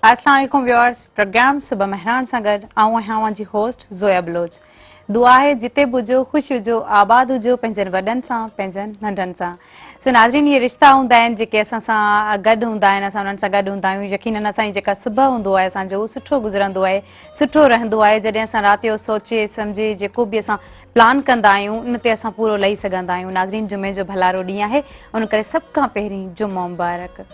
अस्सलाम वालेकुम viewers, programme सुबह मेहरान सां गॾु आऊं आहियां जी होस्ट ज़ोया बलोच। दुआ है जिते बि हुजो, ख़ुशि हुजो, आबाद हुजो, पंहिंजनि वॾनि सां, पंहिंजनि नंढनि सां। सो नाज़रीन, इहे रिश्ता हूंदा आहिनि जेके असां सां गॾु हूंदा आहिनि, असां उन्हनि सां गॾु हूंदा आहियूं। यकीनन असांजी जेका सुबुह हूंदो आहे असांजो, उहो सुठो गुज़रंदो आहे, सुठो रहंदो आहे। जॾहिं असां राति जो सोचे सम्झे जेको बि असां प्लान कंदा आहियूं, उन ते असां पूरो लही सघंदा आहियूं। नाज़रीन, जुमे जो भलारो ॾींहुं आहे, उन करे सभ खां पहिरीं जुमो मुबारक।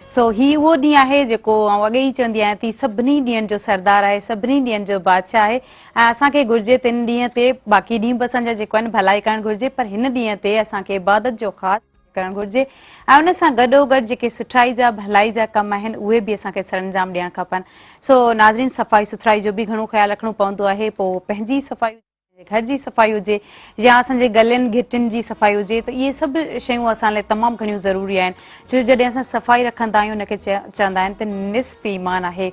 सो ही उहो ॾींहुं आहे जेको आउं अॻे ई चवंदी आहियां थी, सभिनी ॾींहंनि जो सरदार आहे, सभिनी ॾींहंनि जो बादशाह आहे। ऐं असांखे घुरिजे तिन ॾींहं ते, बाक़ी ॾींहं बि असांजा जेको आहिनि भलाई करणु घुरिजे, पर हिन ॾींहं ते असांखे इबादत जो ख़ासि करणु घुरिजे। ऐं उन सां गॾोगॾु जेके सुठाई जा भलाई जा कम आहिनि, उहे बि असांखे सरंजाम ॾियणु खपनि। सो नाज़रीन, सफ़ाई सुथराई जो बि घणो ख़्यालु रखणो पवंदो आहे। पोइ पंहिंजी सफ़ाई, घर जी सफ़ाई हुजे या असांजे गलनि गिटियुनि जी सफ़ाई हुजे, त इहे सभु शयूं असां लाइ तमामु घणियूं ज़रूरी आहिनि। छो जॾहिं असां सफ़ाई रखंदा आहियूं, उनखे चवंदा आहिनि त निस्फ़ ईमान आहे।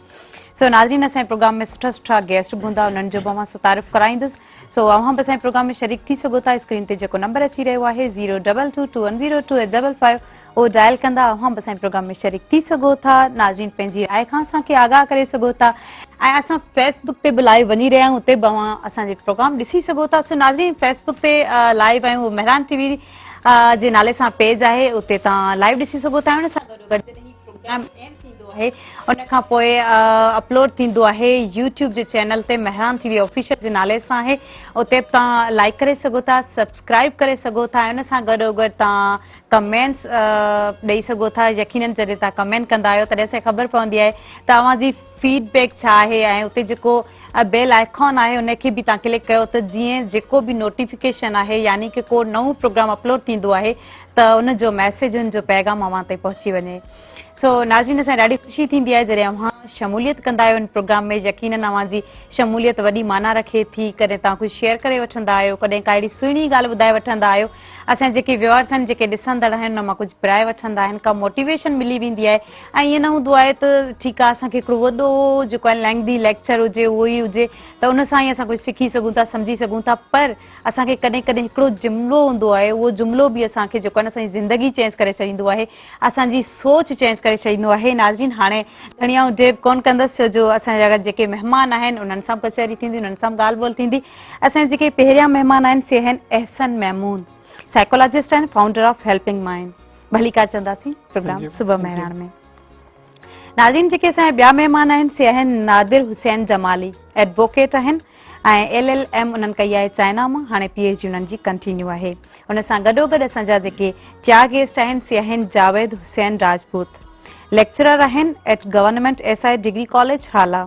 सो नाज़रीन, असांजे प्रोग्राम में सुठा सुठा गेस्ट बि हूंदा, उन्हनि जो बि मां तारीफ़ कराईंदुसि। सो अव्हां बि असांजे प्रोग्राम में शरीक थी सघो था। स्क्रीन ते जेको नंबर अची रहियो आहे 022210285, उहो डायल कंदा अव्हां बि असांजे प्रोग्राम में शरीक थी सघो था। नाज़रीन, पंहिंजी राय खां असांखे आगाह करे सघो था। ऐं असां फेसबुक ते बि लाइव वञी रहिया आहियूं, उते बि अव्हां असांजे प्रोग्राम ॾिसी सघो था। सो नाज़रीन, फेसबुक ते लाइव आहियूं, मेहरान टीवी जे नाले सां पेज आहे, उते तव्हां लाइव ॾिसी सघो था। उन सां गॾोगॾु जॾहिं ही प्रोग्राम एंड थींदो आहे, उन खां पोइ अपलोड थींदो आहे यूट्यूब जे चैनल ते, मेहरान टीवी ऑफिशियल जे नाले सां आहे। उते बि तव्हां लाइक करे सघो था, सब्सक्राइब करे सघो था। ऐं उन सां गॾोगॾु तव्हां कमेंट्स ॾेई सघो था। यकीनन जॾहिं तव्हां कमेंट कंदा आहियो, तॾहिं असांखे ख़बर पवंदी आहे त तव्हांजी फीडबैक छा आहे। ऐं उते जेको बेल आइकॉन आहे, उनखे बि तव्हां क्लिक कयो त जीअं जेको बि नोटिफिकेशन आहे, यानी कि को नओं प्रोग्राम अपलोड थींदो आहे, त उनजो मैसेज, उनजो पैगाम अव्हां ताईं पहुची वञे। सो नाज़रीन, असांखे ॾाढी ख़ुशी थींदी आहे जॾहिं अव्हां शमूलियत कंदा आहियो इन प्रोग्राम में। यकीनन अव्हांजी शमूलियत वॾी माना रखे थी। कॾहिं तव्हां कुझु शेयर करे वठंदा आहियो, कॾहिं का अहिड़ी सुहिणी ॻाल्हि ॿुधाए वठंदा आहियो। असांजे जेके व्यूअर्स आहिनि, जेके ॾिसंदड़ आहिनि, उन मां कुझु पिराए वठंदा आहिनि, का मोटिवेशन मिली वेंदी आहे। ऐं ईअं न हूंदो आहे त ठीकु आहे, असांखे हिकिड़ो वॾो जेको आहे लेंथी लेक्चर हुजे, उहो ई हुजे, त उन सां ई असां कुझु सिखी सघूं था, सम्झी सघूं था। पर असांखे कॾहिं कॾहिं हिकिड़ो जुमिलो हूंदो आहे, उहो जुमिलो बि असांखे जेको आहे न असांजी ज़िंदगी चेंज करे छॾींदो आहे, असांजी सोच चेंज करे छॾींदो आहे। नाज़रीन, हाणे खणी आऊं डेव कोन कंदसि, छो जो असांजा जेके महिमान आहिनि, उन्हनि सां बि कचहरी थींदी, उन्हनि सां बि ॻाल्हि ॿोल थींदी। असांजे जेके पहिरियां महिमान आहिनि, से आहिनि अहसन महमूद, साइकोलॉजिस्ट आहिनि, फाउंडर ऑफ हेल्पिंग माइंड। भलीकार चवंदासीं प्रोग्राम सुबह मेहरान में। नाज़रीन, जेके असांजा ॿिया महिमान आहिनि, से आहिनि नादिर हुसैन जमाली, एडवोकेट आहिनि ऐं LLM उन्हनि कई आहे चाइना मां। हाणे PhD उन्हनि जी कंटिन्यू आहे। उन सां गॾोगॾु असांजा जेके 4 गेस्ट आहिनि, से आहिनि जावेद हुसैन राजपूत, लेक्चरर आहिनि eight government SI degree college हाला।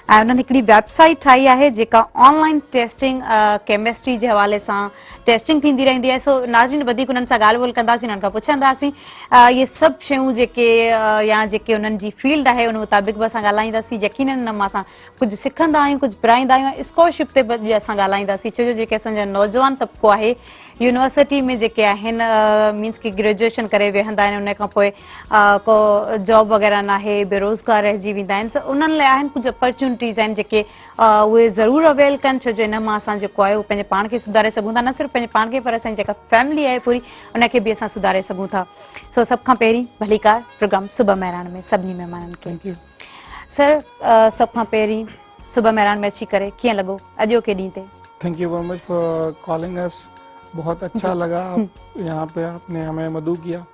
ऐं उन्हनि हिकिड़ी वेबसाइट ठाही आहे जेका ऑनलाइन टेस्टिंग केमिस्ट्री जे हवाले सां टेस्टिंग थींदी रहंदी आहे। सो नाज़रीन, वधीक उन्हनि सां ॻाल्हि ॿोल कंदासीं, उन्हनि खां पुछंदासीं इहे सभु शयूं जेके या जेके उन्हनि जी फील्ड आहे, उन मुताबिक़ बि असां ॻाल्हाईंदासीं। यकीनन मां असां कुझु सिखंदा आहियूं, कुझु पिराईंदा आहियूं। स्कॉलरशिप ते बि असां ॻाल्हाईंदासीं, छो जो जेके असांजा नौजवान तबिको आहे, यूनिवर्सिटी में जेके आहिनि, मीन्स की ग्रेजुएशन करे वेहंदा आहिनि, उन खां पोइ को जॉब वग़ैरह न आहे, बेरोज़गार रहिजी वेंदा आहिनि। सो उन्हनि लाइ आहिनि कुझु अपॉर्चुनिटीज़ आहिनि जेके उहे ज़रूरु अवेल कनि, छो जो इन मां असां जेको आहे उहो पंहिंजे पाण खे सुधारे सघूं था। न सिर्फ़ु पंहिंजे पाण खे, पर असांजी जेका फैमिली आहे पूरी, उनखे बि असां सुधारे सघूं था। सो सभ खां पहिरीं भलीकार प्रोग्राम सुबह मेहरान में सभिनी महिमाननि खे। सर, सभ खां पहिरीं सुबह मेहरान में अची करे कीअं लॻो अॼोके ॾींहं ते? Thank U very much for calling us. बहुत अच्छा लगा यहाँ पे आपने हमें मदऊ किया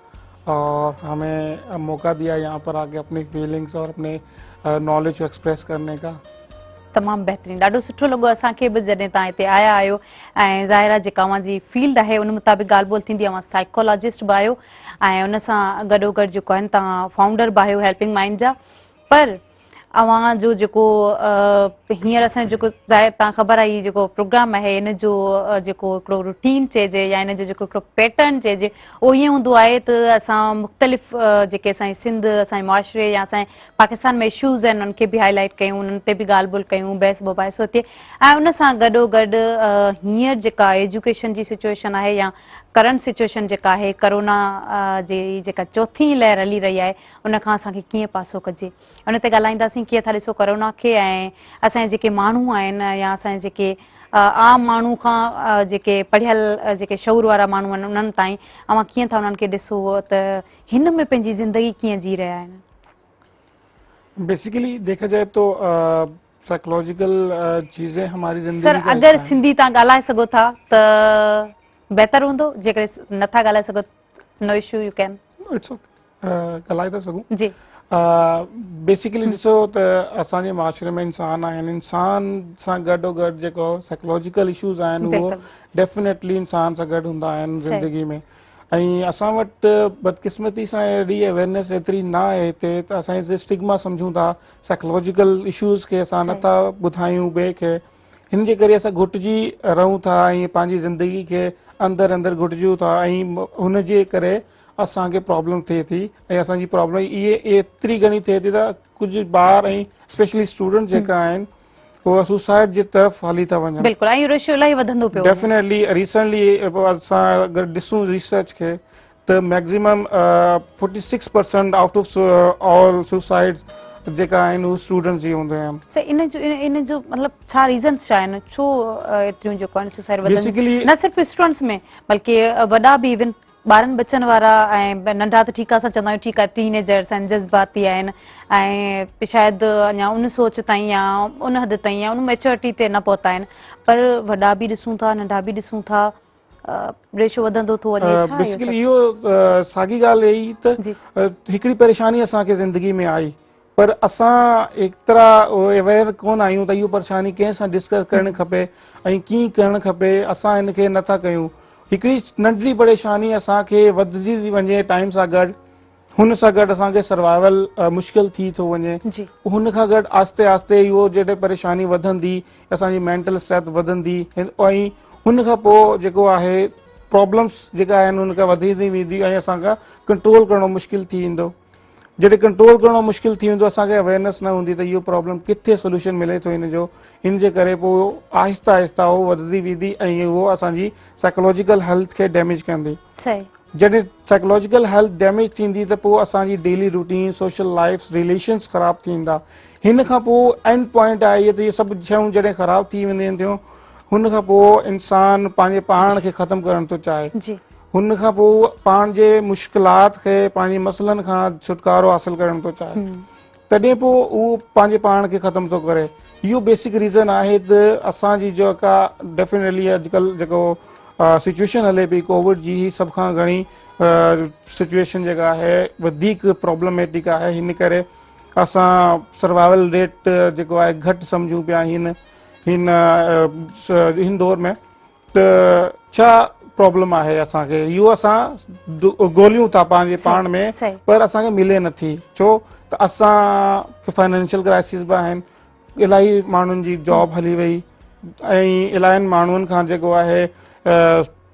और हमें मौका दिया यहाँ पर आके अपनी फीलिंग्स और अपने नॉलेज को एक्सप्रेस करने का। तमामु बहितरीनु, ॾाढो सुठो लॻो असांखे बि जॾहिं तव्हां हिते आया आहियो। ऐं ज़ाहिर आहे जेका अव्हांजी फील्ड आहे, उन मुताबिक़ ॻाल्हि ॿोल थींदी। अव्हां साइकोलॉजिस्ट बि आहियो ऐं उन सां गॾोगॾु जेको आहिनि तव्हां फाउंडर बि आहियो हेल्पिंग माइंड जा। पर अव्हां जो जेको हींअर असांजो जेको तव्हां ख़बर आहे, जेको प्रोग्राम आहे, इन जो जेको हिकिड़ो रूटीन चइजे या इन जो जेको हिकिड़ो पैटर्न चइजे, उहो ईअं हूंदो आहे त असां मुख़्तलिफ़ जेके असांजी सिंध, असांजे मुआशिरे या असांजे पाकिस्तान में इशूज़ आहिनि, उन्हनि खे बि हाईलाइट कयूं, उन्हनि ते बि ॻाल्हि ॿोल कयूं, बहस मुबाहिसो थिए। ऐं उन सां गॾोगॾु हींअर जेका एजुकेशन जी सिचुएशन आहे या करंट सिचुएशन जेका आहे, करोना जी जेका चौथी लहर हली रही आहे, उन खां असांखे कीअं पासो कजे, उन ते ॻाल्हाईंदासीं। कीअं था ॾिसो करोना खे ऐं असांजे असांजे जेके माण्हू आहिनि या असांजे जेके आम माण्हू खां जेके पढ़ियल जेके शऊर वारा माण्हू आहिनि उन्हनि ताईं अवां कीअं था उन्हनि खे ॾिसो त हिन में पंहिंजी ज़िंदगी कीअं जी रहिया आहिनि? बेसिकली देखा जाए तो साइकोलॉजिकल चीजें हमारी जिंदगी सर का अगरि हिस्सा हैं। सिंधी तव्हां ॻाल्हाए सघो था त बहितर हूंदो, जेकॾहिं नथा ॻाल्हाए सघो no issue you can. It's okay, ॻाल्हाए था सघूं। जी बेसिकली ॾिसो त असांजे माशरे में इंसान आहिनि, इंसान सां गॾोगॾु जेको साइकोलॉजिकल इशूज़ आहिनि उहो बिल्कुलु। डेफिनेटली इंसान सां गॾु हूंदा आहिनि सही। ज़िंदगी में। ऐं असां वटि बदकिस्मती सां अहिड़ी अवेयरनेस एतिरी न आहे हिते त असां स्टिग्मा सम्झूं था साइकोलॉजिकल इशूज़ खे असां सही। नथा ॿुधायूं ॿिए खे, हिन जे करे असां घुटिजी रहूं था ऐं पंहिंजी ज़िंदगी खे अंदरि अंदरि घुटिजूं था ऐं हुन जे करे असांखे प्रॉब्लम थिए थी। ऐं असांजी प्रॉब्लम इहे एतिरी घणी थिए थी त कुझु ॿार ऐं स्पेशली स्टूडेंट जेका आहिनि उहे सुसाइड जे तरफ़ हली था वञनि। बिल्कुलु, ऐं रेशियो इलाही वधंदो पियो वञे। डेफिनेटली रिसेंटली असां अगरि ॾिसूं रिसर्च खे त maximum 46% out of all suicides जेका आहिनि उहे स्टूडेंट्स ई हूंदा आहिनि। सर इन जो मतिलबु छा रीज़न्स छा आहिनि, छो एतिरियूं जेको आहिनि सुसाइड वधनि? Basically- न सिर्फ़ु स्टूडेंट्स में बल्कि वॾा बि इवन ॿारनि बचनि वारा ऐं नंढा त ठीकु आहे असां चवंदा आहियूं ठीकु आहे टीनेजर्स आहिनि, जज़्बाती आहिनि ऐं शायदि अञा उन सोच ताईं या उन हद ताईं या उन मेच्योरिटी ते न पहुता आहिनि, पर वॾा बि ॾिसूं था नंढा बि ॾिसूं था, रेशो वधंदो थो वञे। छा बेसिकली इहो साॻी ॻाल्हि ई जी। त हिकिड़ी परेशानी असांखे ज़िंदगी में आई, पर असां एतिरा अवेयर कोन आहियूं त इहो परेशानी कंहिं सां डिस्कस करणु खपे ऐं कीअं करणु खपे, असां हिन खे नथा कयूं। हिकिड़ी नंढड़ी परेशानी असांखे वधंदी थी वञे टाइम सां गॾु, हुन सां गॾु असांखे सर्वाइवल मुश्किल थी थो वञे। जी। हुन खां गॾु आस्ते आस्ते इहो जॾहिं परेशानी वधंदी असांजी मेंटल स्ट्रेंथ वधंदी ऐं हुन खां पोइ जेको आहे प्रॉब्लम्स जेका आहिनि हुन खां वधंदी वेंदी ऐं असांखां कंट्रोल करणो मुश्किल थी वेंदो। जॾहिं कंट्रोल करणो मुश्किल थी वेंदो असांखे अवेयरनेस न हूंदी त इहो प्रॉब्लम किथे सोल्यूशन मिले थो हिन जो, हिन जे करे पोइ आहिस्ता आहिस्ता उहो वधंदी वेंदी ऐं उहो असांजी साइकोलॉजिकल हेल्थ खे डैमेज कंदी। सही। जॾहिं साइकोलॉजिकल हेल्थ डैमेज थींदी त पोइ असांजी daily routine social life relations ख़राब थींदा। हिन खां पोइ एंड पॉइंट आहे इहो त इहे सभु शयूं जॾहिं ख़राब थी वेंदियूं थियूं हुन खां पोइ इंसान पंहिंजे पाण खे ख़तमु करणु थो चाहे। जी। हुन खां पोइ पाण जे मुश्किलात खे पंहिंजे मसइलनि खां छुटकारो हासिल करणु थो चाहे, तॾहिं पोइ उहो पंहिंजे पाण खे ख़तमु थो करे। इहो बेसिक रीज़न आहे त असांजी जेका डेफिनेटली अॼुकल्ह जेको सिचुएशन हले पई कोविड जी, ही सभ खां घणी सिचुएशन जेका आहे वधीक प्रॉब्लमेटिक आहे। हिन करे असां सर्वाइवल रेट जेको आहे घटि सम्झूं पिया हिन दौर में। त छा प्रॉब्लम आहे असांखे, इहो असां ॻोल्हियूं था पंहिंजे पाण में, पर असांखे मिले नथी। छो त असांखे फाइनेंशियल क्राइसिस बि आहिनि, इलाही माण्हुनि जी जॉब हली वई ऐं इलाहियुनि माण्हुनि खां जेको आहे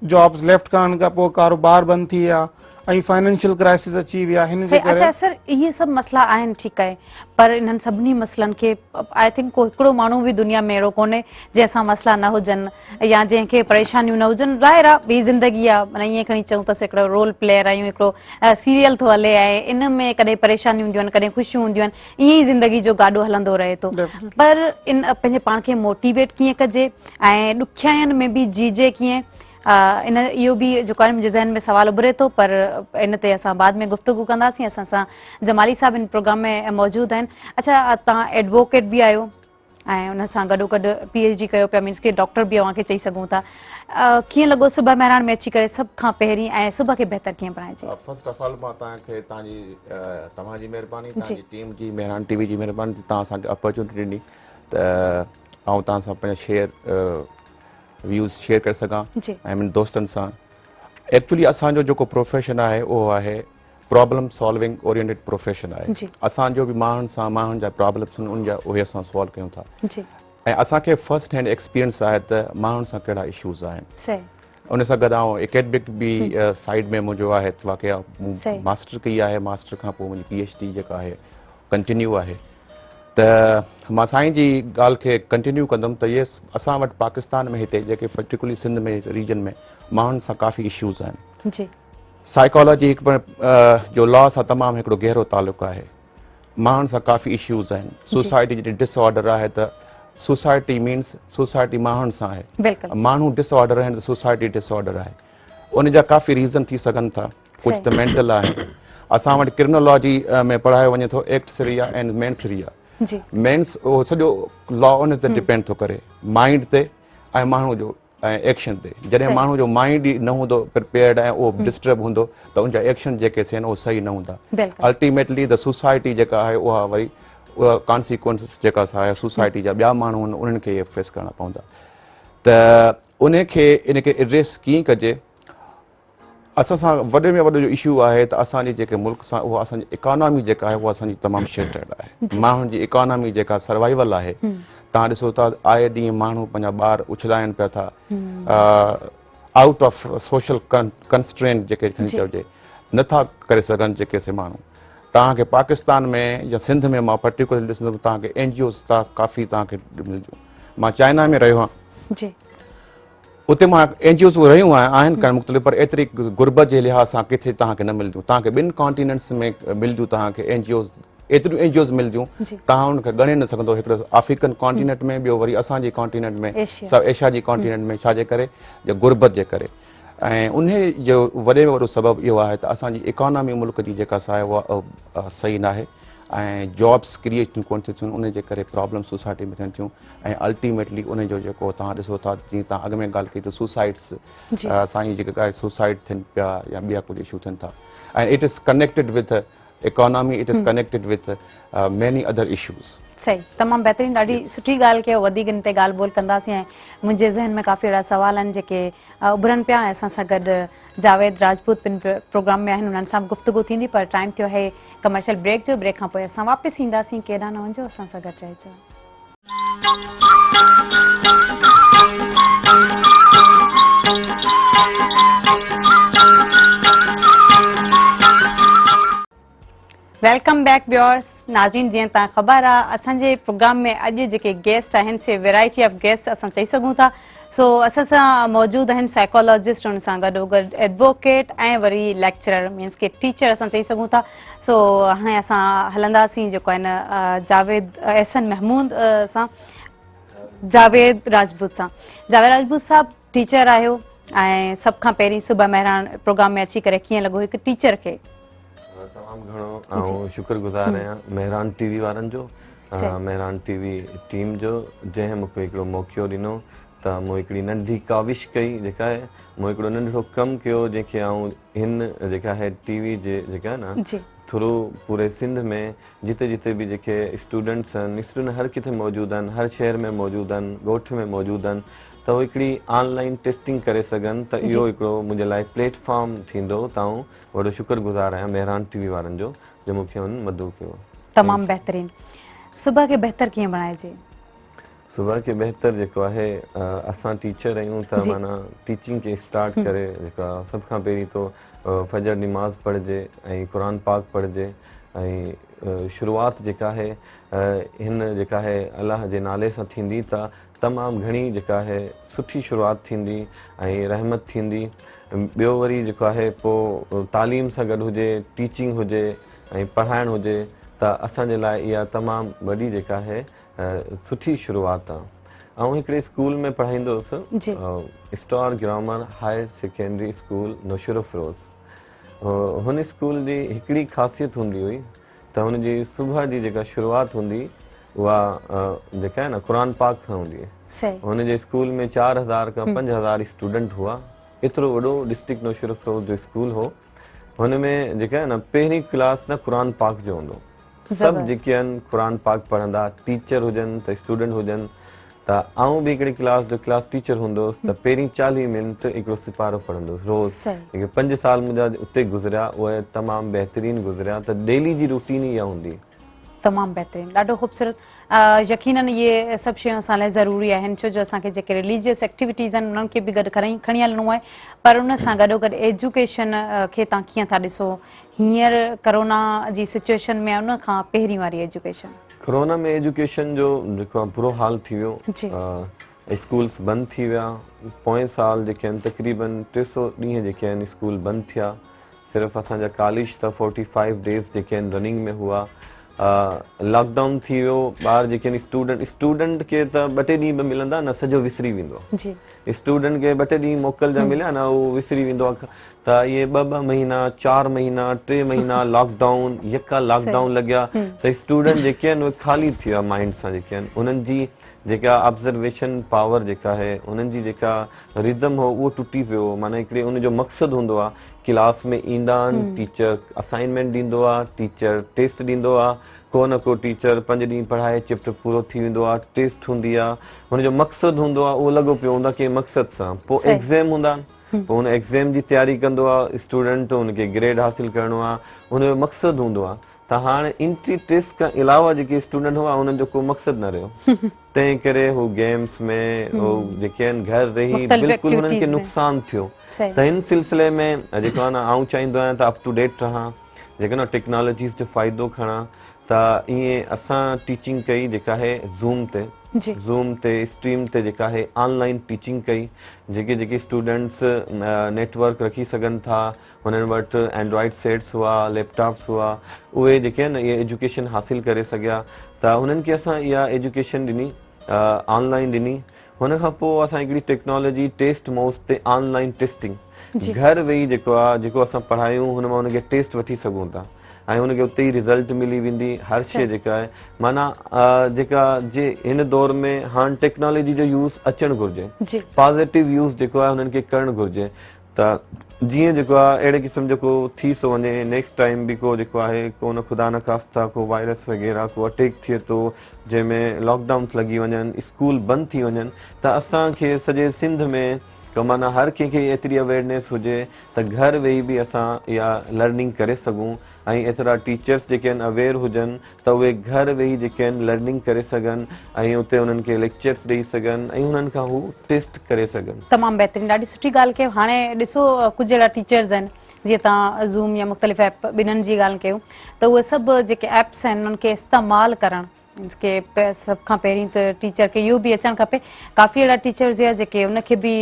जॉब्स लेफ्ट करण खां पोइ कारोबार बंदि थी विया ऐं फाइनेंशियल क्राइसिस अची विया। हिन जे करे अच्छा सर इहे सभु मसला आहिनि ठीकु आहे, पर इन्हनि सभिनी मसलनि खे आई थिंक को हिकिड़ो माण्हू बि दुनिया में अहिड़ो कोन्हे जंहिंसां मसला न हुजनि या जंहिंखे परेशानियूं न हुजनि। ज़ाहिर आहे ॿी ज़िंदगी आहे, माना ईअं खणी चऊं त हिकिड़ो रोल प्लेयर आहियूं, हिकिड़ो सीरियल थो हले ऐं इन में कॾहिं परेशानियूं हूंदियूं आहिनि कॾहिं ख़ुशियूं हूंदियूं आहिनि, ईअं ई ज़िंदगी जो गाॾो हलंदो रहे थो। पर इन पंहिंजे पाण खे मोटिवेट कीअं कजे ऐं ॾुखियाईनि में बि जीजे कीअं, इन इहो बि जेको आहे मुंहिंजे ज़हन में सवाल उभरे थो, पर इन ते असां बाद में गुफ़्तगू कंदासीं। असां सां जमाली साहब इन प्रोग्राम में मौजूदु आहिनि। अच्छा तव्हां एडवोकेट बि आहियो ऐं उन सां गॾोगॾु PhD कयो पिया, मीन्स की डॉक्टर बि अव्हांखे चई सघूं था। कीअं लॻो सुबह महिराण में अची करे सभ खां पहिरीं ऐं सुबह खे बहितर कीअं बणाइजे? फर्स्ट ऑफ ऑल मां तव्हांखे तव्हांजी महिरबानी, तव्हांजी टीम जी, महिराण TV जी महिरबानी, तव्हां असांखे अपॉर्चुनिटी ॾिनी त आउं तव्हां सां पंहिंजा व्यूज़ शेयर करे सघां ऐं मुंहिंजे दोस्तनि सां। एक्चुअली असांजो जेको प्रोफेशन आहे उहो आहे प्रॉब्लम सॉल्विंग ओरिएंटेड प्रोफेशन आहे। असांजो बि माण्हुनि जा प्रॉब्लम्स आहिनि उन जा उहे असां सॉल्व कयूं था ऐं असांखे फर्स्ट हैंड एक्सपीरियंस आहे त माण्हुनि सां कहिड़ा इशूज़ आहिनि। उन सां गॾु आउं एकेडमिक बि साइड में मुंहिंजो आहे वाक़िया मास्टर कई आहे, मास्टर खां पोइ मुंहिंजी PhD जेका आहे कंटिन्यू आहे। त मां साईं जी ॻाल्हि खे कंटिन्यू कंदुमि त इहे असां वटि पाकिस्तान में हिते जेके पर्टिकुलरली सिंध में रीजन में माण्हुनि सां काफ़ी इशूज़ आहिनि। साइकोलॉजी जो लॉ सां तमामु हिकिड़ो गहरो तालुक़ु आहे। माण्हुनि सां काफ़ी इशूज़ आहिनि। सुसाइड जी डिसऑर्डर आहे त सोसाइटी मीन्स सोसाइटी माण्हुनि सां आहे, बिल्कुलु माण्हू डिसऑर्डर आहिनि त सोसाइटी डिसऑर्डर आहे। उन जा काफ़ी रीज़न थी सघनि था, कुझु त मेंटल आहे। असां वटि क्रिमिनोलॉजी में पढ़ायो वञे थो actus reus and mens rea. जी मेंस उहो सॼो लॉ उन ते डिपेंड थो करे, माइंड ते ऐं माण्हू जो ऐं एक्शन ते। जॾहिं सही। माण्हू जो माइंड ई न हूंदो प्रिपेयर्ड ऐं उहो डिस्टर्ब हूंदो त उनजा एक्शन जेके थियनि उहे सही न हूंदा। बिल्कुलु अल्टीमेटली द सोसाइटी जेका आहे उहा वरी उहा कॉन्सिक्वेंसिस जेका आहे सोसाइटी जा ॿिया माण्हू आहिनि उन्हनि खे इहे फेस करणा पवंदा। त उनखे इनखे एड्रेस कीअं कजे, असां सां वॾे में वॾो जो इशू आहे त असांजे जेके मुल्क सां उहा असांजी इकोनॉमी जेका आहे उहा असांजी तमामु शेटर्ड आहे। माण्हुनि जी इकोनॉमी जेका सर्वाइवल आहे, तव्हां ॾिसो था आए ॾींहुं माण्हू पंहिंजा ॿार उछलाइनि पिया था, आउट ऑफ सोशल कंस्ट्रेंट जेके खणी चइजे, नथा करे सघनि जेके से माण्हू। तव्हांखे पाकिस्तान में या सिंध में मां पर्टिकुलर ॾिसंदुमि तव्हांखे NGOs था काफ़ी तव्हांखे मिलंदियूं। मां चाइना में रहियो आहियां, जी उते मां NGOs रहियूं आहिनि कान मुख़्तलिफ़, पर एतिरी गुरबत जे लिहाज़ सां किथे तव्हांखे न मिलंदियूं। तव्हांखे ॿिनि कॉन्टिनेंट्स में मिलंदियूं तव्हांखे NGOs, एतिरियूं NGOs मिलंदियूं तव्हां उनखे ॻणे न सघंदो। हिकिड़ो अफ्रीकन कॉन्टिनेंट में, ॿियो वरी असांजे कॉन्टिनेंट में, सब एशिया जी कॉन्टिनेंट में, छाजे करे जो गुरबत जे करे। ऐं उन जो वॾे में वॾो सबबु इहो आहे त असांजी इकोनॉमी मुल्क जी जेका आहे उहा सही न आहे ऐं जॉब्स क्रिएट कोन थियूं थियनि, उन जे करे प्रॉब्लम सोसाइटी में थियनि थियूं। ऐं अल्टीमेटली उन जो जेको तव्हां ॾिसो था, जीअं तव्हां अॻु में ॻाल्हि कई त सुसाइड्स, असांजी जेका आहे सुसाइड थियनि पिया या ॿिया कुझु इशू थियनि था। ऐं it is connected with economy, it is connected with many other issues. सही, तमामु बहितरीनु, ॾाढी सुठी ॻाल्हि कयो। वधीक इन ते ॻाल्हि ॿोल कंदासीं ऐं मुंहिंजे ज़हन में काफ़ी अहिड़ा सवाल आहिनि जेके उभरनि पिया। ऐं असां सां गॾु जावेद राजपूत पिन प्रोग्राम में आहिनि, उन्हनि सां बि गुफ़्तगू थींदी, पर टाइम थियो आहे कमर्शियल ब्रेक जो। ब्रेक खां पोइ असां वापसि ईंदासीं, केॾांहुं न वञिजो, असां सां गॾु रहिजो। Welcome back viewers. नाज़रीन, जीअं तव्हां ख़बर आहे असांजे प्रोग्राम में अॼु जेके गेस्ट आहिनि से वैरायटी ऑफ गेस्ट असां चई सघूं था। सो असां सां मौजूदु आहिनि साइकोलॉजिस्ट, हुन सां गॾो गॾु एडवोकेट ऐं वरी लेक्चरर मीन्स के टीचर असां चई सघूं था। सो हाणे असां हलंदासीं जेको आहे न जावेद एहसन महमूद सां, जावेद राजपूत सां। जावेद राजपूत साहब टीचर आहियो ऐं सभ खां पहिरीं सुबह महिरान प्रोग्राम में अची करे कीअं लॻो हिकु टीचर खे? तमामु घणो ऐं शुक्रगुज़ार आहियां मेहरान TV वारनि जो, मेहरान TV टीम जो, जंहिं मूंखे हिकिड़ो मौक़ो ॾिनो त मूं हिकिड़ी नंढी काविश कई, जेका आहे मूं हिकिड़ो नंढिड़ो कमु कयो जंहिंखे आउं हिन जेका आहे TV जे जेका आहे न थ्रू पूरे सिंध में जिते जिते बि जेके स्टूडेंट्स आहिनि, स्टूडेंट हर किथे मौजूदु आहिनि, हर शहर में मौजूदु आहिनि, ॻोठ में मौजूदु आहिनि, त उहो हिकिड़ी ऑनलाइन टेस्टिंग करे सघनि, त इहो हिकिड़ो मुंहिंजे लाइ प्लेटफॉर्म थींदो। त आउं वॾो शुक्रगुज़ार आहियां मेहरान TV वारनि जो मूंखे हुननि मदद कयो। तमामु बहितरीनु। सुबह खे बहितर कीअं बणाइजे? सुबह खे बहितर जेको आहे, असां टीचर आहियूं त माना टीचिंग खे स्टार्ट करे जेको आहे सभ खां पहिरीं तो फजर नमाज़ पढ़िजे ऐं क़ुरान पाक पढ़िजे ऐं शुरूआति जेका आहे हिन जेका आहे अलाह जे नाले सां थींदी त तमामु घणी जेका आहे सुठी शुरूआति थींदी ऐं रहमत थींदी। ॿियो वरी जेको आहे पोइ तालीम सां गॾु हुजे, टीचिंग हुजे ऐं पढ़ाइणु हुजे त असांजे लाइ इहा तमामु वॾी जेका आहे सुठी शुरूआति आहे। ऐं हिकिड़े स्कूल में पढ़ाईंदो हुउसि, star grammar higher secondary school Naushahro Feroze. हुन स्कूल जी हिकिड़ी ख़ासियत हूंदी हुई त हुनजी सुबुह जी जेका शुरूआति हूंदी उहा जेका आहे न क़ुरान पाक खां हूंदी आहे। हुनजे स्कूल में 4000 खां 5000 स्टूडेंट हुआ। एतिरो वॾो डिस्ट्रिक्ट नौशरो फिरोज़ जो स्कूल हो। हुन में जेका आहे न पहिरीं क्लास न क़ुरान पाक जो हूंदो, सभु जेके आहिनि क़ुरान पाक पढ़ंदा, टीचर हुजनि त स्टूडेंट हुजनि। त आउं बि हिकिड़ी क्लास जो क्लास टीचर हूंदो हुउसि त पहिरीं 40 मिंट हिकिड़ो सिपारो पढ़ंदो हुउसि रोज़। जेके 5 साल मुंहिंजा उते गुज़रिया उहे तमामु बहितरीनु गुज़रिया। त डेली जी रूटीन इहा हूंदी। तमामु बहितरीनु, ॾाढो ख़ूबसूरत। यकीनन इहे सभु शयूं असां लाइ ज़रूरी आहिनि, छो जो असांखे जेके रिलीजियस एक्टिविटीज़ आहिनि उन्हनि खे बि गॾु खणी हलणो आहे, पर उन सां गॾोगॾु एजुकेशन खे तव्हां कीअं था ॾिसो हींअर कोरोना जी सिचुएशन में उन खां पहिरीं वारी एजुकेशन? कोरोना में एजुकेशन जो जेको आहे बुरो हाल थी वियो, स्कूल्स बंदि थी विया। पोएं साल जेके आहिनि तक़रीबन 300 ॾींहं जेके आहिनि स्कूल बंदि थिया। सिर्फ़ु असांजा कॉलेज त 45 डेज़ जेके आहिनि रनिंग में हुआ। लॉकडाउन थी वियो, ॿार जेके आहिनि स्टूडेंट खे त 2-3 ॾींहं बि मिलंदा न, सॼो विसरी वेंदो। जी स्टूडेंट खे 2-3 ॾींहं मोकल जा मिलिया न, उहो विसरी वेंदो आहे। त इहे 2-2 महीना, 4 महीना, 3 महीना लॉकडाउन, यका लॉकडाउन लॻिया, त स्टूडेंट जेके आहिनि उहे ख़ाली थी विया माइंड सां। जेके आहिनि उन्हनि जी जेका ऑब्जर्वेशन पावर जेका आहे, उन्हनि जी जेका रिदम हो, उहो टुटी पियो। माना हिकिड़े उनजो मक़सदु हूंदो आहे, क्लास में ईंदा आहिनि, टीचर असाइनमेंट ॾींदो आहे, टीचर टेस्ट ॾींदो आहे, को न को टीचर 5 ॾींहं पढ़ाए चैप्टर पूरो थी वेंदो आहे, टेस्ट हूंदी आहे, हुनजो मक़सदु हूंदो आहे, उहो लॻो पियो हूंदो आहे कंहिं मक़सद सां। पोइ एग्ज़ाम हूंदा आहिनि, पोइ हुन एग्ज़ाम जी तयारी कंदो आहे स्टूडेंट, हुनखे ग्रेड हासिलु करिणो आहे, हुनजो मक़सदु हूंदो आहे। त हाणे एंट्री टेस्ट खां अलावा जेके स्टूडेंट हुआ, हुननि जो को मक़सदु न रहियो। तंहिं करे हू गेम्स में जेके आहिनि घर रही बिल्कुलु हुननि खे नुक़सानु थियो। त हिन सिलसिले में जेको आहे न, आउं चाहींदो आहियां त अप टू डेट रहां, जेको न टेक्नोलॉजीज़ जो फ़ाइदो खणां। त ईअं असां टीचिंग कई जेका आहे ज़ूम ते स्ट्रीम ते जेका आहे ऑनलाइन टीचिंग कई। जेके स्टूडेंट्स नेटवर्क रखी सघनि था, हुननि वटि एंड्रॉइड सेट्स हुआ, लैपटॉप्स हुआ, उहे जेके आहिनि इहे एजुकेशन हासिलु करे सघिया। त हुननि खे असां इहा एजुकेशन ॾिनी, ऑनलाइन ॾिनी। हुन खां पोइ असां हिकिड़ी टेक्नोलॉजी टेस्ट माउस ते ऑनलाइन टेस्टिंग, घर वेही जेको असां पढ़ायूं हुन मां हुनखे टेस्ट वठी सघूं था, ऐं हुनखे उते ई रिज़ल्ट मिली वेंदी। हर शइ जेका आहे, माना जेका जे हिन दौर में हाणे टेक्नोलॉजी जो यूज़ अचणु घुरिजे, पॉज़िटिव यूज़ जेको आहे हुननि खे करणु घुरिजे। त जीअं जेको आहे अहिड़े क़िस्म जो को थी सो वञे, नेक्स्ट टाइम बि को जेको आहे को न ख़ुदा न ख़ास्ता को वायरस वग़ैरह को अटैक थिए थो, जंहिंमें लॉकडाउन लॻी वञनि, स्कूल बंदि थी वञनि, त असांखे सॼे सिंध में माना हर कंहिंखे एतिरी अवेयरनेस हुजे त घर वेही बि असां इहा लर्निंग करे सघूं। ऐं एतिरा टीचर्स जेके आहिनि अवेयर हुजनि त उहे घर वेही जेके आहिनि लर्निंग करे सघनि, ऐं उते उन्हनि खे लेक्चर्स ॾेई सघनि, ऐं उन्हनि खां हू टेस्ट करे सघनि। तमामु बहितरीनु, ॾाढी सुठी ॻाल्हि कयो। हाणे ॾिसो, कुझु अहिड़ा टीचर्स आहिनि, जीअं तव्हां ज़ूम या मुख़्तलिफ़ ऐप ॿिन्हिनि जी ॻाल्हि कयूं, त उहे सभु जेके ऐप्स आहिनि उन्हनि खे इस्तेमालु करणु मीन्स के सभ खां पहिरीं त टीचर खे इहो बि अचणु खपे। काफ़ी अहिड़ा टीचर्स या जेके उनखे बि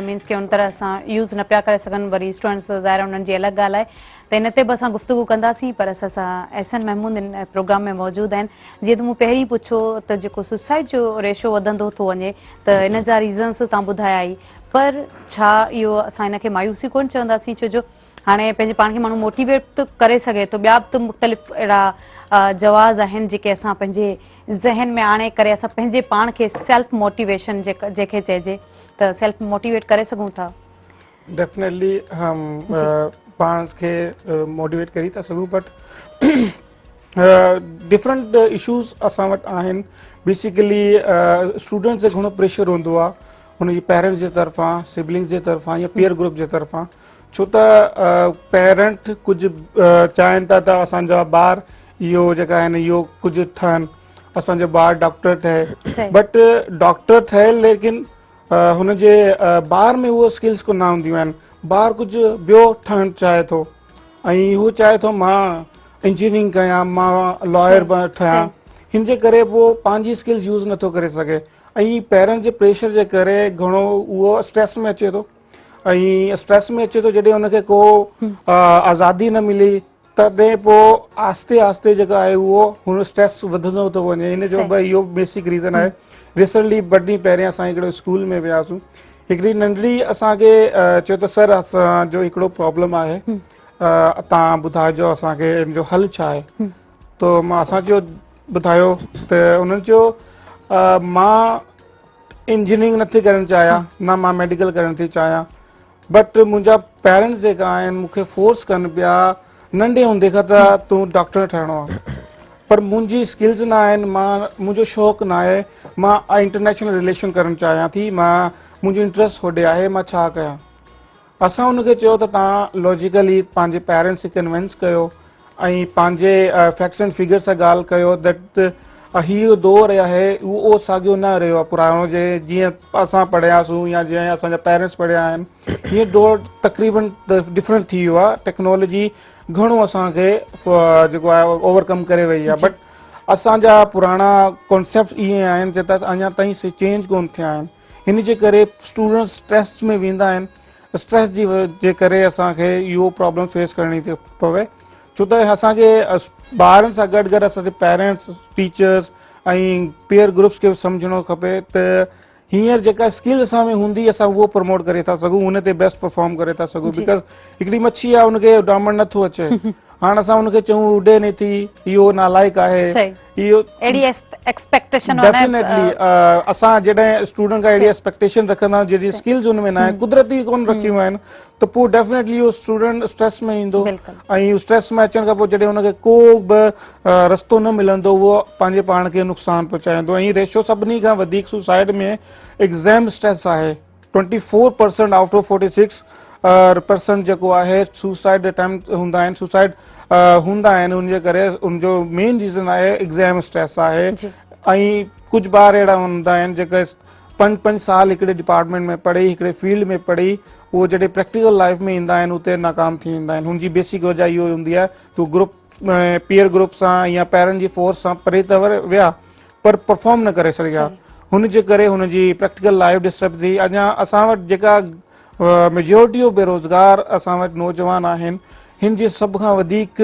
मीन्स के उन तरह सां यूज़ न पिया करे सघनि, वरी स्टूडेंट्स त ज़ाहिर उन्हनि जी अलॻि ॻाल्हि आहे। त इन ते बि असां गुफ़्तगू कंदासीं, पर असां एहसन महमूद इन प्रोग्राम में मौजूदु आहिनि। जीअं त मूं पहिरीं पुछो त जेको सुसाइड जो रेशो वधंदो थो वञे, त इन जा रीज़न्स तव्हां ॿुधाया ई, पर छा इहो असां हिन खे मायूसी कोन चवंदासीं? छो जो हाणे पंहिंजे पाण खे माण्हू मोटिवेट करे सघे थो, ॿिया बि मुख़्तलिफ़ अहिड़ा जवाज़ आहिनि जेके असां पंहिंजे ज़हन में आणे करे असां पंहिंजे पाण खे सेल्फ मोटिवेशन जंहिंखे चइजे, त सेल्फ मोटिवेट करे सघूं था। डेफिनेटली हम पाण खे मोटिवेट करी था सघूं, बट डिफरेंट इशूज़ असां वटि आहिनि। बेसिकली स्टूडेंट्स जो घणो प्रेशर हूंदो आहे हुनजी पेरेंट्स जे तरफ़ां, सिबलिंग्स जे तरफ़ां या पीयर ग्रुप जे तरफ़ां। छो त पेरेंट कुझु चाहिनि था त असांजा ॿार इहो जेका आहिनि इहो कुझु ठहनि, असांजो ॿारु डॉक्टर ठहे, बट डॉक्टर ठहे लेकिन हुनजे ॿार में उहो स्किल्स कोन हूंदियूं आहिनि। ॿारु कुझु ॿियो ठहणु चाहे थो, ऐं हू चाहे थो मां इंजीनियरिंग कयां, मां लॉयर ठहियां, हिन जे करे पोइ पंहिंजी स्किल्स यूज़ नथो करे सघे। ऐं पेरेंट्स जे प्रेशर जे करे घणो उहो स्ट्रेस में अचे थो, ऐं स्ट्रेस में अचे थो जॾहिं हुनखे को आज़ादी न मिली, तॾहिं पोइ आस्ते आस्ते जेका आहे उहो हुन स्ट्रेस वधंदो थो वञे। हिन जो बि इहो बेसिक रीज़न आहे। रिसेंटली ॿ ॾींहं पहिरियों असां हिकिड़े स्कूल में वियासीं, हिकिड़ी नंढड़ी असांखे चयो त सर असांजो हिकिड़ो प्रॉब्लम आहे, तव्हां ॿुधाइजो असांखे हिन जो हल छा आहे। त असां चयो ॿुधायो, त उन्हनि चयो मां इंजीनियरिंग नथी करणु चाहियां, न मां मेडिकल करणु थी चाहियां, बट मुंहिंजा पेरेंट्स जेका आहिनि मूंखे फोर्स कनि पिया नंढे हूंदे खां त तूं डॉक्टर ठहिणो आहे, पर मुंहिंजी स्किल्स न आहिनि, मुंहिंजो शौक़ु न आहे, मां इंटरनेशनल रिलेशन करणु चाहियां थी, मुंहिंजो इंट्रस्ट होॾे आहे, मां छा कयां। असां हुनखे चयो त तव्हां लॉजिकली पंहिंजे पेरेंट्स खे कन्विंस कयो ऐं पंहिंजे फैक्ट्स एंड फिगर सां ॻाल्हि कयो दैट हीअ दौर आहे उहो साॻियो न रहियो आहे पुराणो, जीअं असां पढ़ियासीं या जीअं असांजा पेरेंट्स पढ़िया आहिनि, हीअ दौर तक़रीबन डिफरेंट थी वियो आहे। टेक्नोलॉजी घणो असांखे जेको आहे ओवरकम करे वई आहे, बट असांजा पुराणा कॉन्सेप्ट इहे आहिनि जेका अञा ताईं चेंज कोन थिया आहिनि। हिन जे करे स्टूडेंट्स स्ट्रेस में वेंदा आहिनि, स्ट्रेस जे करे असांखे इहो प्रॉब्लम फेस करणी थी पवे। छो त असांखे ॿारनि सां गॾु गॾु असांजे पेरेंट्स टीचर्स ऐं पीयर ग्रुप्स खे सम्झणो खपे त हींअर जेका स्किल असां में हूंदी असां उहो प्रमोट करे था सघूं, उन ते बेस्ट परफॉर्म करे था सघूं। बिकॉज़ हिकिड़ी मच्छी आहे उनखे उॾामण नथो अचे, हाणे असां उनखे चऊं उॾे नथी, इहो नालाइक आहे, इहो एक्सपेक्टेशन डेफिनेटली असां जॾहिं स्टूडेंट खां अहिड़ी एक्सपेक्टेशन रखंदा आहियूं जहिड़ी स्किल्स हुन में न आहे, कुदरती कोन रखियूं आहिनि, त पोइ डेफिनेटली इहो स्टूडेंट स्ट्रेस में ईंदो ऐं स्ट्रेस में अचण खां पोइ जॾहिं हुनखे को बि रस्तो न मिलंदो उहो पंहिंजे पाण खे नुक़सानु पहुचाईंदो। ऐं रेशो सभिनी खां वधीक सुसाइड में एग्ज़ाम स्ट्रेस आहे। 24% आउट ऑफ 46% जेको आहे सुसाइड अटेम्प्ट हूंदा आहिनि, सुसाइड हूंदा आहिनि, उनजे करे उनजो मेन रीज़न आहे एग्ज़ाम स्ट्रेस आहे। ऐं कुझु ॿार अहिड़ा हूंदा आहिनि जेके 5 साल हिकिड़े डिपार्टमेंट में पढ़ी, हिकिड़े फील्ड में पढ़ी, उहो जॾहिं प्रैक्टिकल लाइफ में ईंदा आहिनि उते नाकाम थी वेंदा आहिनि। हुनजी बेसिक वजह इहो हूंदी आहे तो ग्रुप पीयर ग्रुप सां या पेरेंट जी फोर्स सां परे त विया पर परफॉर्म न करे सघिया, हुनजे करे हुनजी प्रैक्टिकल लाइफ डिस्टर्ब थी। अञा असां वटि जेका मेजोरिटी ऑफ बेरोज़गार असां वटि नौजवान आहिनि, हिन जे सभ खां वधीक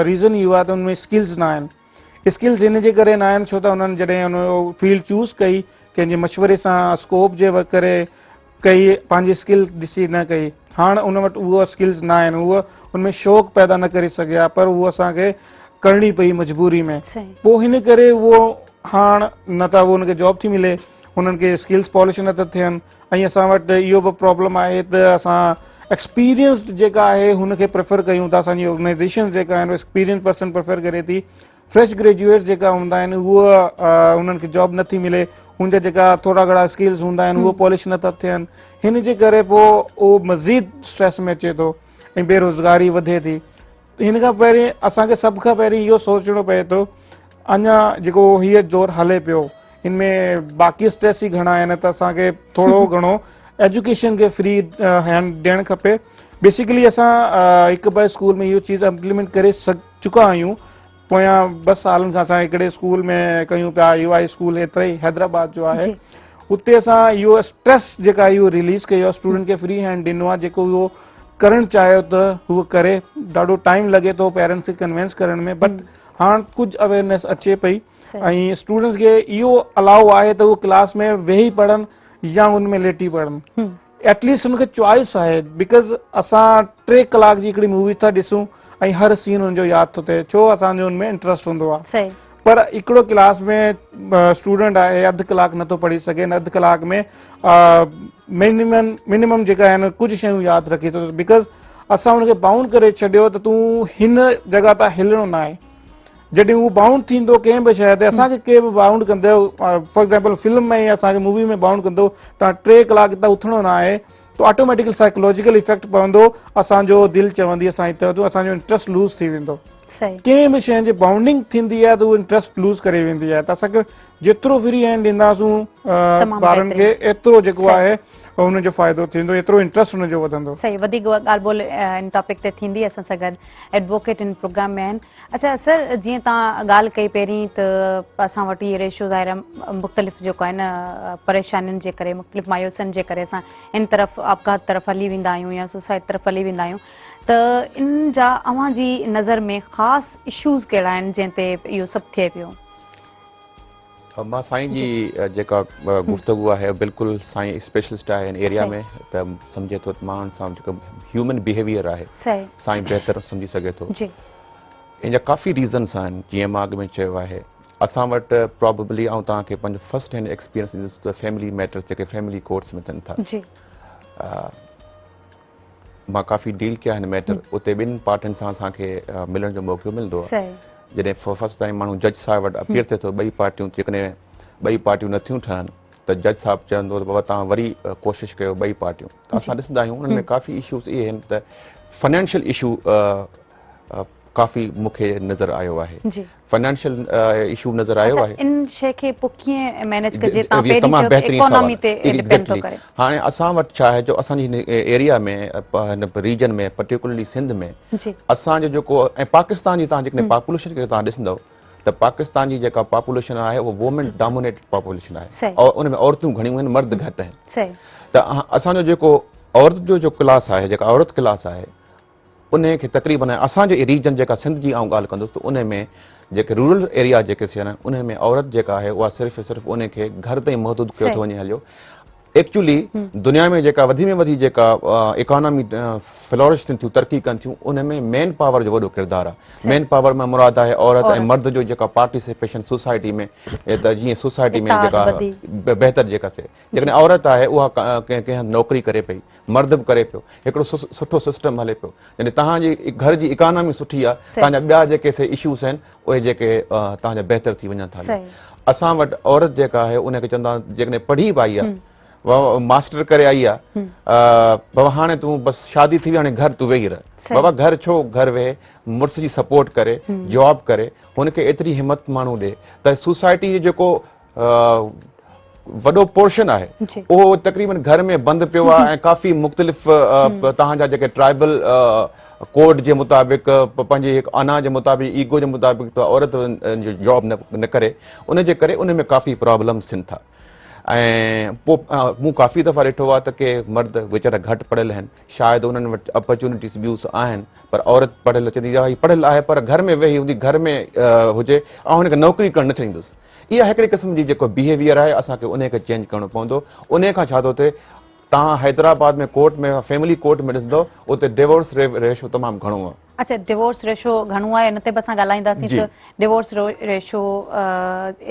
रीज़न इहो आहे त हुन में स्किल्स न आहिनि। स्किल्स हिन जे करे न आहिनि छो त हुननि जॾहिं हुन फील्ड चूज़ कई, कंहिंजे मशवरे सां स्कोप जे करे कई, पंहिंजी स्किल ॾिसी न कई, हाणे उन वटि उहो स्किल्स न आहिनि, उहो उनमें शौक़ु पैदा न करे सघिया, पर उहो असांखे करणी पई मजबूरी में। पोइ हिन करे उहो हाणे न त उहो हुनखे जॉब थी मिले, हुननि खे स्किल्स पॉलिश नथा थियनि। ऐं असां वटि इहो बि प्रॉब्लम आहे त असां एक्सपीरियंस्ड जेका आहे हुनखे प्रेफर कयूं था, असांजी ऑर्गेनाइज़ेशन जेका आहिनि एक्सपीरियंस पर्सन प्रेफर करे थी। फ्रेश ग्रेजुएट जेका हूंदा आहिनि उहा उन्हनि खे जॉब नथी मिले, हुनजा जेका थोरा घणा स्किल्स हूंदा आहिनि उहो पॉलिश नथा थियनि, हिन जे करे पोइ उहो मज़ीद स्ट्रेस में अचे थो ऐं बेरोज़गारी वधे थी। हिन खां पहिरीं असांखे सभ खां पहिरीं इहो सोचणो पए थो, अञा जेको हीअ दौरु हले पियो हिन में बाक़ी स्ट्रेस ई घणा आहिनि, त असांखे थोरो घणो एजुकेशन खे फ्री हैंड ॾियणु खपे। बेसिकली असां हिकु ॿ स्कूल में इहो चीज़ इम्प्लीमेंट करे चुका आहियूं, पोयां 2 सालनि खां असां हिकिड़े स्कूल में कयूं पिया, UI स्कूल एतिरे ई हैदराबाद जो आहे, उते असां इहो स्ट्रेस जेका इहो रिलीज़ कयो आहे, स्टूडेंट खे फ्री हैंड ॾिनो आहे, जेको उहो करणु चाहियो त उहो करे। ॾाढो टाइम लॻे थो पेरेंट्स खे कन्विंस करण में, बट हाणे कुझु अवेयरनेस अचे पई ऐं स्टूडेंट्स खे इहो अलाउ आहे त उहो क्लास में वेही पढ़नि या हुन में लेटी पढ़नि, एटलीस्ट हुनखे चॉइस आहे। बिकॉज़ असां 3 कलाक जी हिकिड़ी मूवी था ॾिसूं ऐं हर सीन हुनजो यादि थो थिए, छो असांजो हुनमें इंट्रस्ट हूंदो आहे। पर हिकिड़ो क्लास में स्टूडेंट आहे अधु कलाक नथो पढ़ी सघे, न अधु कलाक में मिनिमम जेका आहिनि कुझु शयूं यादि रखी थो, बिकॉज़ असां हुनखे बाउंड करे छॾियो त तूं हिन जॻह तां हिलणो न आहे। जॾहिं उहो बाउंड थींदो कंहिं बि शइ ते, असांखे केर बि बाउंड कंदो, फॉर एग्ज़ाम्पल फिल्म में या असांखे मूवी में बाउंड कंदो, तव्हां 3 कलाक हितां उथणो न आहे, त ऑटोमेटिकली साइकोलॉजिकल इफेक्ट पवंदो, असांजो दिलि चवंदी असां हिते वधूं, असांजो इंट्रस्ट लूज़ थी वेंदो। कंहिं बि शइ जी बाउंडिंग थींदी आहे त उहो इंट्रस्ट लूज़ करे वेंदी आहे। त असांखे जेतिरो फ्री हैंड ॾींदासूं ॿारनि खे, एतिरो जेको आहे हुनजो फ़ाइदो थींदो, एतिरो इंट्रस्ट हुनजो वधंदो। सही, वधीक ॻाल्हि ॿोल इन टॉपिक ते थींदी, असां सां गॾु एडवोकेट इन प्रोग्राम में आहिनि। अच्छा सर, जीअं तव्हां ॻाल्हि कई पहिरीं त असां वटि इहे रेशोज़ आहे मुख़्तलिफ़ जेको आहे न परेशानियुनि जे करे, मुख़्तलिफ़ मायूसियुनि जे करे असां इन तरफ़ आपघात तरफ़ हली वेंदा आहियूं या सुसाइड तरफ़ हली वेंदा आहियूं, त इन जा अव्हां जी नज़र में ख़ासि इशूज़ कहिड़ा आहिनि जंहिं ते इहो सभु थिए पियो? मां साईं जी जेका गुफ़्तगू आहे बिल्कुलु साईं स्पेशलिस्ट आहे हिन एरिया में, त सम्झे थो माण्हुनि सां जेको ह्यूमन बिहेवियर आहे साईं बहितर सम्झी सघे थो। इन जा काफ़ी रीज़न्स आहिनि, जीअं मां अॻु में चयो आहे, असां वटि प्रॉबेबली ऐं तव्हांखे पंहिंजो first hand experience family matters जेके फैमिली कोर्ट्स में थियनि था, मां काफ़ी डील कया हिन मैटर, उते 2 पार्टियुनि सां असांखे मिलण जो मौक़ो मिलंदो आहे। जॾहिं फर्स्ट टाइम माण्हू जज साहिब वटि अपील थिए थो, 2 पार्टियूं जेकॾहिं 2 पार्टियूं नथियूं ठहनि त जज साहिबु चवंदो त बाबा तव्हां वरी कोशिशि कयो 2 पार्टियूं। त असां ॾिसंदा आहियूं उन्हनि में काफ़ी इशूज़ इहे आहिनि त फाइनेंशियल इशू काफ़ी मूंखे नज़र आयो आहे, फाइनेंशियल इशू नज़र आयो आहे। इन शइ खे पोइ कीअं मैनेज कजे? तव्हां पहिरीं चयो इकोनॉमी ते डिपेंड थो करे। हाणे असां वटि छा आहे, जो असांजी हिन एरिया में हिन रीजन में पर्टिकुलरली सिंध में असांजो जेको ऐं पाकिस्तान जी तव्हां जेकॾहिं पॉपुलेशन खे तव्हां ॾिसंदव त पाकिस्तान जी जेका पॉपुलेशन आहे उहा वुमेन डोमिनेटेड पॉपुलेशन आहे, और उन में औरतूं घणियूं आहिनि, मर्द घटि आहिनि। त असांजो जेको औरत जो क्लास आहे, जेका औरत क्लास आहे, उन खे तक़रीबन असांजो रीजन जेका सिंध जी आउं ॻाल्हि कंदुसि त उन में जेके रूरल एरिया जेके आहिनि उन में औरत जेका आहे उहा सिर्फ़ु उन खे घर ताईं महदूद कयो थो वञे हलियो। एक्चुअली दुनिया में जेका वधी में वधी जेका इकोनॉमी फ्लोरिश थियनि थियूं तरक़ी कनि थियूं उन में मेन पावर जो वॾो किरदारु आहे। मेन पावर में मुराद आहे औरत ऐं मर्द जो जेका पार्टिसिपेशन सोसाइटी में त जीअं सोसाइटी में जेका बहितर जेका से जेकॾहिं औरत आहे उहा कंहिं हंधि नौकिरी करे पई, मर्द बि करे पियो, हिकिड़ो सुठो सिस्टम हले पियो, यानी तव्हांजी घर जी इकोनॉमी सुठी आहे, तव्हांजा ॿिया जेके से इशूज़ आहिनि उहे जेके तव्हांजा बहितर थी वञनि था। असां वटि औरत जेका आहे उनखे चवंदा जेकॾहिं पढ़ी पाई आहे, मास्टर करे आई आहे, बाबा हाणे तूं बसि शादी थी वई हाणे घर तूं वेही रह। बाबा घर छो, घर वेहे मुड़ुस जी सपोर्ट करे, जॉब करे, हुनखे एतिरी हिमत माण्हू ॾे त सोसाइटी जो जेको वॾो पोर्शन आहे उहो तक़रीबन घर में बंदि पियो आहे ऐं काफ़ी मुख़्तलिफ़ तव्हांजा जेके ट्राइबल कोड जे मुताबिक़ पंहिंजे हिकु अना जे मुताबिक़ ईगो जे मुताबिक़ त औरत जॉब न करे, उनजे करे उन में काफ़ी प्रॉब्लम्स थियनि था। ऐं पोइ मूं काफ़ी दफ़ा ॾिठो आहे त के मर्द वीचारा घटि पढ़ियल आहिनि, शायदि उन्हनि वटि अपॉर्चुनिटीज़ ॿियूं आहिनि, पर औरत पढ़ियल चवंदी आहे पढ़ियल आहे पर घर में वेही हूंदी, घर में हुजे ऐं हुनखे नौकिरी करणु न चाहींदुसि। इहा हिकिड़ी क़िस्म जी जेको बिहेवियर आहे असांखे उनखे चेंज करणो पवंदो। उन खां छा थो थिए, तव्हां हैदराबाद में कोर्ट में फैमिली कोर्ट में ॾिसंदो उते डिवोर्स रेशो तमामु घणो आहे। अच्छा, डिवोर्स रेशो घणो आहे, इन ते बि असां ॻाल्हाईंदासीं त डिवोर्स रेशो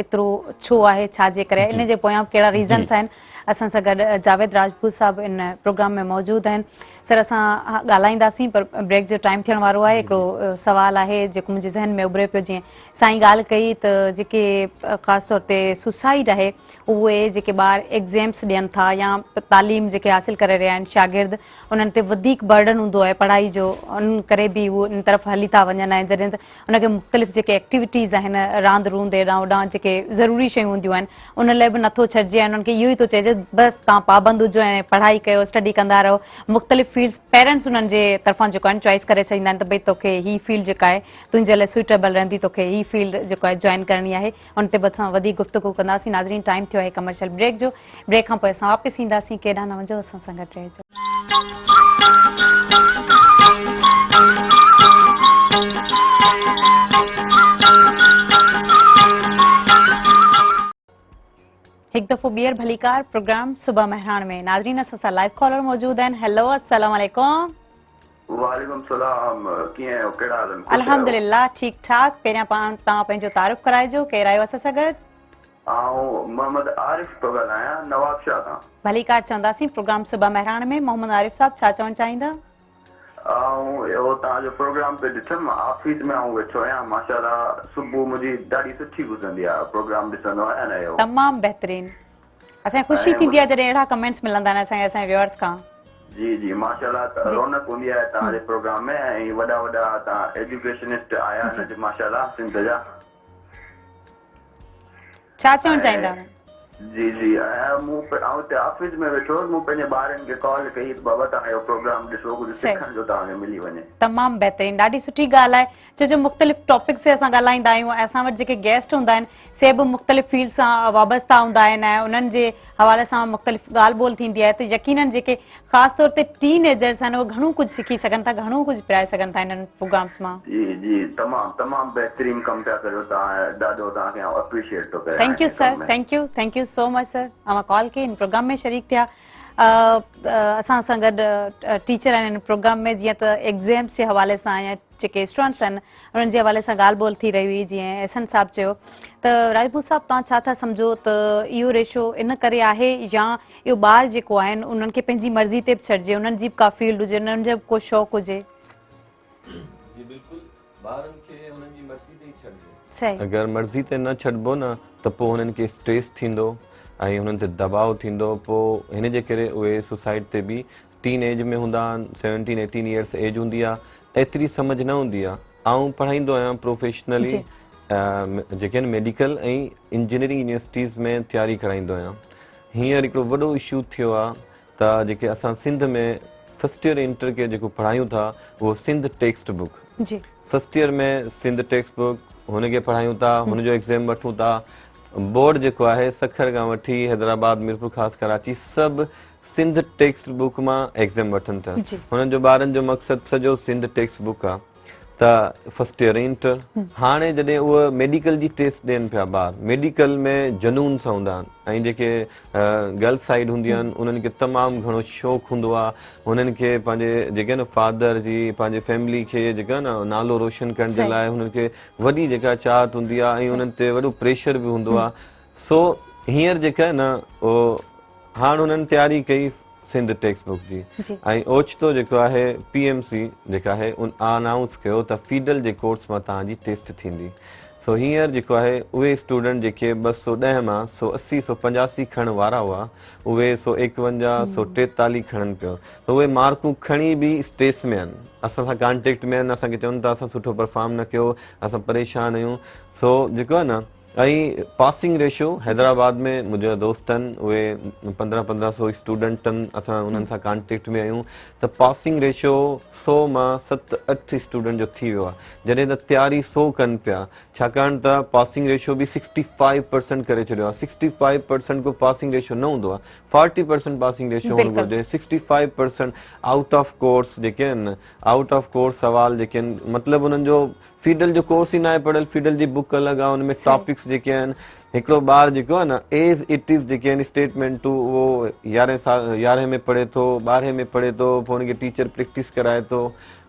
एतिरो छो आहे, छाजे करे, इन जे पोयां कहिड़ा रीज़न्स आहिनि। असां सां गॾु जावेद राजपूत साहब इन प्रोग्राम में मौजूदु आहिनि। सर असां ॻाल्हाईंदासीं पर ब्रेक जो टाइम थियण वारो आहे। हिकिड़ो सुवालु आहे जेको मुंहिंजे ज़हन में उभरे पियो, जीअं साईं ॻाल्हि कई त जेके ख़ासि तौर ते सुसाइड आहे उहे जेके ॿार एग्ज़ाम्स ॾियनि था या तालीम जेके हासिलु करे रहिया आहिनि शागिर्द, उन्हनि ते वधीक बर्डन हूंदो आहे पढ़ाई जो, उन करे बि उहो इन तरफ़ हली था वञनि ऐं जॾहिं त उनखे मुख़्तलिफ़ जेके एक्टिविटीज़ आहिनि रांदि रूंद हेॾां होॾां जेके ज़रूरी शयूं हूंदियूं आहिनि उन लाइ बि नथो छॾिजे ऐं उन्हनि खे इहो ई थो चइजे बसि तव्हां पाबंद हुजो ऐं पढ़ाई कयो, स्टडी कंदा रहो। मुख़्तलिफ़ फील्ड्स पेरेंट्स उन्हनि जे तरफ़ां जेको आहिनि चॉइस करे छॾींदा आहिनि त भई तोखे हीअ फील्ड जेका आहे तुंहिंजे लाइ सुइटेबल रहंदी, तोखे हीअ फील्ड जेको आहे जॉइन करणी आहे। उन ते बि असां वधीक गुफ़्तगू कंदासीं। नाज़रीन, टाइम थियो आहे कमर्शियल ब्रेक जो। ब्रेक खां पोइ असां वापसि ईंदासीं। केॾांहुं न वञो, असां सां गॾु रहिजो। एक दफ़ो ॿीहर भलीकार प्रोग्राम सुबह मेहरान में। नाज़रीन, असां सां लाइव कॉलर मौजूद आहिनि। हेलो, अस्सलाम वालेकुम। वालेकुम सलाम, कीअं आहियो, कहिड़ा हाल आहिनि? अल्हम्दुलिल्लाह, ठीक ठाक। पहिरियां तव्हां पंहिंजो तारुफ़ कराइजो, केरु आहियो असां सां गॾु? मोहम्मद आरिफ पियो ॻाल्हायां, नवाबशाह खां। भलीकार चवंदासीं प्रोग्राम सुबह मेहरान में। मोहम्मद आरिफ साहब, छा चवणु चाहींदा? तव्हांजो प्रोग्राम पे ॾिठुमि, ऑफिस में वेठो आहियां, माशाल्लाह सुबुह मुंहिंजी ॾाढी सुठी गुज़रंदी आहे, प्रोग्राम ॾिसंदो आहियां न। तमामु बहितरीन। असांखे ख़ुशी थींदी आहे जॾहिं अहिड़ा कमेंट्स मिलंदा आहिनि असांजे व्यूअर्स खां। जी जी, माशाल्लाह रौनक हूंदी आहे तव्हांजे प्रोग्राम में ऐं वॾा वॾा तव्हां एजुकेशनिस्ट आया आहिनि माशाल्लाह सिंध जा। छा चवणु चाहींदा? जी जी, मूं हिते ऑफिस में वेठो, मूं पंहिंजे ॿारनि खे कॉल कई त बाबा तव्हां इहो प्रोग्राम ॾिसो, कुझु सिखण जो तव्हांखे मिली वञे। तमामु बहितरीन, ॾाढी सुठी ॻाल्हि आहे। छो जो मुख़्तलिफ़ टॉपिक्स ते असां ॻाल्हाईंदा आहियूं ऐं असां वटि जेके गेस्ट हूंदा आहिनि से बि मुख़्तलिफ़ फील्ड सां वाबस्ता हूंदा आहिनि ऐं उन्हनि जे हवाले सां मुख़्तलिफ़ ॻाल्हि ॿोल थींदी आहे त यकीनन जेके ख़ासि तौर ते टीनेजर्स आहिनि उहे घणो कुझु सिखी सघनि था, घणो कुझु पिराए सघनि था इन्हनि प्रोग्राम्स मां। जी जी, तमामु तमामु बहितरीन कमु पिया कयो तव्हां, ॾाढो तव्हांखे अप्रिशिएट थो कयां। Thank U sir, thank you so much sir. अवां कॉल कई, इन प्रोग्राम में शरीक थिया। असां सां गॾु टीचर आहिनि इन प्रोग्राम में, जीअं त एग्ज़ाम्स जे हवाले सां या जेके स्टूडेंट्स आहिनि उन्हनि जे हवाले सां ॻाल्हि ॿोल थी रही हुई, जीअं एहसन साहब चयो। त राजपूत साहब, तव्हां छा था सम्झो त इहो रेशो इन करे आहे या इहो ॿार जेको आहिनि उन्हनि खे पंहिंजी मर्ज़ी ते बि छॾिजे, उन्हनि जी बि का फील्ड हुजे, उन्हनि जो को शौक़ु हुजे? जी बिल्कुलु, ॿारनि खे उन्हनि जी मर्ज़ी ते ई छॾिजे। सही। अगरि मर्ज़ी ते न छॾिबो न त पोइ हुननि खे स्ट्रेस थींदो ऐं हुननि ते दबाव थींदो, पोइ हिन जे करे उहे सुसाइड ते बि टीन एज में हूंदा आहिनि, 17-18 ईयर्स एज हूंदी आहे, एतिरी सम्झ न हूंदी आहे। आउं पढ़ाईंदो आहियां प्रोफेशनली, जेके आहिनि मेडिकल ऐं इंजीनियरिंग यूनिवर्सिटीज़ में तयारी कराईंदो आहियां। हींअर हिकिड़ो वॾो इशू थियो आहे त जेके असां सिंध में फर्स्ट ईयर इंटर के जेको पढ़ायूं था उहो Sindh text book, first year में सिंध टेक्स्ट बुक हुनखे पढ़ायूं था, हुनजो एग्ज़ाम वठूं था। बोर्ड जेको आहे सखर खां वठी हैदराबाद, मीरपुर ख़ासि कराची सभु सिंध टेक्स्ट बुक मां एग्ज़ाम वठनि था। जी। हुननि जो ॿारनि जो मक़सदु सॼो सिंध टेक्स्ट बुक आहे त फर्स्ट ईयर इंटर। हाणे जॾहिं उहे मेडिकल जी टेस्ट ॾियनि पिया ॿार, मेडिकल में जनून सां हूंदा आहिनि ऐं जेके गर्ल्स साइड हूंदियूं आहिनि उन्हनि खे तमामु घणो शौक़ु हूंदो आहे, उन्हनि खे पंहिंजे जेके न फादर जी पंहिंजे फैमिली खे जेका न नालो रोशन करण जे लाइ हुननि खे वॾी जेका चाहत हूंदी आहे ऐं उन्हनि ते वॾो प्रेशर बि हूंदो आहे। सो हींअर जेका आहे न उहो हाणे हुननि तयारी कई सिंध टेक्स्ट बुक जी ऐं ओचितो जेको आहे PMC जेका आहे अनाउंस कयो त फीडल जे कोर्स मां तव्हांजी टेस्ट थींदी। सो हींअर जेको आहे उहे स्टूडेंट जेके 210 मां 180 185 खणण वारा हुआ उहे 151 143 खणनि पियो, त उहे मार्कूं खणी बि स्ट्रेस में आहिनि, असां सां कॉन्टेक्ट में आहिनि, असांखे चवनि था असां सुठो परफॉर्म न कयो, असां परेशान आहियूं। सो जेको आहे न ऐं पासिंग रेशियो हैदराबाद में मुंहिंजा दोस्त आहिनि उहे 1500 स्टूडेंटनि असां उन्हनि सां कॉन्टेक्ट में आहियूं त पासिंग रेशियो 100 मां 7-8 स्टूडेंट जो थी वियो आहे, जॾहिं त तयारी 100 कनि पिया, छाकाणि त पासिंग रेशियो बि 65% करे छॾियो आहे। 65% को पासिंग रेशियो न हूंदो आहे, 40% पासिंग रेशियो हुअणु घुरिजे। 65% आउट ऑफ कोर्स जेके आहिनि, आउट ऑफ कोर्स सवाल जेके आहिनि, मतिलबु हुननि जो फीडल जो कोर्स ई न आहे पढ़ियल, फीडल जी बुक अलॻि आहे, हुनमें टॉपिक्स जेके आहिनि, हिकिड़ो ॿार जेको आहे न एज इट इज़ जेके आहिनि स्टेटमेंटूं उहो 11 में पढ़े थो, 12 में पढ़े थो, पोइ हुनखे टीचर प्रैक्टिस कराए थो।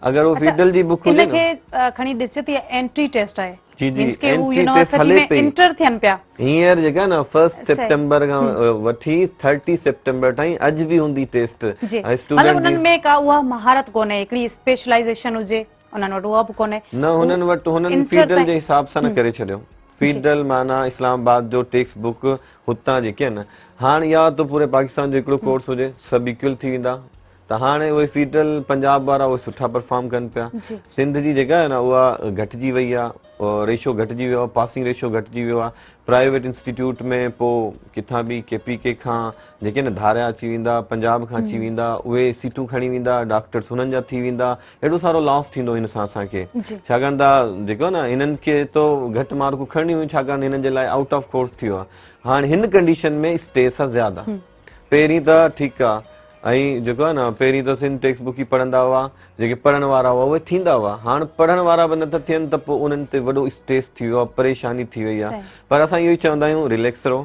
अगरि उहो फीडल जी बुक हुजे इनखे खणी ॾिसे त एंट्री टेस्ट आहे, जी जी मींस के हू एंट्री टेस्ट यूनिवर्सिटी हले में पई इंटर थियनि पिया हींअर जेका न 1 सितंबर खां वठी 30 सितंबर ताईं अॼु बि हूंदी टेस्ट। जी, मतलब उन्हनि में का उहा महारत कोन्हे, हिकिड़ी स्पेशलाइजेशन हुजे उन्हनि वटि, उहा बि कोन्हे न, हुननि वटि हुननि फीडल जे हिसाब सां न करे छॾियो। फीडल माना इस्लामाबाद जो टेक्स्ट बुक हुतां जेके आहिनि, हाणे या त पूरे पाकिस्तान जो हिकिड़ो कोर्स हुजे, सभु इक्वल थी वेंदा, त हाणे उहे फीडल पंजाब वारा उहे सुठा परफॉर्म कनि पिया। सिंध जी जेका आहे न उहा घटिजी वई आहे, रेशियो घटिजी वियो आहे, पासिंग रेशियो घटिजी वियो आहे। प्राइवेट इंस्टीट्यूट में पोइ किथां बि KPK खां जेके न धारिया अची वेंदा, पंजाब खां अची वेंदा, उहे सीटूं खणी वेंदा, डॉक्टर्स हुननि जा थी वेंदा, एॾो सारो लॉस थींदो हिन सां असांखे, छाकाणि त जेको न हिननि खे तो घटि मार्कूं खणणियूं हुयूं, छाकाणि हिननि जे लाइ आउट ऑफ कोर्स थी वियो आहे। हाणे हिन कंडीशन में स्ट्रेस आहे ज़्यादा। पहिरीं त ठीकु आहे ऐं जेको आहे न पहिरीं त सिंध टेक्स्ट बुक ई पढ़ंदा हुआ, जेके पढ़ण वारा हुआ उहे थींदा हुआ, हाणे पढ़ण वारा बि नथा थियनि त पोइ उन्हनि ते वॾो स्ट्रेस थी वियो आहे, परेशानी थी वई आहे। पर असां इहो ई चवंदा आहियूं रिलैक्स रहो,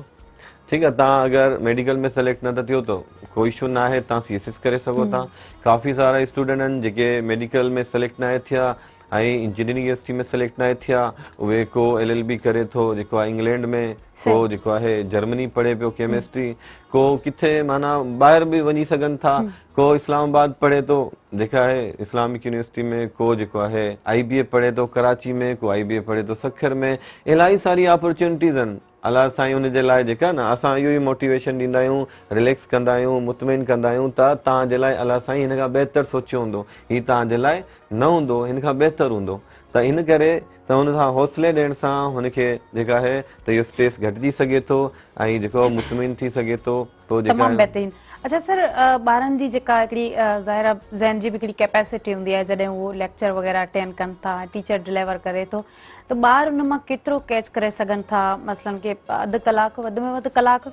ठीकु आहे। तव्हां अगरि मेडिकल में सेलेक्ट नथा थियो त कोई इशू न आहे, तव्हां CSS करे सघो था। काफ़ी सारा स्टूडेंट आहिनि जेके मेडिकल में सेलेक्ट न आहे थिया ऐं इंजीनियरिंग यूनिवर्सिटी में सेलेक्ट न आहे थिया, उहे को LLB करे थो जेको आहे इंग्लैंड में, को जेको आहे जर्मनी पढ़े पियो केमिस्ट्री, को किथे माना ॿाहिरि बि वञी सघनि था, को इस्लामाबाद पढ़े थो जेका आहे इस्लामिक यूनिवर्सिटी में, को जेको आहे IBA पढ़े थो कराची में, को IBA पढ़े थो सखर में, इलाही सारी अपॉर्चुनिटीज़ आहिनि। अलाह साईं हुनजे लाइ जेका न असां इहो ई मोटिवेशन ॾींदा आहियूं, रिलैक्स कंदा आहियूं, मुतमिन कंदा आहियूं त तव्हांजे लाइ अलाह साईं हिन खां बहितर सोचियो हूंदो, हीउ तव्हांजे लाइ न हूंदो, हिन खां बहितर हूंदो। त इन करे त हुन सां हौसले ॾियण सां हुनखे जेका आहे त इहो स्ट्रेस घटिजी सघे थो ऐं जेको मुतमिन थी सघे थो। पोइ जेका बहितरीन। अच्छा सर, ॿारनि जी जेका हिकिड़ी ज़ाहिर ज़हन जी बि हिकिड़ी कैपेसिटी हूंदी आहे, जॾहिं उहो लेक्चर वग़ैरह अटेंड कनि था, टीचर डिलीवर करे थो, त ॿार उन मां केतिरो कैच करे सघनि था, मसलन के अधु कलाकु वधि में वधि कलाकु,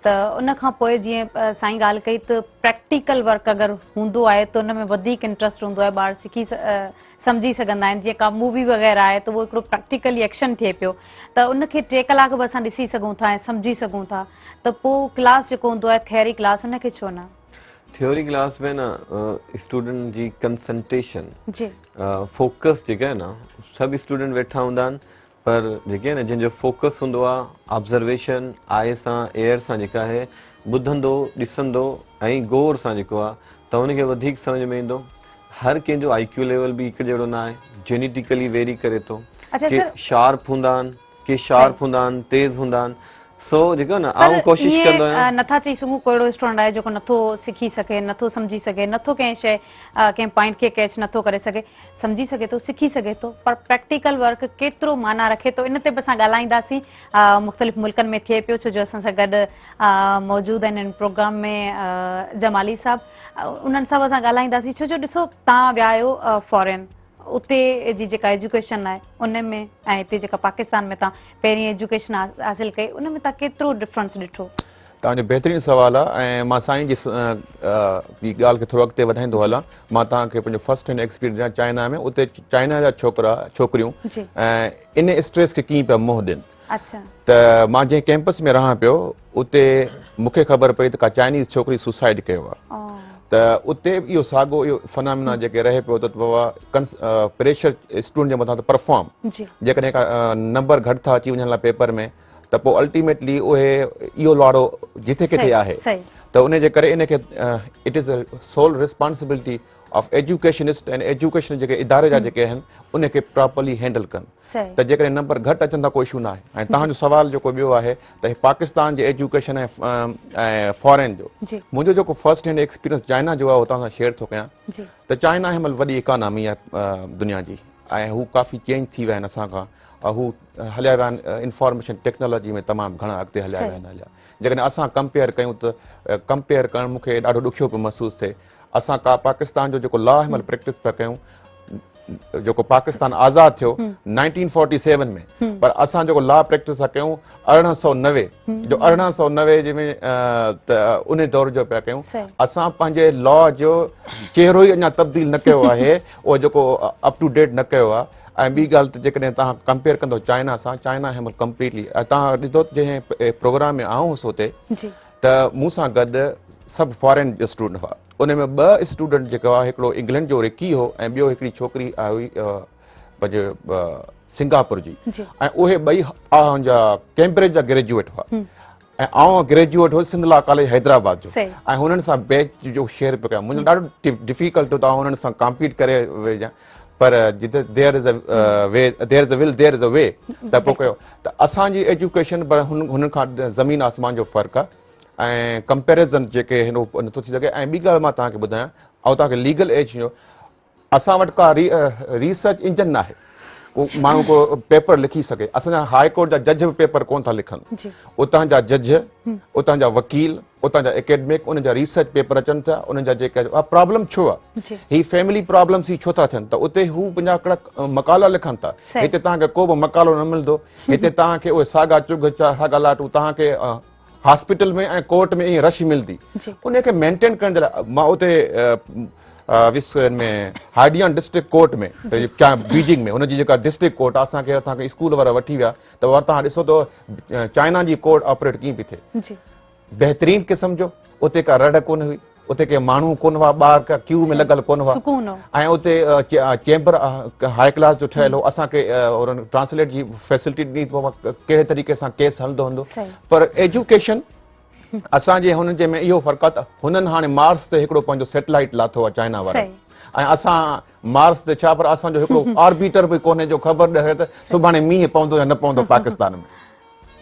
त उन खां पोइ जीअं साईं ॻाल्हि कई त प्रैक्टिकल वर्क अगरि हूंदो आहे त उन में वधीक इंट्रस्ट हूंदो आहे, ॿार सम्झी सघंदा आहिनि। जीअं का मूवी वग़ैरह आहे त उहो हिकिड़ो प्रैक्टिकली एक्शन थिए पियो, त उनखे 3 कलाक बि असां ॾिसी सघूं था ऐं सम्झी सघूं था, त पोइ क्लास जेको हूंदो आहे थियरी क्लास, उनखे छो न? थ्योरी क्लास में न स्टूडेंट जी कंसंट्रेशन फोकस जेका आहे न, सभु स्टूडेंट वेठा हूंदा आहिनि, पर जेके आहे न जंहिंजो फोकस हूंदो आहे ऑब्ज़र्वेशन आए सां एयर सां जेका आहे ॿुधंदो ॾिसंदो ऐं गौर सां जेको आहे त हुनखे वधीक सम्झ में ईंदो। हर कंहिंजो IQ लेवल बि हिकु जहिड़ो न आहे, जेनेटिकली वेरी करे थो, के शार्प हूंदा आहिनि, के शार्प हूंदा आहिनि, तेज़ हूंदा आहिनि। सो जेको न आऊं कोशिशि कंदो आहियां, नथा चई सघूं को अहिड़ो स्टूडेंट आहे जेको नथो सिखी सघे, नथो सम्झी सघे, नथो कंहिं शइ कंहिं पॉइंट खे कैच नथो करे सघे, सम्झी सघे थो, सिखी सघे थो, पर प्रैक्टिकल वर्क केतिरो माना रखे थो, इन ते बि असां ॻाल्हाईंदासीं। मुख़्तलिफ़ मुल्कनि में थिए पियो, छो जो असां सां गॾु मौजूदु आहिनि इन प्रोग्राम में जमाली साहब, उन्हनि सां असां ॻाल्हाईंदासीं। छो जो ॾिसो, तव्हां विया आहियो फॉरेन, उते जी जेका एजुकेशन आहे उन में ऐं हिते जेका पाकिस्तान में तव्हां पहिरीं एजुकेशन हासिलु कई, उन में तव्हां केतिरो डिफरेंस ॾिठो? तव्हांजो बहितरीनु सुवालु आहे ऐं मां साईं जी ॻाल्हि खे थोरो अॻिते वधाईंदो हलां। मां तव्हांखे पंहिंजो फर्स्ट हैंड एक्सपीरियंस ॾियां चाइना में। उते चाइना जा छोकिरियूं जी। इन स्ट्रेस खे कीअं पिया मुंहुं ॾियनि। अच्छा। त मां जंहिं कैंपस में रहां पियो उते मूंखे ख़बर पई त का चाइनीज़ छोकिरी सुसाइड कयो आहे। त उते इहो साॻियो इहो फनामिना जेके रहे पियो त बाबा प्रेशर स्टूडेंट जे मथां त परफॉर्म जेकॾहिं का नंबर घटि था अची वञनि पेपर में त पोइ अल्टीमेटली उहे इहो लाड़ो जिथे किथे आहे। त उन जे करे इनखे it is a sole responsibility of educationist ऐं एजुकेशन जेके इदारे जा जेके आहिनि उनखे प्रॉपरली हैंडल कनि। त जेकॾहिं नंबर घटि अचनि था कोई इशू न आहे। ऐं तव्हांजो सुवालु जेको ॿियो आहे त पाकिस्तान जे एजुकेशन ऐं फॉरेन जो मुंहिंजो जेको फर्स्ट हैंड एक्सपीरियंस चाइना जो आहे उतां सां शेयर थो कयां। त चाइना हिन महिल वॾी इकोनॉमी आहे दुनिया जी ऐं हू काफ़ी चेंज थी विया आहिनि असां खां। हू हलिया विया आहिनि इंफॉर्मेशन टेक्नोलॉजी में तमामु घणा अॻिते हलिया विया आहिनि। जेकॾहिं असां कंपेयर कयूं त कंपेयर करणु मूंखे ॾाढो ॾुखियो पियो महसूसु थिए। असां का पाकिस्तान जो जेको लॉ हिन महिल प्रैक्टिस पिया कयूं जेको पाकिस्तान आज़ादु थियो 1947 में पर असां जेको लॉ प्रैक्टिस था कयूं 1890 जो 1890 जंहिंमें त उन दौर जो पिया कयूं। असां पंहिंजे लॉ जो चेहरो ई अञा तब्दील न कयो आहे उहो जेको अप टू डेट न कयो आहे। ऐं ॿी ॻाल्हि त जेकॾहिं तव्हां कंपेयर कंदो चाइना सां चाइना हिन महिल कंप्लीटली तव्हां ॾिठो जंहिं प्रोग्राम में आऊं हुउसि हुते त मूं सां गॾु सभु फॉरेन जो स्टूडेंट हुआ। उन में 2 स्टूडेंट जेको आहे हिकिड़ो इंग्लैंड जो रिकी हो ऐं ॿियो हिकिड़ी छोकिरी आई हुई पंहिंजे सिंगापुर जी ऐं उहे ॿई कैम्ब्रिज जा ग्रेजुएट हुआ ऐं आउं ग्रेजुएट हो सिंधला कॉलेज हैदराबाद जो ऐं हुननि सां बैच जो शेयर पियो कयां। मुंहिंजो ॾाढो डिफिकल्ट हो त हुननि सां कॉम्पीट करे वेझां पर जिते there is a will there is a way त पोइ कयो। त असांजी एजुकेशन पर हुननि खां ज़मीन आसमान जो फ़र्क़ु आहे ऐं कंपेरिज़न जेके हिन नथो थी सघे। ऐं ॿी ॻाल्हि मां तव्हांखे ॿुधायां ऐं तव्हांखे लीगल एज जो असां वटि का रिसर्च इंजन न आहे उहो माण्हू को पेपर लिखी सघे। असांजा हाई कोर्ट जा जज बि पेपर कोन था लिखनि। उतां जा जज उतां जा वकील उतां जा एकेडमिक उन जा रिसर्च पेपर अचनि था। उन जा जेके प्रॉब्लम छो आहे ही फैमिली प्रॉब्लम्स ही छो था थियनि त उते हू पंहिंजा हिकिड़ा मकाला लिखनि था। हिते तव्हांखे को बि मकालो न मिलंदो। हिते तव्हांखे उहे साॻा चुग साॻा लाटू तव्हांखे हॉस्पिटल में ऐं कोर्ट में ईअं रश मिलंदी। उनखे मेंटेन करण जे लाइ मां उते में हाइडियन डिस्ट्रिक्ट कोर्ट में बीजिंग में उनजी जेका डिस्ट्रिक्ट कोर्ट आहे असांखे स्कूल वारा वठी विया त तव्हां ॾिसो त चाइना जी कोर्ट ऑपरेट कीअं पई थिए बहितरीन क़िस्म जो। उते का रड़ कोन हुई उते के माण्हू कोन हुआ ॿार का क्यू में लॻल कोन हुआ ऐं उते चैम्बर हाई क्लास जो ठहियल हो। असांखे ट्रांसलेट जी फैसिलिटी ॾिनी कहिड़े तरीक़े सां केस हलंदो हूंदो। पर एजुकेशन असांजे हुननि जे में इहो फ़र्क़ु आहे त हुननि हाणे मार्स ते हिकिड़ो पंहिंजो सैटेलाइट लाथो आहे चाइना वारा ऐं असां मार्स ते छा पर असांजो हिकिड़ो ऑर्बिटर बि कोन्हे जो ख़बर ॾे त सुभाणे मींहुं पवंदो या न पवंदो पाकिस्तान में।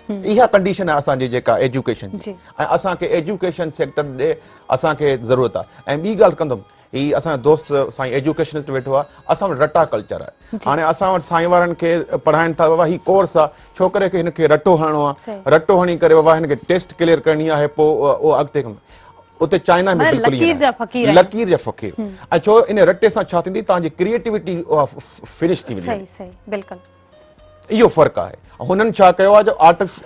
इहा कंडीशन आहे असांजी जेका एजुकेशन जी ऐं असांखे एजुकेशन सेक्टर ॾे असांखे ज़रूरत आहे। ऐं ॿी ॻाल्हि कंदुमि ही असांजो दोस्त साईं एजुकेशनिस्ट वेठो आहे असां वटि रटा कल्चर आहे। हाणे असां वटि साईं वारनि खे पढ़ाइनि था बाबा ही कोर्स आहे छोकिरे खे हिनखे रटो हणिणो आहे रटो हणी करे बाबा हिनखे टेस्ट क्लियर करणी आहे पोइ उहो अॻिते उते चाइना में लकीर जा फ़क़ीर ऐं छो इन रटे सां छा थींदी तव्हांजी क्रिएटिविटी फिनिश थी वेंदी। इहो फ़र्क़ु आहे। हुननि छा कयो आहे जो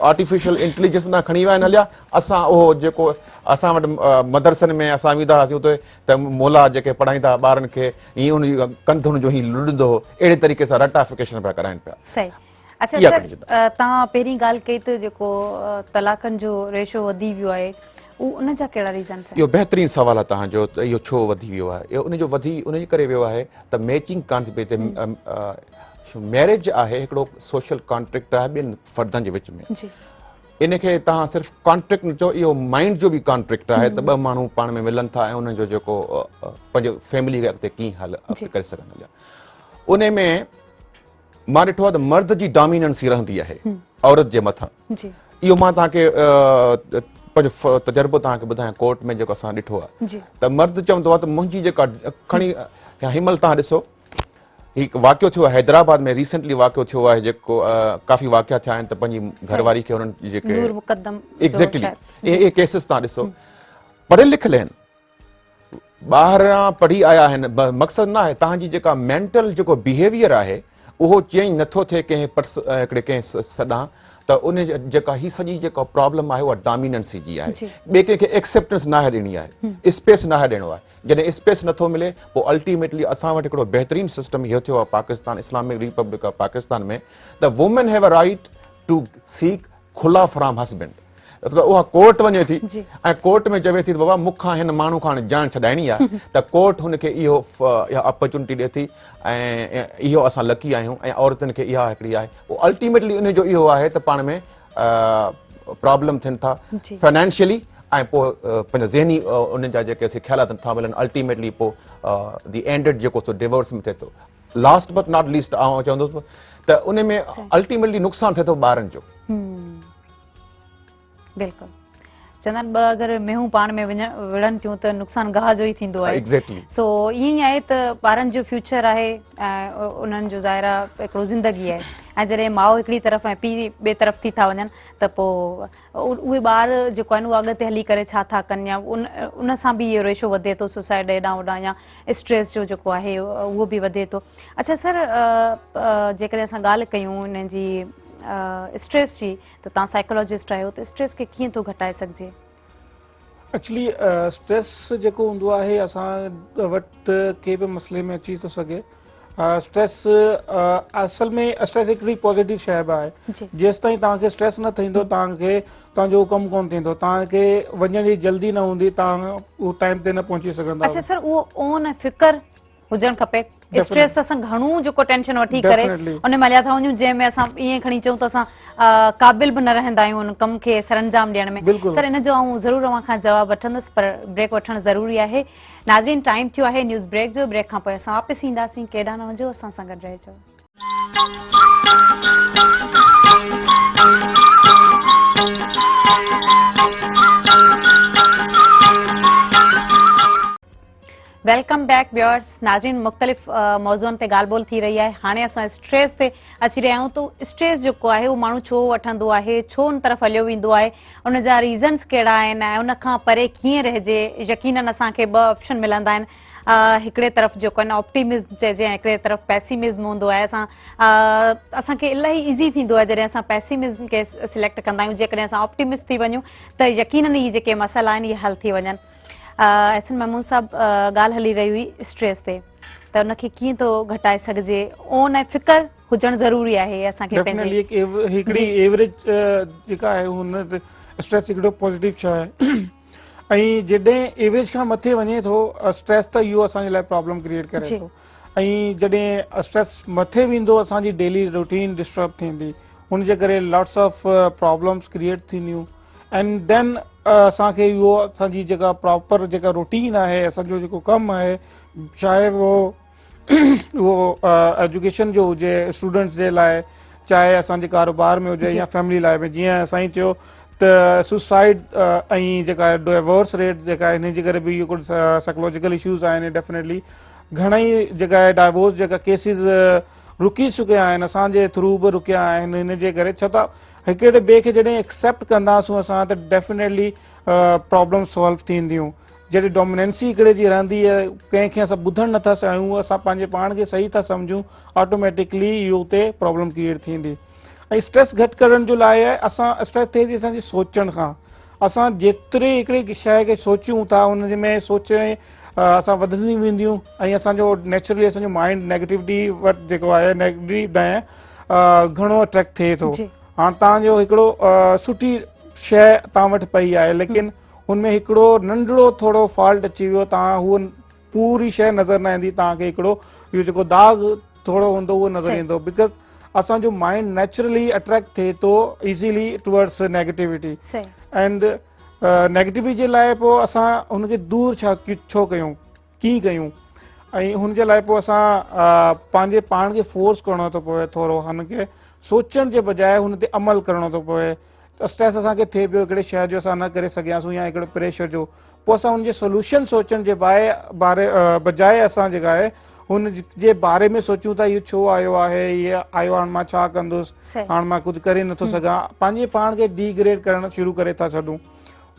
आर्टिफिशियल इंटेलिजेंस न खणी विया आहिनि हलिया। असां उहो जेको असां वटि मदरसनि में असां वेंदा हुआसीं उते त मोला जेके पढ़ाईंदा ॿारनि खे ईअं उन कंधुनि जो हीअं लुॾंदो हो अहिड़े तरीक़े सां रटाफिकेशन पिया कराइनि पिया। अच्छा सर तव्हां पहिरीं ॻाल्हि कई त जेको तलाकनि जो रेशो वधी वियो आहे उन जा कहिड़ा रीज़न? इहो बहितरीनु सवालु आहे तव्हांजो त इहो छो वधी वियो आहे। इहो उनजो उनजे करे वियो आहे त मैचिंग कान थी पई। मैरिज आहे हिकिड़ो सोशल कॉन्ट्रैक्ट आहे ॿियनि फर्दनि जे विच में। इनखे तव्हां सिर्फ़ु कॉन्ट्रैक्ट न चओ इहो माइंड जो बि कॉन्ट्रैक्ट आहे त 2 माण्हू पाण में मिलनि था ऐं उन्हनि जो जेको पंहिंजो फैमिली खे अॻिते कीअं अॻिते करे सघनि। उन में मां ॾिठो आहे त मर्द जी डोमिनेंसी रहंदी आहे औरत जे मथां। इहो मां तव्हांखे पंहिंजो तजुर्बो तव्हांखे ॿुधायां कोर्ट में जेको असां ॾिठो आहे त मर्द चवंदो आहे त मुंहिंजी जेका खणी हिनमहिल तव्हां ॾिसो हिकु वाक़ियो थियो आहे हैदराबाद में रिसेंटली वाक़ियो थियो आहे जेको काफ़ी वाक़िया थिया आहिनि त पंहिंजी घरवारी खे हुननि जेके एग्ज़ैक्टली इहे केसिस तव्हां ॾिसो पढ़ियल लिखियल आहिनि ॿाहिरां पढ़ी आया आहिनि मक़सदु न आहे तव्हांजी जेका मेंटल जेको बिहेवियर आहे उहो चेंज नथो थिए कंहिं सॾां त उन जेका ही सॼी जेका प्रॉब्लम आहे उहा डोमिनेंसी जी आहे, जी। ॿिए कंहिंखे एक्सेप्टेंस नाहे ॾियणी आहे, स्पेस नाहे ॾियणो आहे। जॾहिं स्पेस नथो मिले पोइ अल्टीमेटली असां वटि हिकिड़ो बहितरीनु सिस्टम इहो थियो आहे Pakistan Islamic Republic of Pakistan में, the women have a right to seek khula from husband. त उहा कोर्ट वञे थी जी। ऐं कोर्ट में चवे थी त बाबा मूंखां हिन माण्हू खां जान छॾाइणी आहे, त कोर्ट हुनखे इहो अपॉर्चुनिटी ॾिए थी ऐं इहो असां लकी आहियूं ऐं औरतुनि खे इहा हिकिड़ी आहे। पोइ अल्टीमेटली उन जो इहो आहे त पाण में प्रॉब्लम थियनि था जी। फाइनेंशियली ऐं पोइ पंहिंजा ज़हनी उन्हनि जा जेके असीं ख़्यालात था मिलनि, अल्टीमेटली पोइ दी एंडेड जेको सो डिवोर्स में थिए थो। लास्ट बट नॉट लीस्ट आउं चवंदुसि त उन में अल्टीमेटली नुक़सानु थिए थो ॿारनि जो। बिल्कुल चंदन ब अगर मेहूं पाण में विढ़नि थियूं त नुक़सान गाह जो ई थींदो आहे। एग्ज़ैक्टली। सो ईअं ई आहे त ॿारनि जो फ्यूचर आहे ऐं उन्हनि जो ज़ाहिर आहे हिकिड़ो ज़िंदगी आहे ऐं जॾहिं माउ हिकिड़ी तरफ़ ऐं पीउ ॿिए तरफ़ थी था वञनि त पोइ उहे ॿार जेको आहिनि उहे अॻिते हली करे छा था कनि या उन सां बि इहो रेशो वधे थो सुसाइड हेॾां होॾां या स्ट्रेस जो जेको आहे उहो बि वधे थो। अच्छा सर, जेकॾहिं असां ॻाल्हि कयूं हिन जी स्ट्रेस जी त तव्हां साइकोलॉजिस्ट आहियो त स्ट्रेस खे कीअं थो घटाए सघिजे? एक्चुअली स्ट्रेस जेको हूंदो आहे असां वटि के बि मसइले में अची थो सघे। स्ट्रेस असल में स्ट्रेस हिकिड़ी पॉज़िटिव शइ बि आहे। जेसि ताईं तव्हांखे स्ट्रेस न थींदो तव्हांखे तव्हांजो कमु कोन थींदो, तव्हांखे वञण जी जल्दी न हूंदी, तव्हां उहो टाइम ते न पहुची सघंदा। अच्छा सर, उहो ओन फिकर हुजणु खपे। स्ट्रेस त असां घणो जेको टेंशन वठी करे उन में हलिया था वञूं जंहिंमें असां ईअं खणी चऊं त असां क़ाबिल बि न रहंदा आहियूं उन कम खे सरअंजाम ॾियण में। सर इन जो आऊं ज़रूरु अव्हां खां जवाबु वठंदसि, पर ब्रेक वठणु ज़रूरी आहे। नाज़रीन, टाइम थियो आहे न्यूज़ ब्रेक जो। ब्रेक खां पोइ असां वापसि ईंदासीं। केॾांहुं न वञो, असां सां गॾु रहिजो। Welcome back viewers. नाज़रीन, मुख़्तलिफ़ मौज़ूअनि ते ॻाल्हि ॿोल थी रही आहे। हाणे असां स्ट्रेस ते अची रहिया आहियूं। तो स्ट्रेस जेको आहे उहो माण्हू छो वठंदो आहे, छो उन तरफ़ हलियो वेंदो आहे, उन जा रीज़न्स कहिड़ा आहिनि ऐं उन खां परे कीअं रहिजे। यकीनन असांखे ॿ ऑप्शन मिलंदा आहिनि। हिकिड़े तरफ़ जेको आहे न ऑप्टिमिज़म चइजे ऐं हिकिड़े तरफ़ पैसिमिज़म हूंदो आहे। असांखे इलाही ईज़ी थींदो आहे जॾहिं असां पैसिमिज़म खे सिलेक्ट कंदा आहियूं। जेकॾहिं असां ऑप्टिमिस्ट थी वञूं त यकीनन इहे जेके मसइला आहिनि इहे हल थी वञनि। एहसन महमूद साहब, ॻाल्हि हली रही हुई स्ट्रेस ते, त उनखे कीअं थो घटाए सघिजे? ओन ऐं फिकर हुजणु ज़रूरी आहे असांखे पंहिंजे। हिकिड़ी एवरेज जेका आहे हुन स्ट्रेस हिकिड़ो पॉज़िटिव शइ आहे ऐं जॾहिं एवरेज खां मथे वञे थो स्ट्रेस त इहो असांजे लाइ प्रॉब्लम क्रिएट करे थो। ऐं जॾहिं स्ट्रेस मथे वेंदो असांजी डेली रूटीन डिस्टर्ब थींदी, हुनजे करे लॉट्स ऑफ प्रॉब्लम्स क्रिएट थींदियूं एंड देन असांखे इहो असांजी जेका प्रॉपर जेका रूटीन आहे, असांजो जेको कमु आहे, चाहे उहो एजुकेशन जो हुजे स्टूडेंट्स जे लाइ, चाहे असांजे कारोबार में हुजे या फैमिली लाइफ में। जीअं साईं चयो त सुसाइड ऐं जेका डिवोर्स रेट जेका आहे हिन जे करे बि इहो कुझु साइकोलॉजिकल इशूज़ आहिनि। डेफिनेटली घणेई जेका आहे डाइवोर्स जेका केसिस रुकी चुकिया आहिनि, असांजे थ्रू बि रुकिया आहिनि। हिन जे करे छा त हिकिड़े ॿिए खे जॾहिं एक्सेप्ट कंदासीं असां त डेफिनेटली प्रॉब्लम सॉल्व थींदियूं। जॾहिं डोमिनेंसी हिकिड़े जी रहंदी आहे, कंहिंखे असां ॿुधणु नथा चाहियूं, असां पंहिंजे पाण खे सही था सम्झूं, ऑटोमेटिकली इहो उते प्रॉब्लम क्रिएट थींदी। ऐं स्ट्रेस घटि करण जो लाइ असां स्ट्रेस थिए थी असांजे सोचण खां। असां जेतिरे हिकिड़ी शइ खे सोचियूं था उन में सोच असां वधंदी वेंदियूं ऐं असांजो नेचुरली असांजो माइंड नेगेटिविटी वटि जेको आहे नेगेटिव ॾांहुं घणो अट्रैक्ट थिए थो। हाणे तव्हांजो हिकिड़ो सुठी शइ तव्हां वटि पई आहे, लेकिन हुनमें हिकिड़ो नंढड़ो थोरो फॉल्ट अची वियो, तव्हां हूअ पूरी शइ नज़र न ईंदी, तव्हांखे हिकिड़ो इहो जेको दाग थोरो हूंदो उहो नज़र ईंदो। बिकॉज़ असांजो माइंड नेचुरली अट्रैक्ट थिए थो easily towards negativity and negativity जे लाइ पोइ असां हुनखे दूर छो कयूं, कीअं कयूं, ऐं हुनजे लाइ पोइ असां पंहिंजे पाण खे फोर्स करिणो थो पवे थोरो, हुनखे सोचण जे बजाए हुन ते अमल करिणो थो पवे। स्ट्रेस असांखे थिए पियो हिकिड़े शइ जो असां न करे सघियासीं या हिकिड़े प्रेशर जो, पोइ असां हुनजे सोल्यूशन सोचण जे बजाए असां जेका आहे हुन जे बारे में सोचूं था इहो छो आयो आहे, इहो आयो हाणे मां छा कंदुसि, हाणे मां कुझु करे नथो सघां, पंहिंजे पाण खे डिग्रेड करणु शुरू करे था छॾूं।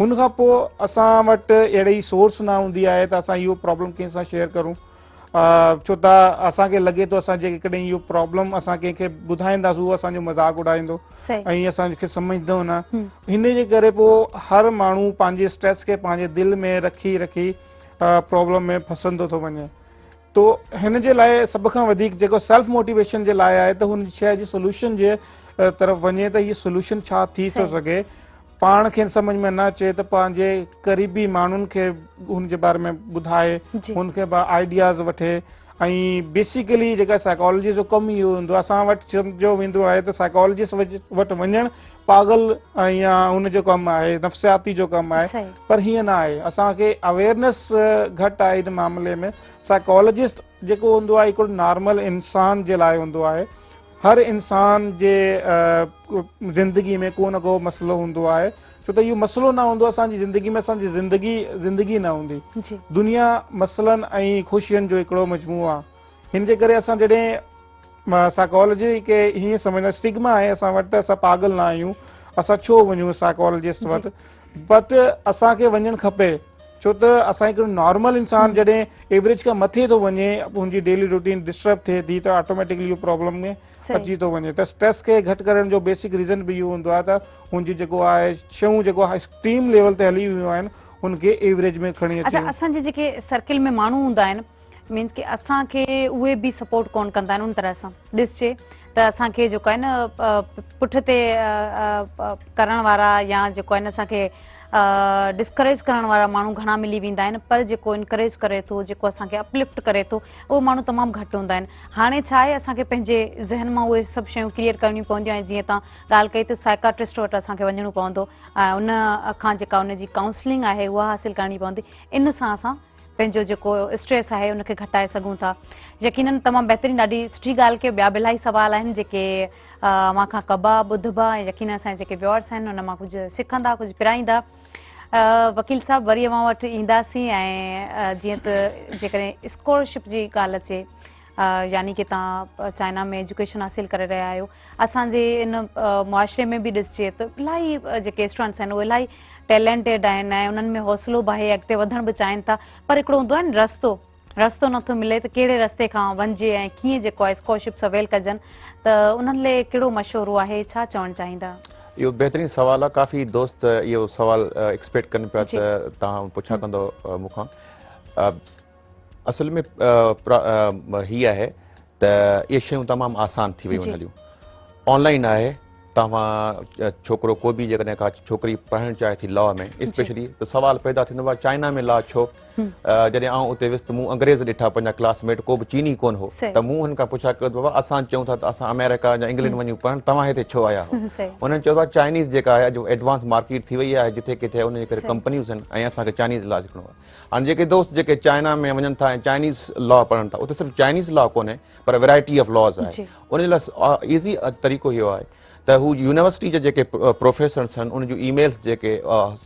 हुनखां पोइ असां वटि अहिड़ी सोर्स न हूंदी आहे त असां इहो प्रॉब्लम कंहिंसां शेयर करूं। छो त असांखे लॻे थो असां जेकॾहिं इहो प्रॉब्लम असां कंहिंखे ॿुधाईंदासीं उहो असांजो मज़ाक उॾाईंदो सही ऐं असांखे सम्झंदो न। हिन जे करे पोइ हर माण्हू पंहिंजे स्ट्रेस खे पंहिंजे दिलि में रखी रखी प्रॉब्लम में फसंदो थो वञे। तो हिन जे लाइ सभ खां वधीक जेको सेल्फ मोटिवेशन जे लाइ आहे त हुन शइ जी सोल्यूशन जे तरफ़ वञे त हीअ सोल्यूशन छा थी थो सघे। पाण खे सम्झ में न अचे त पंहिंजे क़रीबी माण्हुनि खे हुन जे बारे में ॿुधाए, हुनखे आइडियाज़ वठे। ऐं बेसिकली जेका साइकोलॉजी जो कमु इहो हूंदो आहे, असां वटि चयो वेंदो आहे त साइकोलॉजिस्ट वटि वञणु पागल या हुनजो कमु आहे, नफ़्सियाती जो कमु आहे, पर हीअं न आहे। असांखे अवेयरनेस घटि आहे हिन मामले में। साइकोलॉजिस्ट जेको हूंदो आहे हिकिड़ो नॉर्मल इंसान जे लाइ हूंदो आहे। हर इंसान जे ज़िंदगी में को न को मसइलो हूंदो आहे, छो त इहो मसइलो न हूंदो असांजी ज़िंदगी में असांजी ज़िंदगी न हूंदी। दुनिया मसइलनि ऐं ख़ुशियुनि जो हिकिड़ो मजमूओ आहे। हिन जे करे असां जॾहिं साइकोलॉजी खे हीअं सम्झंदा स्टिग्मा आहे असां वटि त असां पागल न आहियूं, असां छो वञूं साइकोलॉजिस्ट वटि, बट असांखे वञणु खपे। छो त असां हिकिड़ो नॉर्मल इंसान जॾहिं एवरेज खां मथे थो वञे, हुनजी डेली रूटीन डिस्टर्ब थिए थी, त ऑटोमेटिकली इहो प्रॉब्लम में अची थो वञे। त स्ट्रेस खे घटि करण जो बेसिक रीज़न बि इहो हूंदो आहे त हुनजी जेको आहे शयूं जेको एक्सट्रीम लेवल ते हली वियूं आहिनि हुनखे एवरेज में खणी अचनि। असांजे जेके सर्किल में माण्हू हूंदा आहिनि, मीन्स की असांखे उहे बि सपोर्ट कोन कंदा आहिनि उन तरह सां। ॾिसजे त असांखे जेको आहे न पुठिते करण वारा या जेको आहे न असांखे डिस्करेज करण वारा माण्हू घणा मिली वेंदा आहिनि, पर जेको इनकरेज करे थो, जेको असांखे अपलिफ्ट करे थो, उहो माण्हू तमामु घटि हूंदा आहिनि। हाणे छा आहे, असांखे पंहिंजे ज़हन मां उहे सभु शयूं क्लियर करणियूं पवंदियूं आहिनि। जीअं तव्हां ॻाल्हि कई त साइकाट्रिस्ट वटि असांखे वञिणो पवंदो ऐं उन खां जेका उनजी काउंसलिंग आहे उहा हासिलु करणी पवंदी। इन सां असां पंहिंजो जेको स्ट्रेस आहे उनखे घटाए सघूं था। यकीनन तमामु बहितरीनु, ॾाढी सुठी ॻाल्हि की ॿिया बि इलाही सुवाल आहिनि जेके मां खां कबा ॿुधबा ऐं यकीन असांजे जेके व्यूअर्स आहिनि उन मां कुझु सिखंदा, कुझु पिराईंदा। वकील साहब वरी अवां वटि ईंदासीं ऐं जीअं त जेकॾहिं स्कॉलरशिप जी ॻाल्हि अचे, यानी की तव्हां चाइना में एजुकेशन हासिलु करे रहिया आहियो, असांजे इन मुआशिरे में बि ॾिसजे त इलाही जेके स्टूडेंट्स आहिनि उहे इलाही टैलेंटेड आहिनि ऐं उन्हनि में हौसलो बि आहे, अॻिते वधण बि चाहिनि था, पर हिकिड़ो हूंदो आहे न रस्तो नथो मिले त कहिड़े रस्ते खां वञिजे ऐं कीअं जेको आहे स्कॉलरशिप अवेल कजनि, त उन्हनि लाइ कहिड़ो मशवरो आहे, छा चवणु चाहींदा? इहो बहितरीनु सुवालु आहे। काफ़ी दोस्त इहो सुवालु एक्सपेक्ट कनि पिया त तव्हां पुछा कंदो मूंखां। असल में हीअ आहे त इहे शयूं तमामु आसान थी वियूं हलियूं। ऑनलाइन आहे, तव्हां छोकिरो को बि जेकॾहिं का छोकिरी पढ़णु चाहे थी लॉ में स्पेशली, त सुवालु पैदा थींदो आहे चाइना में लॉ छो। जॾहिं आउं उते वियुसि त मूं अंग्रेज़ ॾिठा पंहिंजा क्लासमेट, को बि चीनी कोन हो, त मूं हुन खां पुछा कयो बाबा असां चऊं था त असां अमेरिका या इंग्लैंड वञूं पढ़णु, तव्हां हिते छो आया हो? उन्हनि चयो आहे चाइनीज़ जेका आहे जो एडवांस मार्केट थी वई आहे जिथे किथे, उनजे करे कंपनियूं आहिनि ऐं असांखे चाइनीज़ लॉ सिखणो आहे। हाणे जेके दोस्त जेके चाइना में वञनि था ऐं चाइनीज़ लॉ पढ़नि था, उते सिर्फ़ु चाइनीज़ लॉ कोन्हे पर वैरायटी ऑफ लॉज आहे। उन लाइ ईज़ी तरीक़ो इहो आहे त हू यूनिवर्सिटी जा जेके प्रोफेसर्स आहिनि, उन जूं ईमेल्स जेके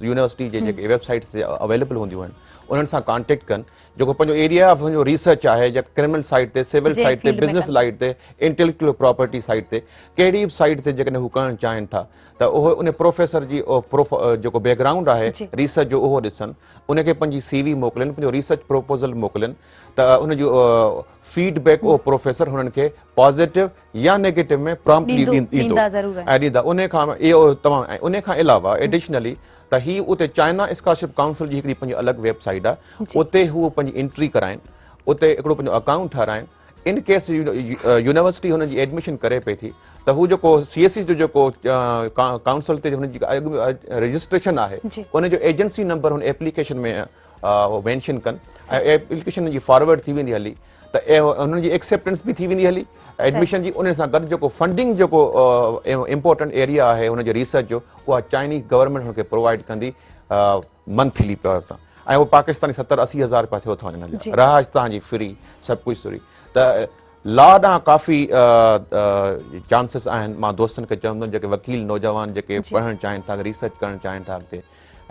यूनिवर्सिटी जे जेके वेबसाइट्स ते अवेलेबल हूंदियूं आहिनि, उन्हनि सां कॉन्टेक्ट कनि। जेको पंहिंजो एरिया ऑफ जो रिसर्च आहे, या क्रिमिनल साइड ते, सिविल साइड ते, बिज़नेस साइड ते, इंटेलेक्चुअल प्रॉपर्टी साइड ते, कहिड़ी बि साइड ते जेकॾहिं हू करणु चाहिनि था, त उहो उन प्रोफेसर जी जेको बैकग्राउंड आहे रिसर्च जो उहो ॾिसनि, उनखे पंहिंजी CV मोकिलनि, पंहिंजो रिसर्च प्रपोज़ल मोकिलनि, त उनजो फीडबैक उहो प्रोफेसर हुननि खे पॉज़िटिव या नेगेटिव में प्रॉम्प्टली ॾींदो ऐं ॾींदा। उन खां इहो तमामु, ऐं उन खां अलावा एडिशनली त ही उते चाइना स्कॉलरशिप काउंसिल जी हिकिड़ी पंहिंजी अलॻि वेबसाइट आहे, उते हू पंहिंजी एंट्री कराइनि, उते हिकिड़ो पंहिंजो अकाउंट ठाराइनि। इन केस यूनिवर्सिटी हुनजी एडमिशन करे पई थी त हू जेको CSE जो जेको काउंसिल ते हुनजी रजिस्ट्रेशन आहे, उनजो एजेंसी नंबर हुन एप्लीकेशन में मेंशन कनि ऐं एप्लीकेशन जी फॉरवर्ड थी वेंदी हली, त हुननि जी एक्सेप्टेंस बि थी वेंदी हली एडमिशन जी। उन सां गॾु जेको फंडिंग जेको इम्पोर्टेंट एरिया आहे हुनजे रिसर्च जो, उहा चाइनीज़ गवर्नमेंट हुनखे प्रोवाइड कंदी मंथली तौर सां, ऐं उहो पाकिस्तानी 70-80 हज़ार रुपया थियो अथव हिन लाइ, रहाइश तव्हांजी फ्री, सभु कुझु फ्री। त लॉ ॾांहुं काफ़ी चांसिस आहिनि। मां दोस्तनि खे चवंदुमि जेके वकील नौजवान जेके पढ़णु चाहिनि था, रिसर्च करणु चाहिनि था अॻिते।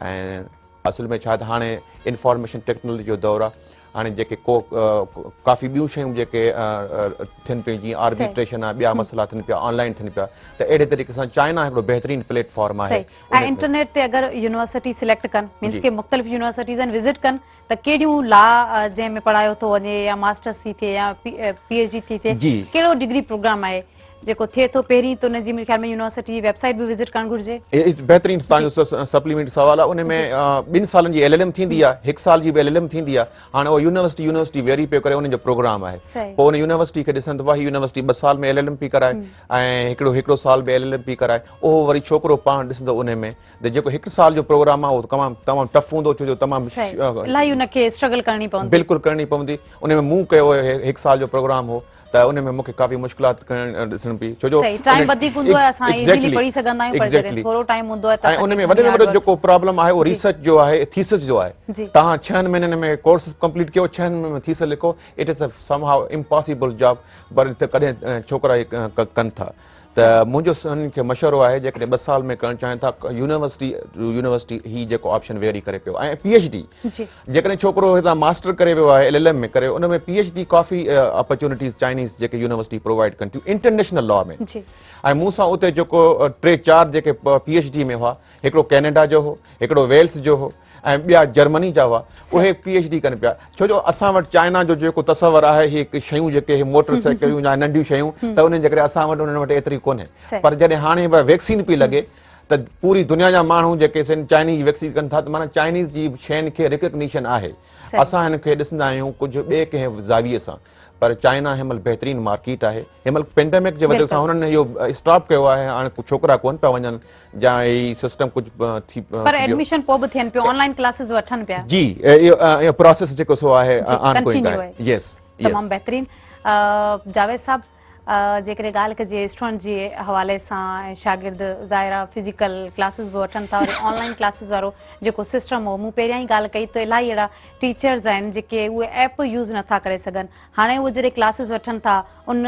ऐं असल में छा त हाणे इंफॉर्मेशन टेक्नोलॉजी जो दौरु आहे, हाणे जेके काफ़ी ॿियूं शयूं जेके थियनि पियूं जीअं आर्बिट्रेशन आहे, ॿिया मसइला थियनि पिया, ऑनलाइन थियनि पिया, त अहिड़े तरीक़े सां चाइना हिकिड़ो बहितरीनु प्लेटफॉर्म आहे। ऐं इंटरनेट ते अगरि यूनिवर्सिटी सिलेक्ट कनि, मीन्स के मुख़्तलिफ़ यूनिवर्सिटीज़ आहिनि, विज़िट कनि, त कहिड़ियूं लॉ जंहिंमें पढ़ायो थो वञे या मास्टर्स थी थिए या PhD थी थिए, कहिड़ो डिग्री प्रोग्राम आहे जेको थिए थो पहिरीं, त उनजी मुंहिंजे ख्याल में यूनिवर्सिटी जी वेबसाइट बि विज़िट करणु घुरिजे। बहितरीनु तव्हांजो सप्लीमेंट सुवाल आहे। उन में 2 सालनि जी LLM थींदी आहे, 1 साल जी बि LLM थींदी आहे। हाणे उहो यूनिवर्सिटी वेरी पियो करे उनजो प्रोग्राम आहे, पोइ उन यूनिवर्सिटी खे ॾिसनि त वाही यूनिवर्सिटी 2 साल में LLM पई कराए ऐं हिकिड़ो साल में LLM पई कराए। उहो वरी छोकिरो पाण ॾिसंदो उन में त जेको 1 साल जो प्रोग्राम आहे उहो तमामु टफ हूंदो, छो जो तमामु इलाही उनखे स्ट्रगल करणी पवंदी, बिल्कुलु करणी पवंदी। उन में मूं कयो 1 साल जो प्रोग्राम हो, त उन में मूंखे काफ़ी मुश्किलात ॾिसण पई, छो जो टाइम वधीक हूंदो आहे, असां इज़ीली पढ़ी सघंदा आहियूं, पर जॾहिं थोरो टाइम हूंदो आहे त उन में वॾे में वॾो जेको प्रॉब्लम आहे उहो रिसर्च जो आहे, थीसिस जो आहे। तव्हां 6 महीननि में कोर्स कंप्लीट कयो, 6 महीननि में थीसिस लिखो, it is somehow impossible job, पर कॾहिं छोकिरा कनि था। त मुंहिंजो उन्हनि खे मशवरो आहे जेकॾहिं 2 साल में करणु चाहिनि था, यूनिवर्सिटी ही जेको ऑप्शन वेरी करे पियो। ऐं PhD जेकॾहिं छोकिरो हितां मास्टर करे वियो आहे LLM में करे, उन में PhD काफ़ी अपॉर्चुनिटीज़ चाइनीज़ जेके यूनिवर्सिटी प्रोवाइड कनि थियूं इंटरनेशनल लॉ में। ऐं मूं सां उते जेको 3-4 जेके PhD में हुआ, हिकिड़ो कैनेडा जो हो, हिकिड़ो वेल्स जो हो ऐं ॿिया जर्मनी जा हुआ, उहे PhD कनि पिया। छो जो असां वटि चाइना जो जेको तस्वर आहे, हे शयूं जेके मोटर साइकिलूं या नंढियूं शयूं, त उन जे करे असां वटि उन्हनि वटि एतिरी कोन्हे। पर जॾहिं हाणे वैक्सीन पई लॻे त पूरी दुनिया जा माण्हू जेके चाइनीज़ वैक्सीन कनि था, त माना चाइनीज़ जी शयुनि खे रिकग्निशन आहे। असां हिन खे ॾिसंदा आहियूं कुझु ॿिए कंहिं ज़ाविये सां, पर चाइना हिन महिल बहितरीनु मार्केट आहे। हिन महिल पेंडेमिक जे वजह सां हुननि इहो स्टॉप कयो आहे, हाणे छोकिरा कोन पिया वञनि या ही सिस्टम कुझु थी, पर एडमिशन पोइ बि थियनि पियो, ऑनलाइन क्लासेस वठनि पिया। जी, इहो प्रोसेस जेको सो आहे ऑनगोइंग आहे। यस, तमामु बहितरीनु। जावेद साहब, जेकॾहिं ॻाल्हि कजे स्टूडेंट जे हवाले सां, ऐं शागिर्द ज़ाहिरा फिज़िकल क्लासिस बि वठनि था, वरी ऑनलाइन क्लासिस वारो जेको सिस्टम हो, मूं पहिरियां ई ॻाल्हि कई त इलाही अहिड़ा टीचर्स आहिनि जेके उहे ऐप यूज़ नथा करे सघनि। हाणे उहे जॾहिं क्लासिस वठनि था, उन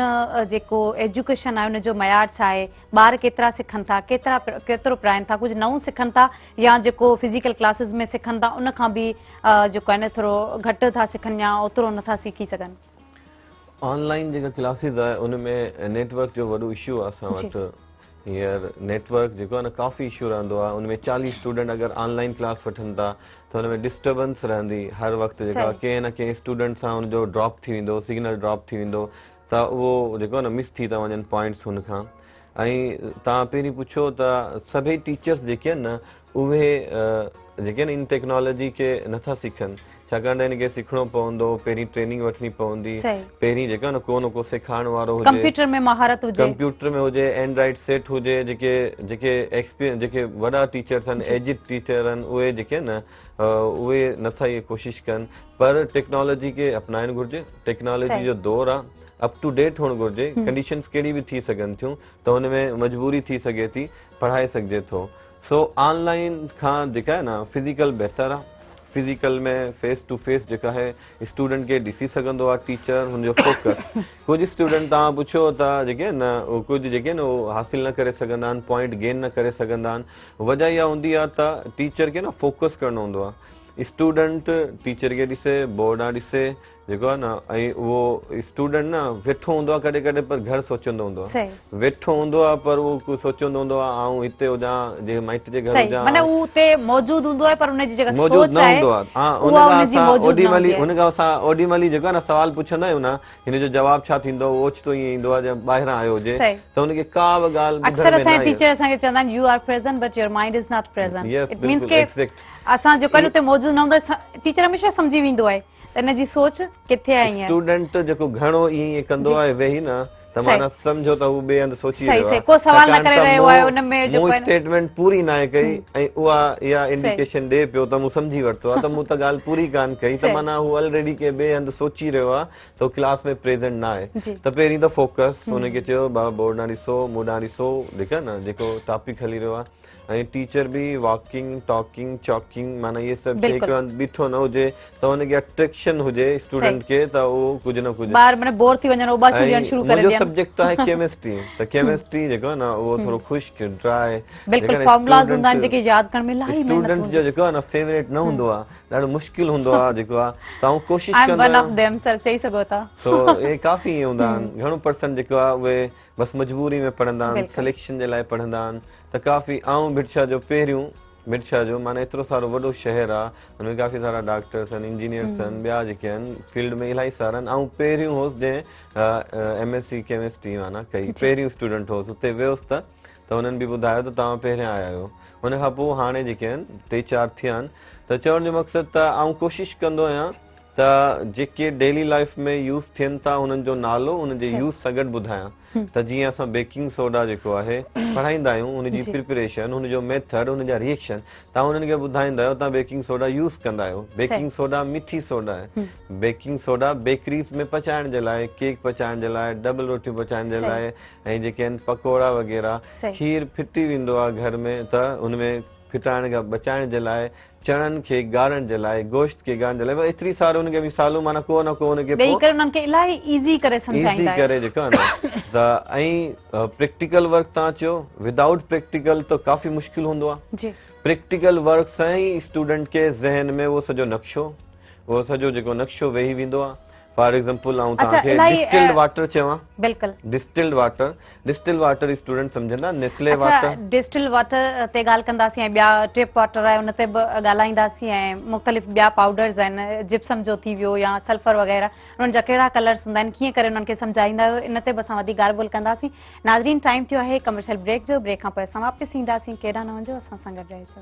जेको एजुकेशन आहे उनजो मयार छा आहे, ॿार केतिरा सिखनि था, केतिरो पढ़ाइनि था, कुझु नओं सिखनि था, या जेको फिज़िकल क्लासिस में सिखनि था उन खां बि जेको आहे न थोरो घटि था सिखनि या ओतिरो नथा सिखी सघनि। ऑनलाइन जेका क्लासिस आहे उनमें नेटवर्क जो वॾो इशू आहे असां वटि। हींअर नेटवर्क जेको आहे न काफ़ी इशू रहंदो आहे। उनमें 40 स्टूडेंट अगरि ऑनलाइन क्लास वठनि था त हुन में डिस्टर्बेंस रहंदी हर वक़्तु, जेका कंहिं न कंहिं स्टूडेंट सां हुनजो ड्रॉप थी वेंदो, सिग्नल ड्रॉप थी वेंदो, त उहो जेको आहे न मिस थी था वञनि पॉइंट्स हुन खां। ऐं तव्हां पहिरीं पुछो त सभई टीचर्स जेके आहिनि न, उहे जेके आहिनि इन टेक्नोलॉजी खे नथा सिखनि, छाकाणि त हिनखे सिखणो पवंदो, पहिरीं ट्रेनिंग वठणी पवंदी, पहिरीं जेका न को न को सेखारण वारो हुजे, कंप्यूटर में महारत हुजे, कंप्यूटर में हुजे, एंड्रॉइड सेट हुजे, जेके वॾा टीचर्स आहिनि, एजिड टीचर आहिनि, उहे जेके न उहे नथा इहे कोशिशि कनि। पर टेक्नोलॉजी खे अपनाइणु घुरिजे, टेक्नोलॉजी जो दौरु आहे, अप टू डेट हुअणु घुरिजे। कंडीशन्स कहिड़ी बि थी सघनि थियूं, त हुन में मजबूरी थी सघे थी, पढ़ाए सघिजे थो। सो ऑनलाइन खां जेका आहे न फिज़िकल बहितर आहे। फिज़िकल में फेस टू फेस जेका आहे स्टूडेंट खे ॾिसी सघंदो आहे टीचर, हुनजो फोकस। कुझु स्टूडेंट तव्हां पुछो त जेके न कुझु जेके न उहो हासिल न करे सघंदा आहिनि, पॉइंट गेन न करे सघंदा आहिनि। वजह इहा हूंदी आहे त टीचर खे न फोकस करणो हूंदो आहे। स्टूडेंट टीचर खे ॾिसे, बोर्ड ॾांहुं ॾिसे जेको आहे न, ऐं उहो स्टूडेंट न वेठो हूंदो आहे कॾहिं कॾहिं, पर घर सोचंदो हूंदो आहे, वेठो हूंदो आहे पर उहो सोचंदो हूंदो आहे आऊं हिते हुजां, जे माइट जे घर हुजां, माने उहो उते मौजूद हूंदो आहे पर उनजी जेका मौजूद न हूंदो आहे। हां, हुनखां असां ओॾी महिल जेको आहे न सवाल पुछंदा आहियूं न, हिन जो जवाबु छा थींदो, ओचितो ईअं ईंदो आहे जंहिं ॿाहिरां आयो हुजे, त हुनखे का बि ॻाल्हि अक्सर असांजे टीचर असांखे चवंदा आहिनि you are present but your mind is not present. It means के असां जेको उते मौजूद न हूंदो, टीचर हमेशह सम्झी वेंदो आहे त हिनजी सोच किथे आहे। स्टूडेंट जेको घणो ईअं कंदो आहे वेही न, त माना सम्झो त हू ॿिए हंधि सोची रहियो आहे, को सवाल न करे रहियो आहे, उन में मूं स्टेटमेंट पूरी न कई ऐं उहा इहा इंडिकेशन ॾे पियो त मूं सम्झी वरितो आहे, त मूं त ॻाल्हि पूरी कान कई, त माना हू ऑलरेडी के ॿिए हंधि सोची रहियो आहे, त क्लास में प्रेज़ेंट न आहे। त पहिरीं त फोकस हुनखे चयो, बाबा बोर्ड ॾांहुं ॾिसो, मूं ॾांहुं ॾिसो, जेका न जेको टॉपिक हली रहियो आहे, ऐं टीचर भी वॉकिंग टॉकिंग चॉकिंग माना ये सभु बिल्कुलु। बीठो न हुजे त हुनखे अट्रैक्शन हुजे स्टूडेंट खे त उहो कुझु न कुझु ॿार माना बोर थी वञनि उॿा ॾियणु शुरू करे मुंहिंजो ॾियनि सब्जेक्ट आहे केमिस्ट्री त केमिस्ट्री जेको आहे न उहो थोरो ख़ुश्क ड्राई बिल्कुलु फॉर्मुलास हूंदा आहिनि जेके यादि करण में इलाही महिनत स्टूडेंट हूंदी जो जेको आहे न फेवरेट न हूंदो आहे ॾाढो मुश्किल हूंदो आहे जेको आहे त आउं कोशिशि आई एम कंदो वन ऑफ आहियां देम सर चई सघो था तो ये काफ़ी ईअं हूंदा आहिनि घणो परसेंट जेको आहे उहे बसि मजबूरी में पढ़ंदा आहिनि बिल्कुलु। सिलेक्शन जे लाइ पढ़ंदा आहिनि त काफ़ी आउं भिरछा जो पहिरियों भिरछा जो माना एतिरो सारो वॾो शहर आहे हुनमें काफ़ी सारा डॉक्टर्स आहिनि इंजीनियर्स आहिनि ॿिया जेके आहिनि फील्ड में इलाही सारा आहिनि ऐं पहिरियों होसि जंहिं MSc केमिस्ट्री माना कई पहिरियों स्टूडेंट होसि हुते वियोसि त हुननि बि ॿुधायो त तव्हां पहिरियां आया आहियो हुन खां पोइ हाणे जेके आहिनि 3-4 थिया आहिनि त चवण जो मक़सदु त आउं कोशिशि कंदो आहियां त जेके डेली लाइफ में यूज़ थियनि था हुननि जो नालो हुननि जे यूज़ सां गॾु ॿुधायां त जीअं असां बेकिंग सोडा जेको आहे पढ़ाईंदा आहियूं हुनजी प्रिपरेशन हुनजो मेथड हुनजा रिएक्शन तव्हां हुननि खे ॿुधाईंदा आहियो तव्हां बेकिंग सोडा यूज़ कंदा आहियो बेकिंग सोडा मिठी सोडा आहे बेकिंग सोडा बेकरीज़ में पचाइण जे लाइ केक पचाइण जे लाइ डबल रोटियूं पचाइण जे लाइ ऐं जेके आहिनि पकोड़ा वग़ैरह खीर फिटी वेंदो आहे घर में त हुनमें फिटाइण खां बचाइण जे लाइ चणनि खे ॻाढ़ण जे लाइ गोश्त खे ॻाढ़ण जे लाइ एतिरी सारी हुनखे मिसालूं माना को न को हुनखे ॾेई करे उन्हनि खे इलाही इज़ी करे इज़ी सम्झाईंदा आहिनि करे जेको आहे न त ऐं प्रैक्टिकल वर्क तव्हां चयो विदाउट प्रैक्टिकल त काफ़ी मुश्किल हूंदो आहे जी प्रैक्टिकल वर्क सां ई स्टूडेंट के ज़हन में वो सॼो नक्शो वो सॼो जेको नक्शो वेही वेंदो आहे फॉर एग्जांपल आउं तव्हांखे इलाही, डिस्टिल्ड वाटर चवां बिल्कुलु डिस्टिल्ड वाटर स्टूडेंट सम्झंदा नेस्ले वाटर अच्छा डिस्टिल वाटर ते ॻाल्हि कंदासीं ऐं ॿिया टिप वाटर आहे उन ते बि ॻाल्हाईंदासीं ऐं मुख़्तलिफ़ ॿिया पाउडर्स आहिनि जिप्सम जो थी वियो या सल्फर वग़ैरह उन्हनि जा कहिड़ा कलर्स हूंदा आहिनि कीअं करे उन्हनि खे सम्झाईंदा आहियो इन ते बि असां वधीक ॻाल्हि ॿोल कंदासीं नाज़रीन टाइम थियो आहे कमर्शियल ब्रेक जो ब्रेक खां पोइ असां वापसि ईंदासीं केॾा न वञो असां सां गॾु रहिजो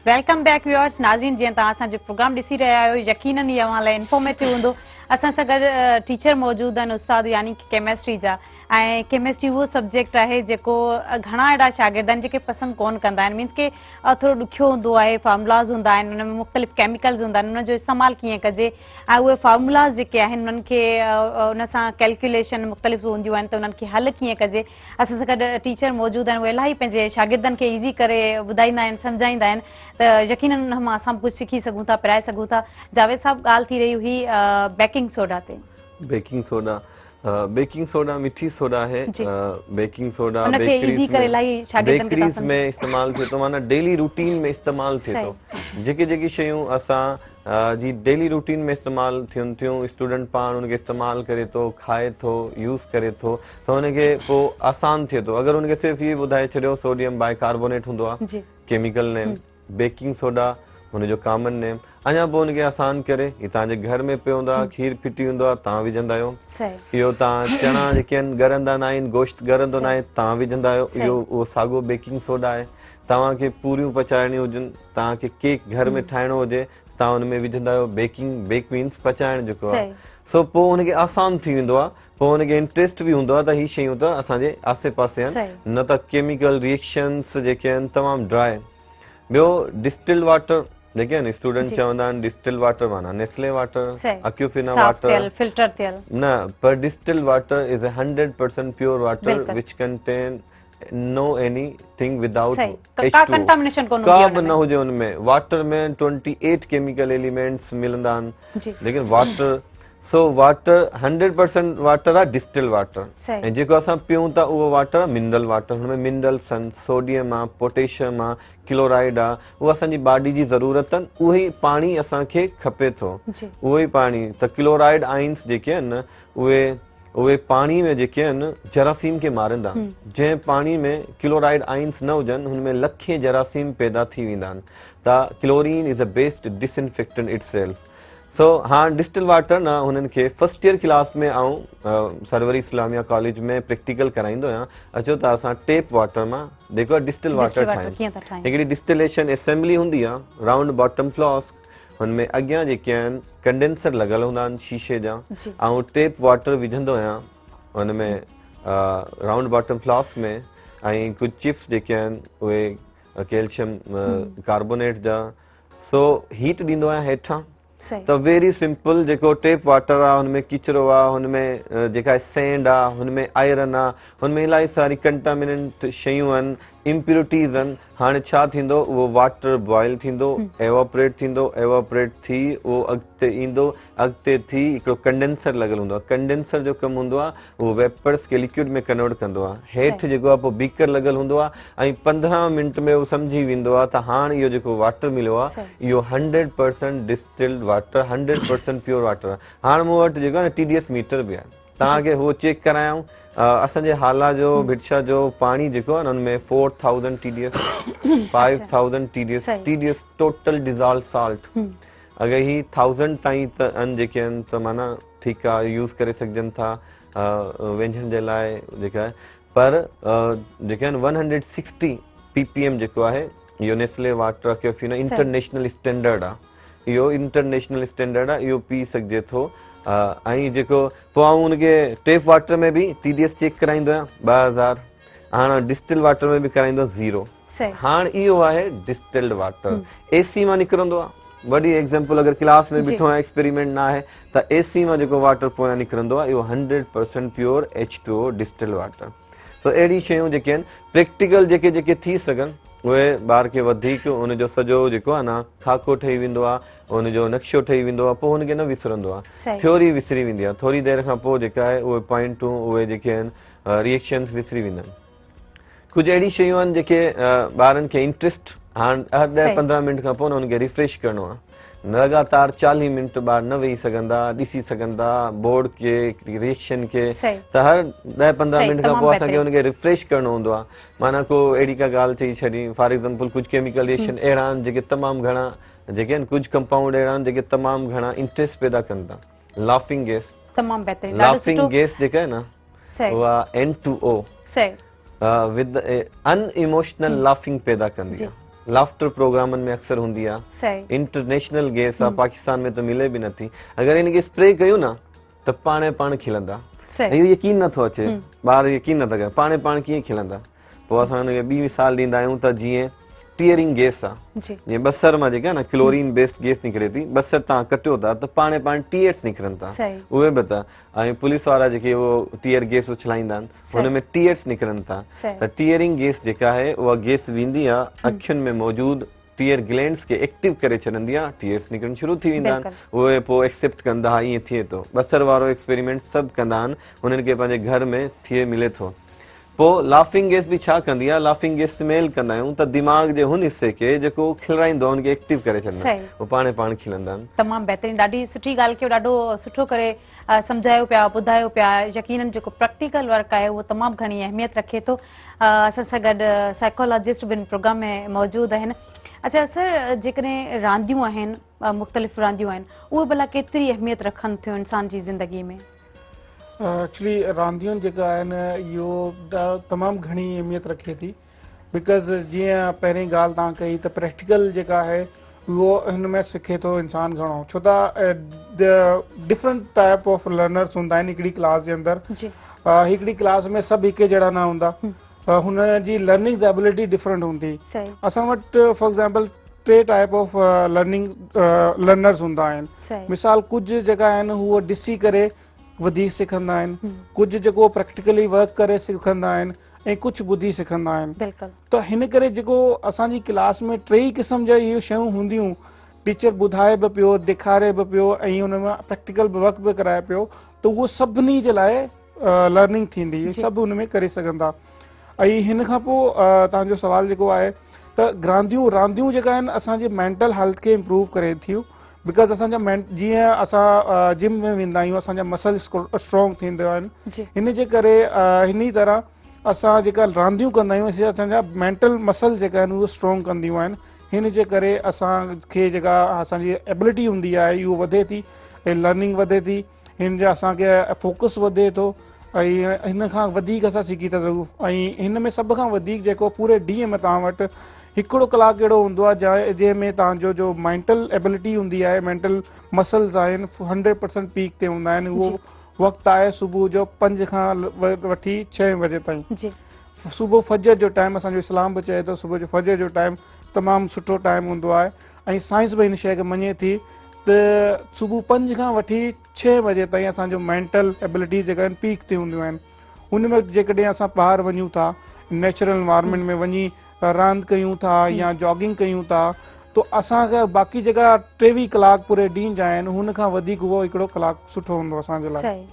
वेलकम बैक व्यूअर्स नाज़रीन जीअं तव्हां असांजो प्रोग्राम ॾिसी रहिया आहियो यकीनन इहो अव्हां लाइ इंफॉर्मेटिव हूंदो असां सां गॾु टीचर मौजूदु आहिनि उस्ताद यानी कि केमिस्ट्री जा ऐं केमिस्ट्री उहो सब्जेक्ट आहे जेको घणा अहिड़ा शागिर्द आहिनि जेके पसंदि कोन कंदा आहिनि मीन्स के थोरो ॾुखियो हूंदो आहे फार्मूलाज़ हूंदा आहिनि हुन में मुख़्तलिफ़ केमिकल्स हूंदा आहिनि हुन जो इस्तेमालु कीअं कजे ऐं उहे फार्मूलाज़ जेके आहिनि उन्हनि खे उन सां कैलकुलेशन मुख़्तलिफ़ हूंदियूं आहिनि त उन्हनि खे हल कीअं कजे असां सां गॾु टीचर मौजूदु आहिनि उहे इलाही पंहिंजे शागिर्दनि खे ईज़ी करे ॿुधाईंदा आहिनि सम्झाईंदा आहिनि त यकीनन हुन मां असां कुझु सिखी सघूं था पिराए सघूं था जावेद साहब ॻाल्हि थी रही हुई बेकिंग सोडा ते बेकिंग सोडा मिठी सोडा है बेकिंग सोडा उनखे easy करे इलाही शागिर्दनि खे था बेकरीज़ में इस्तेमाल थिए थो माना डेली रूटीन में इस्तेमाल थिए थो जेके शयूं असां जी डेली रूटीन में इस्तेमाल थियनि थियूं स्टूडेंट पाण उनखे इस्तेमाल करे थो खाए थो यूज़ करे थो त हुनखे पोइ आसान थिए थो अगरि हुनखे सिर्फ़ु इहे ॿुधाए छॾियो सोडियम बाइकार्बोनेट हूंदो आहे केमिकल नेम बेकिंग सोडा हुनजो कॉमन नेम अञा पोइ हुनखे आसान करे हीअ तव्हांजे घर में पियो हूंदो आहे खीर फिटी हूंदो आहे तव्हां विझंदा आहियो इहो तव्हां चणा जेके आहिनि ॻरंदा न आहिनि गोश्त ॻरंदो न आहे तव्हां विझंदा आहियो इहो उहो साॻियो बेकिंग सोडा आहे तव्हांखे पूरियूं पचाइणियूं हुजनि तव्हांखे केक घर में ठाहिणो हुजे तव्हां हुन में विझंदा आहियो बेक मीन्स पचाइण जेको आहे सो पोइ हुनखे आसान थी वेंदो आहे पोइ हुनखे इंट्रस्ट बि हूंदो आहे त हीअ शयूं त असांजे आसे पासे आहिनि न त केमिकल रिएक्शन्स जेके आहिनि तमामु ड्राई ॿियो डिस्टिल्ड वाटर जेके आहिनि स्टूडेंट चवंदा आहिनि डिस्टिल्ड वाटर माना नेस्ले वाटर अक्यूफिना वाटर फिल्टर थियल न पर distilled water is 100% pure water which contain no anything without H2 का बि न हुजे हुनमें वाटर में 28 केमिकल एलिमेंट्स मिलंदा आहिनि लेकिन वाटर सो वाटर 100% वाटर आहे डिस्टिल्ड वाटर ऐं जेको असां पियूं था उहो वाटर आहे मिनरल वाटर हुनमें मिनरल्स आहिनि सोडियम आहे पोटेशियम आहे क्लोराइड आहे उहा असांजी बॉडी जी ज़रूरत आहिनि उहो ई पाणी असांखे खपे थो उहो ई पाणी त क्लोराइड आइंस जेके आहिनि न उहे पाणी में जेके आहिनि जरासीम खे मारींदा जंहिं पाणी में क्लोराइड आइंस न हुजनि हुनमें लखे जरासीम पैदा थी वेंदा आहिनि त chlorine is a best disinfectant itself so हाँ डिस्टिल वाटर न हुननि खे फर्स्ट ईयर क्लास में आऊं सरवरी इस्लामिया कॉलेज में प्रैक्टिकल कराईंदो आहियां अचो त असां टेप वाटर मां जेको डिस्टिल वाटर ठाहियूं हिकिड़ी डिस्टिलेशन असेंबली हूंदी आहे राउंड बॉटम फ्लास्क हुनमें अॻियां जेके आहिनि कंडेंसर लॻल हूंदा आहिनि शीशे जा ऐं टेप वाटर विझंदो आहियां हुनमें राउंड बॉटम फ्लास्क में ऐं कुझु चिप्स जेके आहिनि उहे कैल्शियम कार्बोनेट जा सो हीट ॾींदो आहियां हेठां सही। त वेरी सिंपल जेको टेप वाटर आहे हुनमें किचिरो आहे, हुनमें जेका सैंड आहे, हुनमें आयरन आहे, हुनमें इलाही सारी कंटामिनेंट शयूं आहिनि, इम्प्योरिटीज़ आहिनि। हाणे छा थींदो, उहो वाटर बॉइल थींदो, एवापरेट थींदो, एवापरेट थी उहो अॻिते ईंदो, अॻिते थी हिकिड़ो कंडेंसर लॻल हूंदो आहे। कंडेंसर जो कमु हूंदो आहे उहो वेपर्स खे लिक्विड में कन्वर्ट कंदो आहे। हेठि जेको आहे पोइ बीकर लॻल हूंदो आहे ऐं 15 मिंट में उहो सम्झी वेंदो आहे त हाणे इहो जेको वाटर मिलियो आहे इहो 100% डिस्टिल्ड वाटर, 100% प्योर वाटर आहे। हाणे मूं वटि जेको आहे न TDS मीटर बि आहे, तव्हांखे उहो चेक करायूं। असांजे हाला जो भिटशा जो पाणी जेको आहे न हुनमें 4000 TDS, 5000 TDS total dissolve salt. अगरि ही 1000 ताईं त आहिनि जेके आहिनि त माना ठीकु आहे, यूज़ करे सघजनि था व्यंजन जे लाइ जेका आहे। पर जेके आहिनि 160 ppm जेको आहे इहो Nestle water cafe international standard आहे। इहो इंटरनेशनल स्टैंडर्ड आहे, इहो पी सघिजे थो। ऐं जेको पोइ आउं हुनखे टेप वाटर में बि TDS चेक कराईंदो आहियां 2000, हाणे डिस्टिल वाटर में बि कराईंदो 0। हाणे इहो आहे डिस्टिल्ड वाटर, AC मां निकिरंदो आहे। वॾी एग्जाम्पल अगरि क्लास में बीठो आहे, एक्सपेरिमेंट न आहे त AC मां जेको वाटर पोयां निकिरंदो आहे इहो 100% प्योर H2O डिस्टिल्ड वाटर। त अहिड़ी शयूं जेके आहिनि प्रैक्टिकल जेके जेके थी सघनि उहे ॿार खे वधीक उनजो सॼो जेको आहे न खाको ठही वेंदो आहे, उनजो नक्शो ठही वेंदो आहे, पोइ हुनखे न विसरंदो आहे। थ्योरी विसरी वेंदी आहे, थोरी देरि खां पोइ जेका आहे उहे पॉइंटूं, उहे जेके आहिनि रिएक्शन्स विसरी वेंदा आहिनि। कुझु अहिड़ी शयूं आहिनि जेके ॿारनि खे इंट्रस्ट, हाणे 10-15 मिंट खां पोइ न हुनखे रिफ्रेश करिणो आहे। लगातार 40 मिंट ॿार न वेही सघंदा, ॾिसी सघंदा बोर्ड खे, रिएक्शन खे, त हर 10-15 मिंट खां पोइ असांखे हुनखे रिफ्रेश करिणो हूंदो आहे। माना को अहिड़ी का ॻाल्हि चई छॾी, फॉर एग्ज़ाम्पल कुझु केमिकल रिएक्शन अहिड़ा आहिनि जेके तमामु घणा जेके आहिनि, कुझु कंपाउंड अहिड़ा आहिनि जेके तमामु घणा इंट्रस्ट पैदा कनि था। लाफिंग गैस, लाफिंग गैस जेका आहे न उहा N2O विद अनइमोशनल लाफिंग पैदा कंदी आहे। लाफ्टर प्रोग्रामनि में अक्सर हूंदी आहे। इंटरनेशनल गैस आहे, पाकिस्तान में त मिले बि नथी। अगरि हिनखे स्प्रे कयूं न त पाण खिलंदा। इहो यकीन नथो अचे, ॿार यकीन नथा कनि, पाण कीअं खिलंदा। पोइ असां हुनखे ॿी मिसाल ॾींदा आहियूं त जीअं टीयरिंग गैस आहे, जीअं बसर मां जेका आहे न क्लोरीन बेस्ड गैस निकिरे थी, बसर तव्हां कटियो था त पाण टीयर्स निकिरनि था, उहे बि था। ऐं पुलिस वारा जेके उहो टीयर गैस उछलाईंदा आहिनि हुनमें टीयर्स निकिरनि था। त टीयरिंग गैस जेका आहे उहा गैस वेंदी आहे अखियुनि में मौजूदु टीयर ग्लैंड्स खे एक्टिव करे छॾंदी आहे, टीयर्स निकिरणु शुरू थी वेंदा आहिनि। उहे पोइ एक्सेप्ट कंदा, हा ईअं थिए थो। बसर वारो एक्सपेरिमेंट सभु कंदा आहिनि, हुननि खे पंहिंजे घर में थिए मिले थो। पोइ लाफिंग गैस बि छा कंदी आहे, लाफिंग गैस स्मेल कंदा आहियूं त दिमाग़ जे हुन हिसे खे जेको खिलराईंदो आहे हुनखे एक्टिव करे छॾंदा आहिनि, उहो पाण खिलंदा आहिनि। तमामु बहितरीन, ॾाढी सुठी ॻाल्हि खे ॾाढो सुठो करे सम्झायो पिया, ॿुधायो पिया। यकीनन जेको प्रैक्टिकल वर्क आहे उहो तमामु घणी अहमियत रखे थो। असां सां गॾु साइकोलॉजिस्ट बि प्रोग्राम में मौजूदु आहिनि। अच्छा सर, जेकॾहिं रांदियूं आहिनि, मुख़्तलिफ़ रांदियूं आहिनि, उहे भला केतिरी अहमियत रखनि थियूं इंसान जी ज़िंदगी में? एक्चुअली रांदियूं जेका आहिनि इहो तमामु घणी अहमियत रखे थी, बिकॉज़ जीअं पहिरीं ॻाल्हि तव्हां कई त प्रैक्टिकल जेका आहे उहो हिन में सिखे थो इंसानु घणो। छो त डिफरेंट टाइप ऑफ लर्नर्स हूंदा आहिनि हिकिड़ी क्लास जे अंदरि। हिकिड़ी क्लास में सभु हिकु जहिड़ा न हूंदा, हुन जी लर्निंग एबिलिटी डिफरेंट हूंदी। असां वटि for example 3 type of learners हूंदा आहिनि। मिसाल कुझु जेका आहिनि उहो ॾिसी करे वधीक सिखंदा आहिनि, कुझु जेको प्रैक्टिकली वर्क करे सिखंदा आहिनि, ऐं कुझु ॿुधी सिखंदा आहिनि। त हिन करे जेको असांजी क्लास में 3 क़िस्म जा इहे शयूं हूंदियूं, टीचर ॿुधाए बि पियो, ॾेखारे बि पियो, ऐं हुन में प्रैक्टिकल वर्क बि कराए पियो, त उहो सभिनी जे लाइ लर्निंग थींदी, सभु हुन में करे सघंदा। ऐं हिन खां पोइ तव्हांजो सुवाल जेको आहे त रांदियूं जेका आहिनि असांजे मेंटल हेल्थ खे इम्प्रूव करे थियूं, बिकॉज़ असांजा जीअं असां जिम में वेंदा आहियूं असांजा मसल स्ट्रॉन्ग थींदा आहिनि। हिन जे करे हिन तरह असां जेका रांदियूं कंदा आहियूं असांजा मेंटल मसल जेका आहिनि उहे स्ट्रॉन्ग कंदियूं आहिनि। हिन जे करे असांखे जेका असांजी एबिलिटी हूंदी आहे इहो वधे थी, ऐं लर्निंग वधे थी, हिन जा असांखे फोकस वधे थो, ऐं हिन खां वधीक असां सिखी था सघूं। ऐं हिन में सभ खां वधीक जेको पूरे ॾींहं में तव्हां वटि हिकिड़ो कलाकु अहिड़ो हूंदो आहे जंहिंमें तव्हांजो जो मेंटल एबिलिटी हूंदी आहे, मेंटल मसल्स आहिनि 100% पीक ते हूंदा आहिनि। उहो वक़्तु आहे सुबुह जो 5 खां वठी 6 बजे ताईं। सुबुह फजर जो टाइम असांजो इस्लाम बि चए थो सुबुह जो फजर जो टाइम तमामु सुठो टाइम हूंदो आहे, ऐं साइंस बि हिन शइ खे मञे थी त सुबुह 5 खां वठी 6 बजे ताईं असांजो मेंटल एबिलिटीज़ जेका आहिनि पीक ते हूंदियूं आहिनि। हुन में जेकॾहिं असां ॿाहिरि वञूं था, नेचुरल एनवायरनमेंट में वञी रांदि कयूं था या जॉगिंग कयूं था, तो असांखे बाक़ी जेका 23 कलाक पूरे ॾींहं जा आहिनि हुन खां वधीक उहो हिकिड़ो कलाकु सुठो हूंदो असांजे लाइ। सही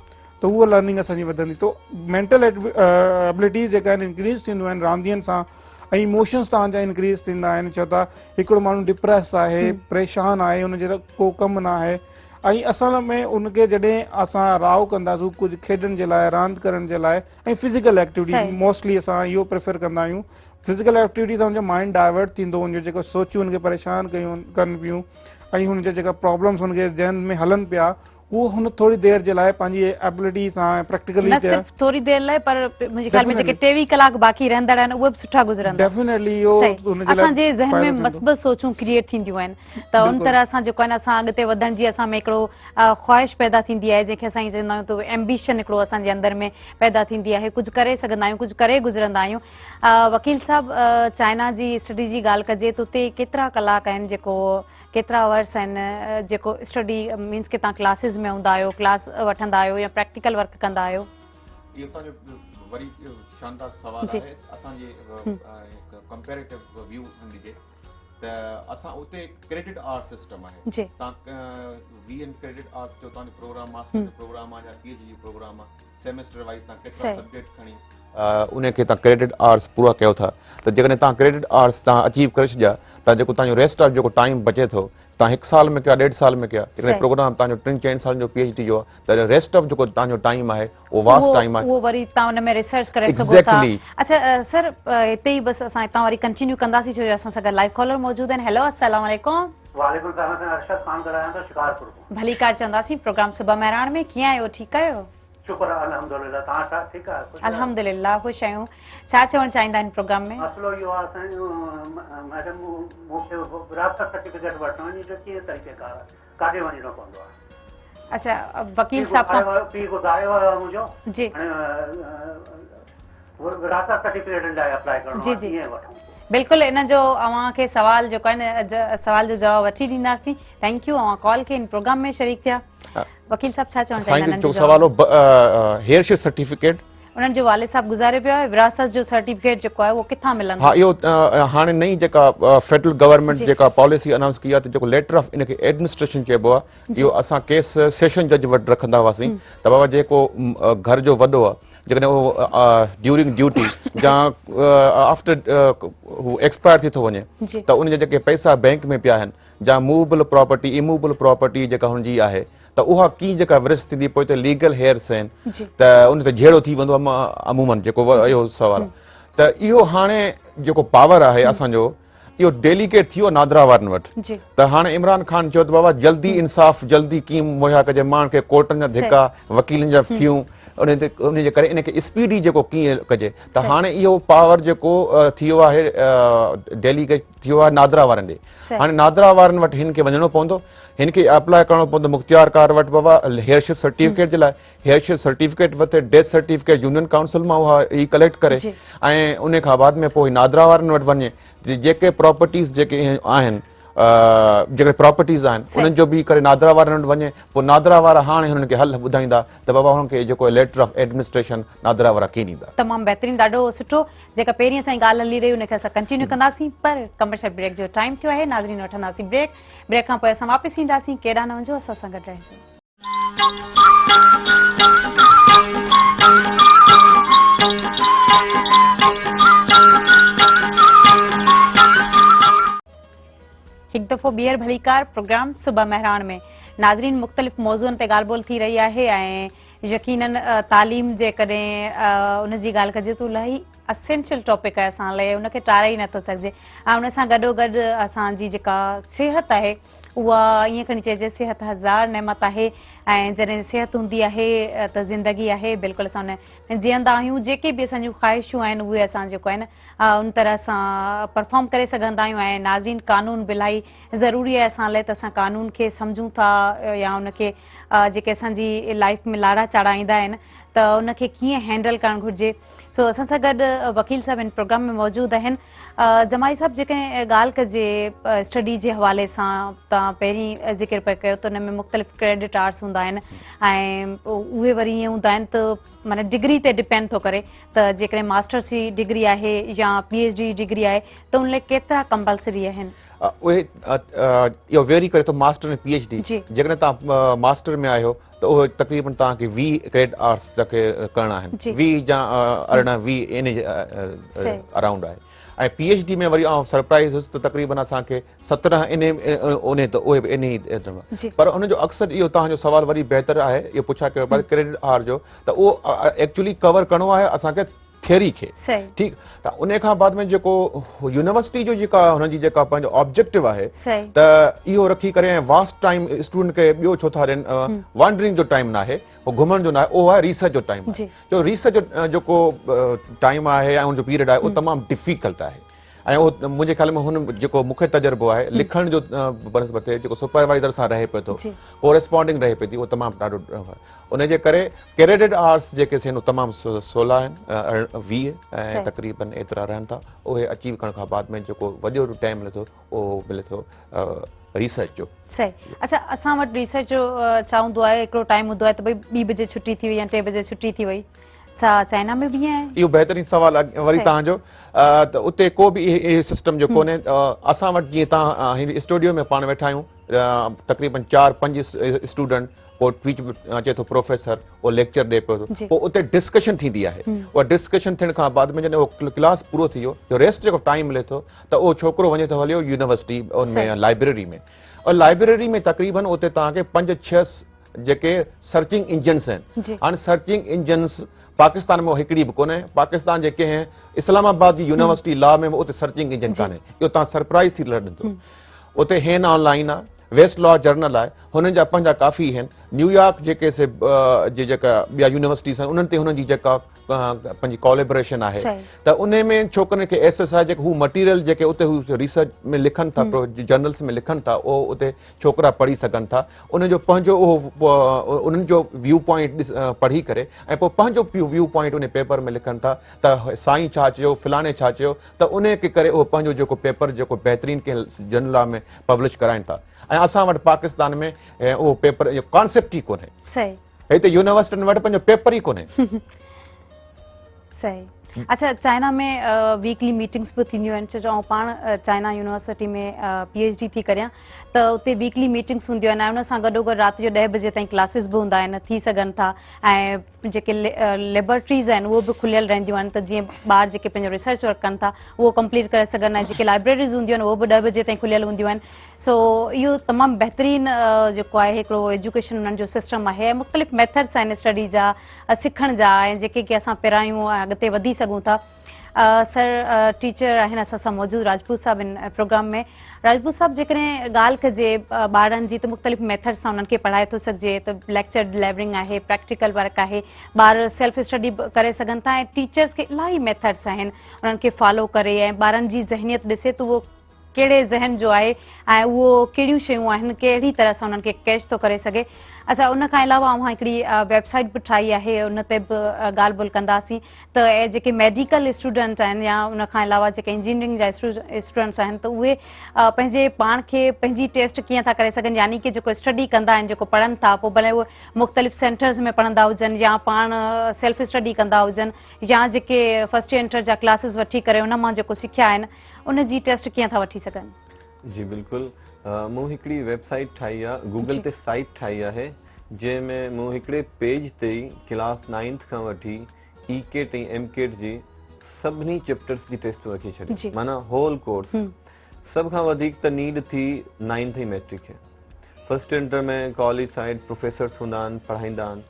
त उहा लर्निंग असांजी वधंदी। तो मेंटल एबिलिटीज़ जेका आहिनि इंक्रीज़ थींदियूं आहिनि रांदियुनि सां, ऐं इमोशन्स तव्हांजा इंक्रीज़ थींदा आहिनि। चओ था हिकिड़ो माण्हू डिप्रेस आहे, परेशान आहे, हुनजे को कमु न आहे, ऐं असल में उनखे जॾहिं असां राव कंदासीं कुझु खेॾण जे लाइ, रांदि करण जे लाइ, ऐं फिज़िकल एक्टिविटी मोस्टली असां इहो प्रेफर कंदा आहियूं। फिज़िकल एक्टिविटी सां हुनजो माइंड डाइवर्ट थींदो, हुनजो जेको सोचियूं हुनखे परेशान कनि पियूं, ऐं हुनजा जेका प्रॉब्लम्स हुनखे ज़हन में हलनि पिया, उहो हुन थोरी देरि जे लाइ पंहिंजी एबिलिटी सां प्रैक्टिकली न सिर्फ थोरी देरि लाइ, पर मुंहिंजे ख्याल में जेके 23 कलाक बाक़ी रहंदड़ आहिनि उहे बि सुठा गुज़रंदा। डेफिनेटली इहो असांजे ज़हन में मस्बत सोचूं क्रिएट थींदियूं आहिनि, त उन तरह असां जेको आहे न असां अॻिते वधण जी असां में हिकिड़ो ख़्वाहिश पैदा थींदी आहे, जंहिंखे असां चवंदा आहियूं त एम्बिशन हिकिड़ो असांजे अंदर में पैदा थींदी आहे, कुझु करे सघंदा आहियूं, कुझु करे गुज़रंदा आहियूं। वकील साहब, चाइना जी स्टडी जी ॻाल्हि कजे त उते केतिरा कलाक आहिनि, जेको केतिरा आवर्स आहिनि जेको स्टडी मीन्स के तव्हां क्लासिस में हूंदा आहियो, क्लास वठंदा आहियो या प्रैक्टिकल वर्क कंदा आहियो? इहो तव्हांजो वरी शानदार सवाल आहे। असांजे कंपैरेटिव व्यू ॾिजे त असां उते क्रेडिट आर्ट सिस्टम आहे। तव्हां वीएन क्रेडिट आर्ट जो तव्हांजो प्रोग्राम, मास्टर जो प्रोग्राम आहे या पीएचडी जो प्रोग्राम आहे, सेमेस्टर वाइज तव्हां केतिरा सब्जेक्ट खणी उनखे तव्हां क्रेडिट आर्ट्स पूरा कयो था, त जेकॾहिं तव्हां क्रेडिट आर्ट्स तव्हां अचीव करे छॾिया त जेको तव्हांजो रेस्ट ऑफ जेको टाइम बचे थो, तव्हां 1 साल में कया, 1.5 साल में कया, जेकॾहिं प्रोग्राम तव्हांजो 3-4 साल जो पीएचडी जो आहे, त रेस्ट ऑफ जेको तव्हांजो टाइम आहे उहो वास्ट टाइम आहे, उहो वरी तव्हां उन में रिसर्च करे सघो था। अच्छा सर, हिते ई बस असां हितां वरी कंटिन्यू कंदासीं, छो जो असां सां गॾु लाइव कॉलर मौजूद आहिनि। हेलो, अस्सलाम वालेकुम। वालेकुम सलाम, अरशद खान ॻाल्हायां थो शिकारपुर खां। भली कार चवंदासीं, प्रोग्राम सुबह महिराण में कीअं आहियो? ठीकु आहियो? शुक्र अल्हम्दुलिल्लाह, तव्हां छा ठीकु आहे? अल्हम्दुलिल्लाह, ख़ुशि आहियूं। छा चवणु चाहींदा आहिनि प्रोग्राम में? मसइलो इहो आहे असांजो मैडम, मूंखे विरासत सर्टिफिकेट वठणो आहे, जो कीअं तरीक़ेकार आहे, काॾे वञिणो पवंदो आहे? अच्छा, वकील साहब खां पीउ गुज़ारियो आहे मुंहिंजो जी, विरासत सर्टिफिकेट लाइ अप्लाई करणो आहे, कीअं वठूं? बिल्कुलु इन जो अव्हांखे सवाल जेको आहे न, सवाल जो जवाबु वठी ॾींदासीं। थैंक यू, अव्हां कॉल कई प्रोग्राम में शरीक थिया। वकील साहब छा चवणु चाहींदा आहिनि? सवाल हेयरशिप सर्टिफिकेट उन्हनि जो वालिद साहब गुज़ारे पियो आहे, विरासत जो सर्टिफिकेट जेको आहे उहो किथां मिलंदो? हाँ, इहो हाणे नई जेका फेडरल गवर्नमेंट जेका पॉलिसी अनाउंस कई आहे, त जेको लेटर ऑफ इनखे एडमिनिस्ट्रेशन चइबो आहे, इहो असां केस सेशन जज वटि रखंदा हुआसीं, त बाबा जेको घर जो वॾो आहे, जेकॾहिं उहो ड्यूरिंग ड्यूटी या आफ्टर हू एक्सपायर थी थो वञे, त उनजा जेके पैसा बैंक में पिया आहिनि, या मूवेबल प्रॉपर्टी, इमूवेबल प्रॉपर्टी जेका हुनजी आहे, त उहा कीअं जेका विरस थींदी, पोइ हिते लीगल हेयर्स आहिनि, त उन ते झेड़ो थी वेंदो आहे अमूमन, जेको इहो सवाल आहे। त इहो हाणे जेको पावर आहे असांजो, इहो डेलीकेट थी वियो नादरा वारनि वटि। त हाणे इमरान ख़ान चयो त बाबा जल्दी इंसाफ़ जल्दी कीअं मुहैया कजे, माण्हुनि खे कोर्टनि जा धिका, वकीलनि जा फियूं, उनजे करे इनखे स्पीडी जेको कीअं कजे। त हाणे इहो पावर जेको थी वियो आहे डेलीकेट थी वियो आहे नादरा वारनि ॾे। हाणे नादरा वारनि वटि हिन खे वञिणो पवंदो, हिन खे अप्लाई करणो पवंदो मुख्तियार कार वटि बाबा हेयरशिप सर्टिफिकेट जे लाइ। हेयरशिप सर्टिफिकेट वरिते, डेथ सर्टिफिकेट यूनियन काउंसिल मां उहा ई कलेक्ट करे, ऐं उन खां बाद में पोइ नादरा वारनि वटि वञे, जेके प्रॉपर्टीज़ जेके आहिनि, जेके प्रॉपर्टीज़ आहिनि, उन्हनि जो बि करे नादरा वारनि वटि वञे, पोइ नादरा वारा हाणे हुननि खे हल ॿुधाईंदा त बाबा हुनखे जेको लेटर ऑफ एडमिनिस्ट्रेशन नादरा वारा कीअं ॾींदा। तमामु बहितरीनु, ॾाढो सुठो। जेका पहिरीं असांजी ॻाल्हि हली रही उनखे असां कंटिन्यू कंदासीं, पर कमर्शियल ब्रेक जो टाइम थियो आहे। नाज़रीन, वठंदासीं ब्रेक। ब्रेक खां पोइ असां वापसि ईंदासीं। केॾांहुं न वञो, असां सां गॾु रहिजो। हिकु दफ़ो ॿीहर भलीकार प्रोग्राम सुबह महिराण में नाज़रीन मुख़्तलिफ़ मौज़ूअनि ते ॻाल्हि ॿोल थी रही आहे, ऐं यकीनन तालीम जे कॾहिं उनजी ॻाल्हि कजे त इलाही असेंशियल टॉपिक आहे असां लाइ, उनखे टारे ई नथो सघिजे। ऐं उन सां गॾोगॾु असांजी जेका सिहत आहे उहा ईअं खणी चइजे, सिहत हज़ार नेमत आहे, ऐं जॾहिं सिहत हूंदी आहे त ज़िंदगी आहे। बिल्कुलु असां उन जीअंदा आहियूं, जेके बि असांजूं ख़्वाहिशूं आहिनि उहे असां जेको आहे न उन तरह सां परफॉर्म करे सघंदा आहियूं। ऐं नाज़रीन, कानून बि इलाही ज़रूरी आहे असां लाइ, त असां कानून खे सम्झूं था या उनखे जेके असांजी लाइफ में लाड़ा चाढ़ा ईंदा आहिनि त उनखे कीअं हैंडल करणु घुरिजे। सो असां सां गॾु वकील साहब इन प्रोग्राम में मौजूद आहिनि। जमाई साहब, जेकॾहिं ॻाल्हि कजे स्टडी जे हवाले सां, तव्हां पहिरीं ज़िक्र पिया कयो त हुन में मुख़्तलिफ़ क्रेडिट आवर्स हूंदा आहिनि ऐं उहे वरी ईअं हूंदा आहिनि त माना डिग्री ते डिपेंड थो करे त जेकॾहिं मास्टर्स जी डिग्री आहे या PhD डिग्री आहे त उन लाइ केतिरा कंपलसरी आहिनि? उहे इहो वेरी करे थो मास्टर ऐं PhD। जेकॾहिं तव्हां मास्टर में आहियो त उहो तक़रीबन तव्हांखे 20 क्रेडिट आवर्स तक करणा आहिनि, 20 या 18-20 इन अराउंड आहे। ऐं PhD में वरी आउं सरप्राइज़ हुयुसि त तक़रीबन असांखे 17 उन त उहे बि इन ई। पर उनजो अक्सर इहो तव्हांजो सुवाल वरी बहितर आहे, इहो पुछा कयो पर क्रेडिट आवर जो त उहो एक्चुअली कवर करिणो आहे असांखे थियरी खे, ठीकु। त उन खां बाद में जेको यूनिवर्सिटी जो जेका हुनजी जेका पंहिंजो ऑब्जेक्टिव आहे त इहो रखी करे ऐं वास्ट टाइम स्टूडेंट खे ॿियो छो था ॾियनि, वॉन्डरिंग जो टाइम न आहे, उहो घुमण जो न आहे, उहो आहे रिसर्च जो टाइम आहे। जो रिसर्च जो जेको टाइम आहे ऐं उनजो पीरियड आहे उहो तमामु डिफिकल्ट आहे। ऐं उहो मुंहिंजे ख्याल में हुन जेको मूंखे तजुर्बो आहे लिखण जो बनस्बति जेको सुपरवाइज़र सां रहे पियो थो, कोरेस्पॉन्डिंग रहे पई थी, उहो तमामु ॾाढो उनजे करे क्रेडिट आवर्स जेके आहिनि उहे तमामु 16 आहिनि, 20 ऐं तक़रीबन एतिरा रहनि था। उहे अची करण खां बाद में जेको वॾो टाइम मिले थो उहो मिले थो रिसर्च जो। सही। अच्छा, असां वटि रिसर्च जो छा हूंदो आहे, हिकिड़ो टाइम हूंदो आहे त भई 2 बजे छुटी थी वई या 3 बजे छुटी थी वई, छा चाइना में बि आहे? इहो बहितरीन सवाल आहे वरी तव्हांजो। त उते को बि इहे सिस्टम जो कोन्हे। असां वटि जीअं तव्हां हिन स्टूडियो में पाण वेठा आहियूं, तक़रीबन 4-5 स्टूडेंट, पोइ बीच में अचे थो प्रोफेसर, उहो लेक्चर ॾे पियो थो, पोइ उते डिस्कशन थींदी आहे। उहा डिस्कशन थियण खां बाद में जॾहिं उहो क्लास पूरो थी वियो, जो रेस्ट जेको टाइम मिले थो त उहो छोकिरो वञे थो हलियो यूनिवर्सिटी उनमें लाइब्रेरी में। और लाइब्रेरी में तक़रीबन उते तव्हांखे 5-6 जेके सर्चिंग इंजन्स आहिनि। हाणे सर्चिंग इंजन्स पाकिस्तान में हिकिड़ी बि कोन्हे। पाकिस्तान जेके आहिनि इस्लामाबाद जी यूनिवर्सिटी लॉ में उते सर्चिंग इंजन कान्हे। इहो तव्हां सरप्राइज़ थी लॻंदो। उते हेन ऑनलाइन आहे, वेस्ट लॉ जर्नल आहे, हुननि जा पंहिंजा काफ़ी आहिनि। न्यूयॉर्क जेके जेका ॿिया यूनिवर्सिटीज़ आहिनि उन्हनि ते हुननि जी जेका पंहिंजी कोलेबोरेशन आहे त उन में छोकिरनि खे एक्सेस आहे, जेको हू मटीरियल जेके उते हू रिसर्च में लिखनि था, जर्नल्स में लिखनि था, उहो उते छोकिरा पढ़ी सघनि था। उनजो पंहिंजो उहो उन्हनि जो व्यू पॉइंट पढ़ी करे ऐं पोइ पंहिंजो व्यू पॉइंट उन पेपर में लिखनि था त साईं छा चयो, फलाणे छा चयो, त उन खे करे उहो पंहिंजो जेको पेपर जेको बहितरीन कंहिं जर्नल में पब्लिश कराइनि था। ऐं असां वटि पाकिस्तान में उहो पेपर जो कॉन्सेप्ट ई कोन्हे। हिते यूनिवर्सिटियुनि वटि पंहिंजो पेपर ई कोन्हे। सही। अच्छा, चाइना में वीकली मीटिंग्स भी थींदियूं आहिनि। छो पाण चाइना यूनिवर्सिटी में PhD थी करियां त उते वीकली मीटिंग्स हूंदियूं आहिनि। उन सां गॾोगॾु राति जो 10 बजे ताईं क्लासिस बि हूंदा आहिनि, थी सघनि था। ऐं जेके लेबोरेटरीज़ आहिनि उहो बि खुलियल रहंदियूं आहिनि त जीअं ॿार जेके पंहिंजो रिसर्च वर्क कनि था उहो कंप्लीट करे सघनि। ऐं जेके लाइब्रेरीज़ हूंदियूं आहिनि उहो बि 10 बजे ताईं खुलियल हूंदियूं आहिनि। सो इहो तमामु बहितरीन जेको आहे हिकिड़ो एजुकेशन उन्हनि जो सिस्टम आहे। ऐं मुख़्तलिफ़ मेथड्स आहिनि स्टडी जा, सिखण जा, ऐं जेके की असां पहिरायूं अॻिते वधी सघूं था। सर टीचर आहिनि असां सां मौजूदु, राजपूत साहब इन प्रोग्राम में। राजपूत साहब, जेकॾहिं ॻाल्हि कजे ॿारनि जी त मुख़्तलिफ़ मेथड सां उन्हनि खे पढ़ाए थो सघिजे। त लेक्चर डिलीवरिंग आहे, प्रैक्टिकल वर्क आहे, ॿार सेल्फ स्टडी करे सघनि था। ऐं टीचर्स खे इलाही मेथड्स आहिनि उन्हनि खे फॉलो करे ऐं ॿारनि जी ज़हनियत ॾिसे त उहो कहिड़े ज़हन जो आहे ऐं उहो कहिड़ियूं शयूं आहिनि, कहिड़ी तरह सां उन्हनि खे कैच थो करे सघे। अच्छा, उन खां अलावा हिकिड़ी वेबसाइट बि ठाही आहे, उन ते बि ॻाल्हि ॿोल कंदासीं त जेके मेडिकल स्टूडेंट आहिनि या उन खां अलावा जेके इंजीनियरिंग जा स्टूडेंट्स आहिनि त उहे पंहिंजे पाण खे पंहिंजी टेस्ट कीअं था करे सघनि। यानी कि जेको स्टडी कंदा आहिनि, जेको पढ़नि था, पोइ भले उहे मुख़्तलिफ़ सेंटर्स में पढ़ंदा हुजनि या पाण सेल्फ स्टडी कंदा हुजनि या जेके फर्स्ट इंटर जा क्लासिस वठी करे उन मां जेको सिखिया आहिनि उन जी टेस्ट कीअं था वठी सघनि। जी बिल्कुलु। मूं हिकिड़ी वेबसाइट ठाही आहे, गूगल ते साइट ठाही आहे, जंहिंमें मूं हिकिड़े पेज ते ई क्लास 9th खां वठी ECAT ऐं MCAT जी सभिनी चैप्टर्स जी टेस्ट रखी छॾी, माना होल कोर्स। सभ खां वधीक त नीड थी 9th ऐं मैट्रिक खे। फर्स्ट इंटर में कॉलेज साइड प्रोफेसर्स हूंदा आहिनि, पढ़ाईंदा आहिनि,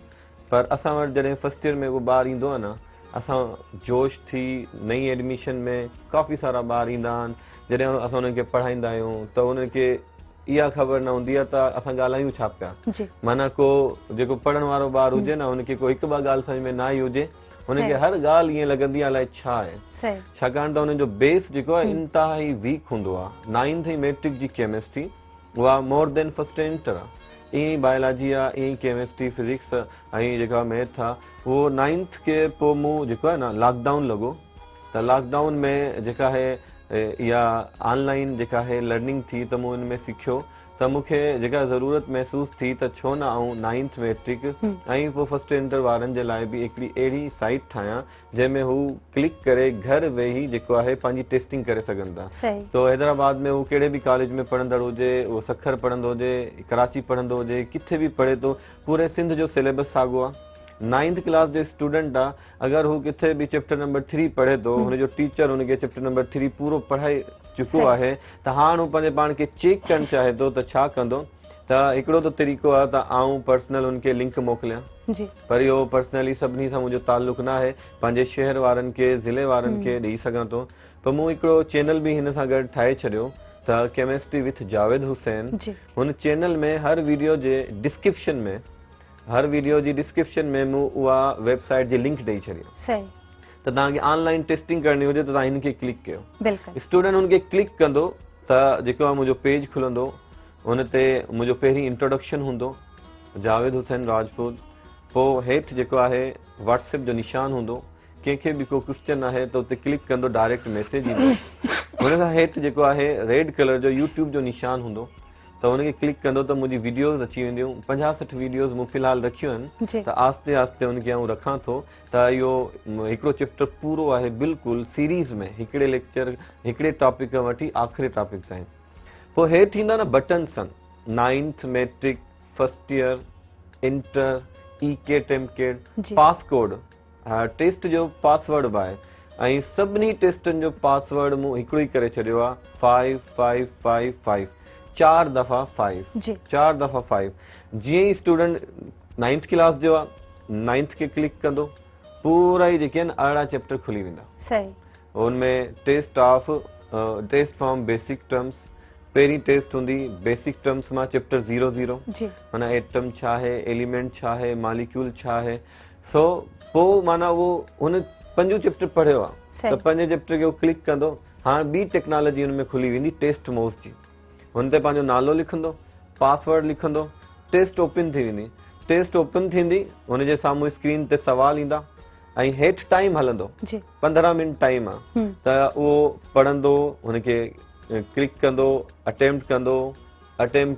पर असां वटि जॾहिं फर्स्ट ईयर में उहो ॿारु ईंदो आहे न, असां जोश थी नई एडमिशन में काफ़ी सारा ॿार ईंदा आहिनि। जॾहिं असां उन्हनि खे पढ़ाईंदा आहियूं त उन्हनि खे इहा ख़बर न हूंदी आहे त असां ॻाल्हायूं छा पिया। माना को जेको पढ़ण वारो ॿारु हुजे न, हुनखे को हिकु ॿ ॻाल्हि सम्झ में न आई हुजे, हुनखे हर ॻाल्हि ईअं लॻंदी आहे अलाए छा आहे। छाकाणि त हुनजो बेस जेको आहे इंतिहाई वीक हूंदो आहे। 9th ऐं मैट्रिक जी केमिस्ट्री उहा मोर देन फर्स्ट इंटर आहे। ईअं बायोलॉजी आहे, ईअं केमिस्ट्री फिजिक्स ऐं जेका मैथ आहे, उहो 9th के पोइ मूं जेको आहे न लॉकडाउन लॻो, त लॉकडाउन में जेका आहे इहा ऑनलाइन जेका आहे लर्निंग थी, त मूं हिन में सिखियो त मूंखे जेका ज़रूरत महसूस थी त छो न आऊं 9th मैट्रिक ऐं पोइ फर्स्ट इंटर वारनि जे लाइ बि हिकिड़ी अहिड़ी साइट ठाहियां जंहिंमें हू क्लिक करे घर वेही जेको आहे पंहिंजी टेस्टिंग करे सघनि था। तो हैदराबाद में हू कहिड़े बि कॉलेज में पढ़ंदड़ हुजे, उहो सखर पढ़ंदो हुजे, कराची पढ़ंदो हुजे, किथे बि पढ़े थो, पूरे सिंध जो सिलेबस साॻियो आहे। 9th क्लास जो स्टूडेंट आहे, अगर हू किथे भी चैप्टर नंबर 3 पढ़े तो हुनजो टीचर हुनखे चैप्टर नंबर 3 पूरो पढ़ाए चुको आहे, त हाणे हू पंहिंजे पाण खे चेक करणु चाहे थो त छा कंदो। त हिकिड़ो त तरीक़ो आहे त आऊं पर्सनल उनखे लिंक मोकिलियां, पर इहो पर्सनली सभिनी सां मुंहिंजो ताल्लुक न आहे, पंहिंजे शहर वारनि खे, ज़िले वारनि खे ॾेई सघां थो। पर मूं हिकिड़ो चैनल बि हिन सां गॾु ठाहे छॾियो त केमिस्ट्री विथ जावेद हुसैन। हुन चैनल में हर वीडियो जे डिस्क्रिप्शन में, हर वीडियो जी डिस्क्रिप्शन में मूं उहा वेबसाइट जी लिंक ॾेई छॾियो त तव्हांखे ऑनलाइन टेस्टिंग करणी हुजे त तव्हां हिनखे क्लिक कयो। स्टूडेंट हुनखे क्लिक कंदो त जेको आहे मुंहिंजो पेज खुलंदो, हुन ते मुंहिंजो पहिरीं इंट्रोडक्शन हूंदो, जावेद हुसैन राजपूत, पोइ हेठि जेको आहे व्हाट्सएप जो निशान हूंदो, कंहिंखे बि को क्वेश्चन आहे त उते क्लिक कंदो डायरेक्ट मैसेज ईंदो। हुन खां हेठि जेको आहे रेड कलर जो यूट्यूब जो निशान हूंदो, त हुनखे क्लिक कंदो त मुंहिंजी वीडियोज़ अची वेंदियूं। 50-60 वीडियोज़ मूं फ़िलहाल रखियूं आहिनि, त आस्ते आस्ते हुनखे आऊं रखां थो त इहो हिकिड़ो चैप्टर पूरो आहे बिल्कुलु सीरीज़ में, हिकिड़े लेक्चर हिकिड़े टॉपिक खां वठी आख़िरी टॉपिक ताईं। पोइ हेठि ईंदा न बटन्स आहिनि, 9th matric, first year, inter, EK टेमकेड, पास कोड, टेस्ट जो पासवर्ड बि आहे, ऐं सभिनी टेस्टनि जो पासवर्ड मूं हिकिड़ो ई करे छॾियो आहे, 5555, 4 दफ़ा 5, 4 दफ़ा 5। जीअं ई स्टूडेंट 9th क्लास जो आहे, 9th खे क्लिक कंदो, पूरा ई जेके आहिनि 18 चैप्टर खुली वेंदा। उनमें टेस्ट फ्रॉम बेसिक टर्म्स, पहिरीं टेस्ट हूंदी बेसिक टर्म्स मां चैप्टर 00, माना एटम छा आहे, एलिमेंट छा आहे, मॉलिक्यूल छा आहे। सो पोइ माना उहो हुन 5 चैप्टर पढ़ियो आहे, त 5 चैप्टर खे उहो क्लिक कंदो, हाणे ॿी टेक्नोलॉजी हुन में खुली वेंदी, टेस्ट मोड्स जी। हुन ते पंहिंजो नालो लिखंदो, पासवर्ड लिखंदो, टेस्ट ओपन थी वेंदी। टेस्ट ओपन थींदी, हुनजे साम्हूं स्क्रीन ते सवाल ईंदा ऐं हेठि टाइम हलंदो, 15 मिनट टाइम आहे, त उहो पढ़ंदो, हुनखे क्लिक कंदो, अटेम्प्ट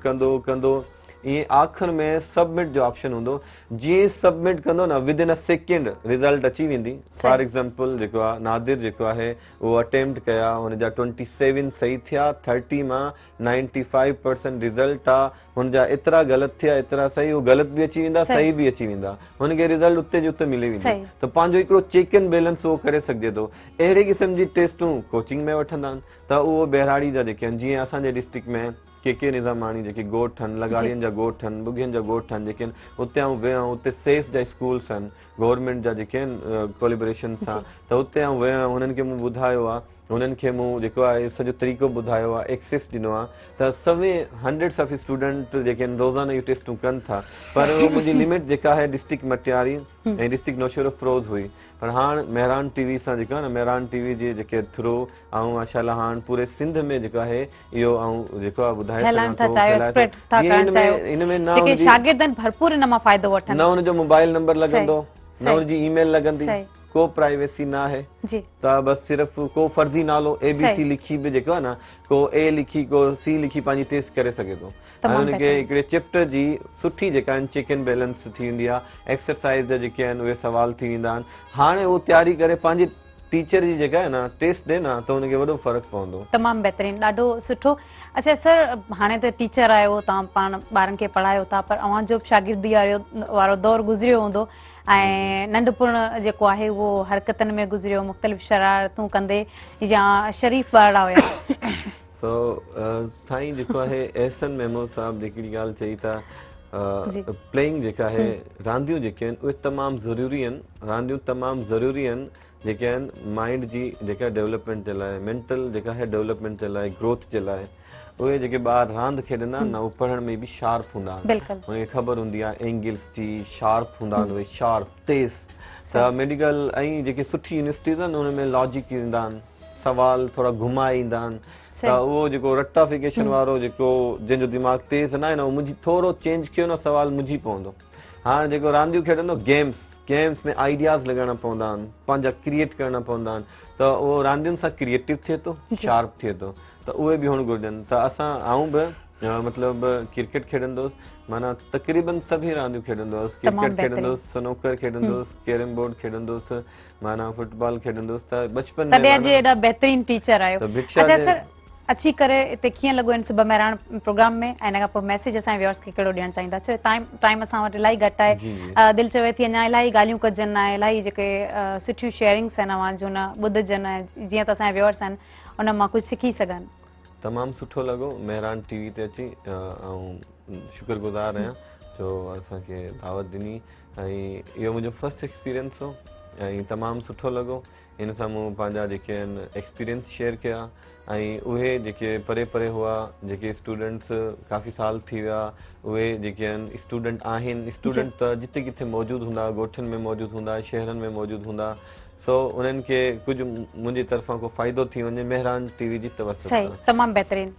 कंदो, ईअं आख़िर में सबमिट जो ऑप्शन हूंदो। जीअं सबमिट कंदो न, with in a second result अची वेंदी। फॉर एग्जाम्पल जेको आहे नादिर जेको आहे उहो अटेम्प्ट कया, हुनजा 27 सही थिया, 30 मां 95% रिज़ल्ट आहे, हुनजा एतिरा ग़लति थिया, एतिरा सही, उहो ग़लति बि अची वेंदा, सही बि अची वेंदा, हुनखे रिज़ल्ट उते जो उते मिली वेंदी। त पंहिंजो हिकिड़ो चेक एंड बैलेंस उहो करे सघिजे थो। अहिड़े क़िस्म जी टेस्टूं कोचिंग में वठंदा आहिनि, त उहो बहिराड़ी जा जेके आहिनि, जीअं असांजे डिस्ट्रिक्ट में के निज़ामाणी जेके ॻोठ आहिनि, लगाड़ियुनि जा ॻोठ आहिनि, बुगियुनि जा ॻोठ आहिनि, जेके आहिनि उते आऊं विया, उते सेफ जा स्कूल्स आहिनि गवर्नमेंट जा जेके आहिनि कोलिब्रेशन सां, त उते आऊं विया, हुननि खे मूं ॿुधायो आहे, हुननि खे मूं जेको आहे सॼो तरीक़ो ॿुधायो आहे, एक्सेस ॾिनो आहे, त सभई हंड्रेड्स ऑफ स्टूडेंट जेके आहिनि रोज़ाना इहो टेस्टूं कनि था। पर मुंहिंजी लिमिट जेका आहे डिस्ट्रिक्ट मटियारी ऐं डिस्ट्रिक्ट नौशहरो फिरोज़ हुई, पर हाणे मेहरान टीवी सां जेका आहे न, मेहरान टीवी जे जेके थ्रू ऐं माशाल्लाह हाणे पूरे सिंध में जेको आहे इहो ऐं जेको आहे ॿुधाए न हुनजो मोबाइल नंबर लॻंदो, न हुनजी ईमेल लॻंदी, को प्राइवेसी न आहे, त बसि सिर्फ़ु को फर्ज़ी नालो ABC लिखी बि जेको आहे न, को A लिखी, को C लिखी पंहिंजी टेस्ट करे सघे थो। ऐं हुनखे हिकिड़े चैप्टर जी सुठी जेका आहिनि चेक एंड बैलेंस थी वेंदी आहे, एक्सरसाइज़ जा जेके आहिनि उहे सवाल थी वेंदा आहिनि। हाणे उहो तयारी करे पंहिंजी टीचर जी जेका आहे न टेस्ट ॾे न, त हुनखे वॾो फ़र्क़ु पवंदो। तमामु बहितरीनु, ॾाढो सुठो। अच्छा सर, हाणे त टीचर आहियो, तव्हां पाण ॿारनि खे पढ़ायो था, पर अव्हांजो बि शागिर्दी वारो दौरु गुज़रियो हूंदो ऐं नंढपण जेको आहे उहो हरकतनि में गुज़रियो, मुख़्तलिफ़ शरारतूं कंदे, या शरीफ़ ॿार हुया? साईं जेको आहे एहसन महमूद साहब जेकी ॻाल्हि चई था, प्लेइंग जेका आहे, रांदियूं जेके आहिनि उहे तमामु ज़रूरी आहिनि, रांदियूं तमामु ज़रूरी आहिनि जेके आहिनि माइंड जी जेका डेवलपमेंट जे लाइ, मेंटल जेका आहे डेवलपमेंट जे लाइ, ग्रोथ जे लाइ। उहे जेके ॿार रांदि खेॾंदा आहिनि न, उहे पढ़ण में बि शार्प हूंदा आहिनि, उनखे ख़बर हूंदी आहे एंगल्स जी, शार्प हूंदा आहिनि, उहे शार्प तेज़। त मेडिकल ऐं जेके सुठी यूनिवर्सिटीज़ आहिनि उन में लॉजिक ईंदा आहिनि, सवाल थोड़ा घुमाए ईंदा आहिनि त उहो जेको रटाफिकेशन वारो जेको जंहिंजो दिमाग़ तेज़ न आहे न उहो मुंहिंजी थोरो चेंज कयो न सवाल मुंहिंजी पवंदो। हाँ जेको रांदियूं खेॾंदो गेम्स में आइडियाज़ लॻाइणा पवंदा आहिनि, पंहिंजा क्रिएट करणा पवंदा आहिनि त उहो रांदियुनि सां क्रिएटिव थिए थो, शार्प थिए थो, त उहे बि हुअणु घुरिजनि। त आऊं बि मतिलबु क्रिकेट खेॾंदुसि, माना तक़रीबन सभी रांदियूं खेॾंदुसि, क्रिकेट खेॾंदुसि, स्नूकर खेॾंदुसि, कैरम बोर्ड खेॾंदुसि, माना फुटबॉल खेॾंदुसि। त बचपन में तॾहिं एॾा बहितरीन टीचर आहियो। अच्छा सर अची करे हिते कीअं लॻो आहिनि सुबह महिराण प्रोग्राम में, ऐं हिन खां पोइ मैसेज असांजे व्यूअर्स खे कहिड़ो ॾियणु चाहींदा? छो टाइम असां वटि इलाही घटि आहे, दिलि चवे थी अञा इलाही ॻाल्हियूं कजनि, ऐं इलाही जेके सुठियूं शेयरिंग्स आहिनि अवां जूं न ॿुधजनि, जीअं त असांजा व्यूअर्स आहिनि उन मां कुझु सिखी सघनि। तमामु सुठो लॻो मेहरान टीवी ते अची, ऐं शुक्रगुज़ार आहियां जो असांखे दावत ॾिनी, ऐं इहो मुंहिंजो फर्स्ट एक्सपीरियंस हो ऐं तमामु सुठो लॻो। इन सां मूं पंहिंजा जेके आहिनि एक्सपीरियंस शेयर कया, ऐं उहे जेके परे परे हुआ, जेके स्टूडेंट्स काफ़ी साल थी विया, उहे जेके आहिनि स्टूडेंट आहिनि, स्टूडेंट त जिते किथे मौजूदु हूंदा, ॻोठनि में मौजूदु हूंदा, शहरनि में मौजूदु हूंदा, सो उन्हनि खे कुझु मुंहिंजी तरफ़ां को फ़ाइदो थी वञे मेहरान टीवी जी तवसुल सां। तमामु बहितरीन।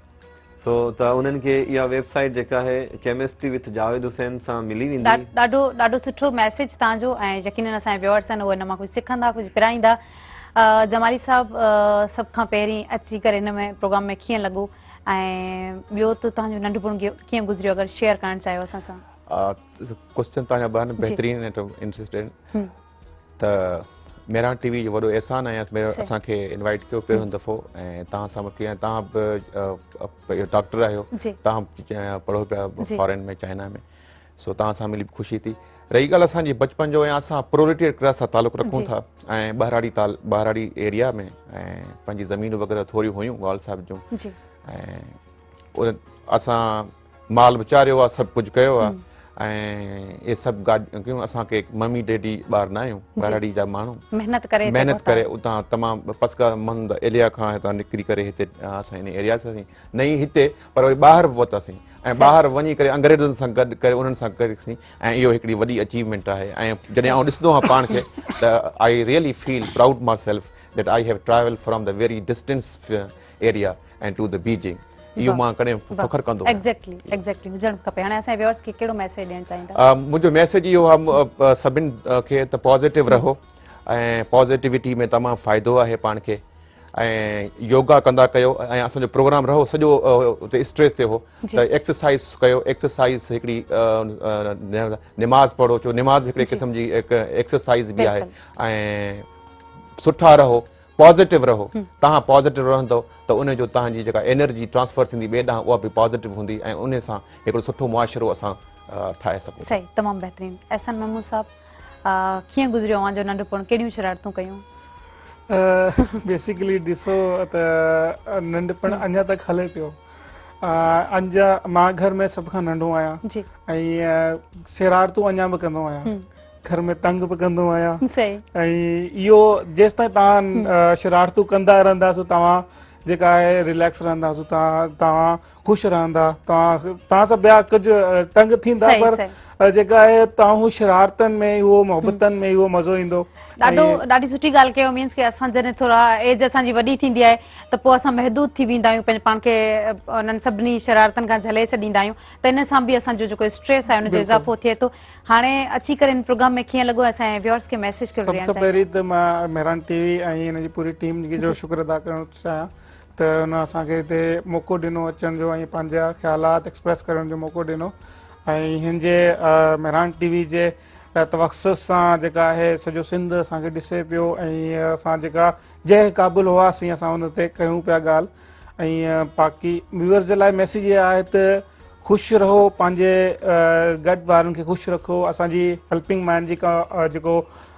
सो त उन्हनि खे इहा वेबसाइट जेका आहे केमिस्ट्री विथ जावेद हुसैन सां मिली वेंदी। ॾाढो सुठो मैसेज तव्हांजो, ऐं यकीनन असांजा व्यूअर्स आहिनि उहे हिन मां कुझु सिखंदा, कुझु पिराईंदा। जमाली साहब सभ खां पहिरीं अची करे हिन में प्रोग्राम में कीअं लॻो, ऐं ॿियो त तव्हांजो नंढपण कीअं गुज़रियो, अगरि शेयर करणु चाहियो असां सां? क्वेश्चन तव्हांजा ॿ आहिनि बहितरीन ऐं इंटरेस्टेड। त मेहरान टीवी जो वॾो एहसान आहे असांखे इनवाइट कयो पहिरियों दफ़ो, ऐं तव्हां सां मूंखे तव्हां बि डॉक्टर आहियो, तव्हां पढ़ो पिया फॉरेन में, चाइना में, सो तव्हां सां मिली ख़ुशी थी। रही ॻाल्हि असांजी बचपन जो, ऐं असां प्रोलेटियर क्लास सां तालुक़ु रखूं था, ऐं ॿाहिराड़ी एरिया में, ऐं पंहिंजी ज़मीनूं वग़ैरह थोरियूं हुयूं वाल साहिब जूं, ऐं असां माल विचारियो आहे, सभु कुझु कयो आहे, ऐं इहे सभु कयूं। असांखे मम्मी डैडी ॿार न आहियूं, ॿाहिराड़ी जा माण्हू महिनत करे उतां तमामु पसका मंद एरिया खां हितां निकिरी करे हिते असां इन एरिया सां न ई हिते, पर वरी ॿाहिरि पहुतासीं, ऐं ॿाहिरि वञी करे अंग्रेज़नि सां गॾु करे उन्हनि सां कयोसीं, ऐं इहो हिकिड़ी वॾी अचीवमेंट आहे। ऐं जॾहिं आउं ॾिसंदो आहियां पाण खे त I really feel proud my self that I have travel from the very distance area and to the Beijing. इहो मां कॾहिं फ़ख्रु कंदो आहियां। एग्ज़ैक्टली हुजणु खपे। हाणे असांजे व्यूअर्स खे कहिड़ो मैसेज ॾियणु चाहींदा? मुंहिंजो मैसेज इहो आहे सभिनि खे त पॉज़िटिव रहो, ऐं पॉज़िटिविटी में तमामु फ़ाइदो आहे पाण खे, ऐं योगा कंदा कयो, ऐं असांजो प्रोग्राम रहो सॼो उते स्ट्रेस ते हो त एक्सरसाइज़ कयो। एक्सरसाइज़ हिकिड़ी निमाज़ पढ़ो, छो निमाज़ हिकिड़े क़िस्म जी एक्सरसाइज़ बि आहे, ऐं सुठा रहो, पॉज़िटिव रहो। तव्हां पॉज़िटिव रहंदव त उनजो तव्हांजी जेका एनर्जी ट्रांसफर थींदी ॿिए ॾांहुं, उहा बि पॉज़िटिव हूंदी, ऐं उन सां हिकिड़ो सुठो मुआशिरो असां ठाहे सघूं। सही, तमामु बहितरीन। एहसान महमूद साहब, कीअं गुज़रियो अवां जो नंढपण, कहिड़ियूं शरारतूं कयूं? बेसिकली ॾिसो त नंढपण अञा तक हले पियो। अञा मां घर में सभ खां नंढो आहियां, ऐं शरारतूं अञा बि कंदो आहियां, घर में तंग बि कंदो आहियां, ऐं इहो जेसिताईं तव्हां शरारतूं कंदा रहंदासीं, तव्हां जेका आहे रिलैक्स रहंदासीं, तव्हां ख़ुशि रहंदा, तव्हां सां ॿिया कुझु तंग थींदा, पर जेका आहे तव्हां शरारतनि में, उहो मोहबतनि में उहो मज़ो ईंदो। ॾाढी सुठी ॻाल्हि कयो। मीन्स की असां जॾहिं थोरा एज असांजी वॾी थींदी आहे त पोइ असां महदूद थी वेंदा आहियूं, पंहिंजे पाण खे उन्हनि सभिनी शरारतनि खां झले छॾींदा आहियूं, त इन सां बि असांजो जेको स्ट्रेस आहे उनजो इज़ाफ़ो थिए थो। हाणे अची करे हिन प्रोग्राम में कीअं लॻो, असांजे व्यूअर्स खे मैसेज कयो? सभ खां पहिरीं त मां मेहरान टीवी ऐं हिनजी पूरी टीम जो शुक्र अदा करणु चाहियां त हुन असांखे हिते मौक़ो ॾिनो अचण जो, ऐं पंहिंजा ख़्यालात एक्सप्रेस करण जो मौक़ो ॾिनो, ऐं हिन जे मेहरान टीवी जे तवसुस सां जेका आहे सॼो सिंध असांखे ॾिसे पियो, ऐं असां जेका जंहिं क़ाबिल हुआसीं असां हुन ते कयूं पिया ॻाल्हि। ऐं बाक़ी व्यूअर्स जे लाइ मैसेज इहा आहे त ख़ुशि रहो, पंहिंजे गॾु वारनि खे ख़ुशि रखो। असांजी हेल्पिंग माइंड जेको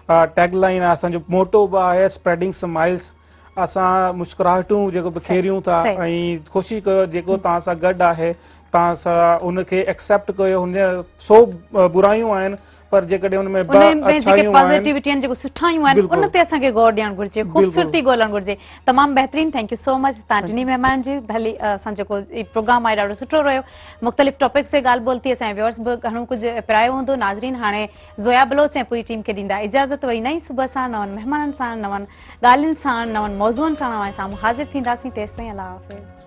टैगलाइन आहे, असांजो मोटो बि आहे स्प्रेडिंग स्माइल्स। असां मुस्कुराहटूं जेको बिखेरियूं था, ऐं ख़ुशी कयो जेको तव्हां सां गॾु आहे, तव्हां सां उनखे एक्सेप्ट कयो। हुन 100 बुरायूं आहिनि, पर जेकॾहिं उनमें उनमें जेके अच्छाइयूं आहिनि पॉजिटिविटी आहिनि जेको सुठायूं आहिनि बिल्कुलु। उन ते असांखे गौर ॾियणु घुरिजे ख़ूबसूरती ॻोल्हणु घुरिजे तमामु बहितरीन थैंक यू सो मच तव्हां टिनी महिमान जी भली असां जेको प्रोग्राम आहे ॾाढो सुठो रहियो मुख़्तलिफ़ टॉपिक्स ते ॻाल्हि ॿोल थी असांजे व्यूअर्स बि घणो कुझु पिरायो हूंदो नाज़रीन हाणे ज़ोया बलोच ऐं पूरी टीम खे ॾींदा इजाज़त वरी नई सुबुह सां नवनि महिमाननि सां नवनि ॻाल्हियुनि सां नवनि मौज़ूअनि सां साम्हूं हाज़िर थींदासीं तेसिताईं अल्लाह हाफ़िज़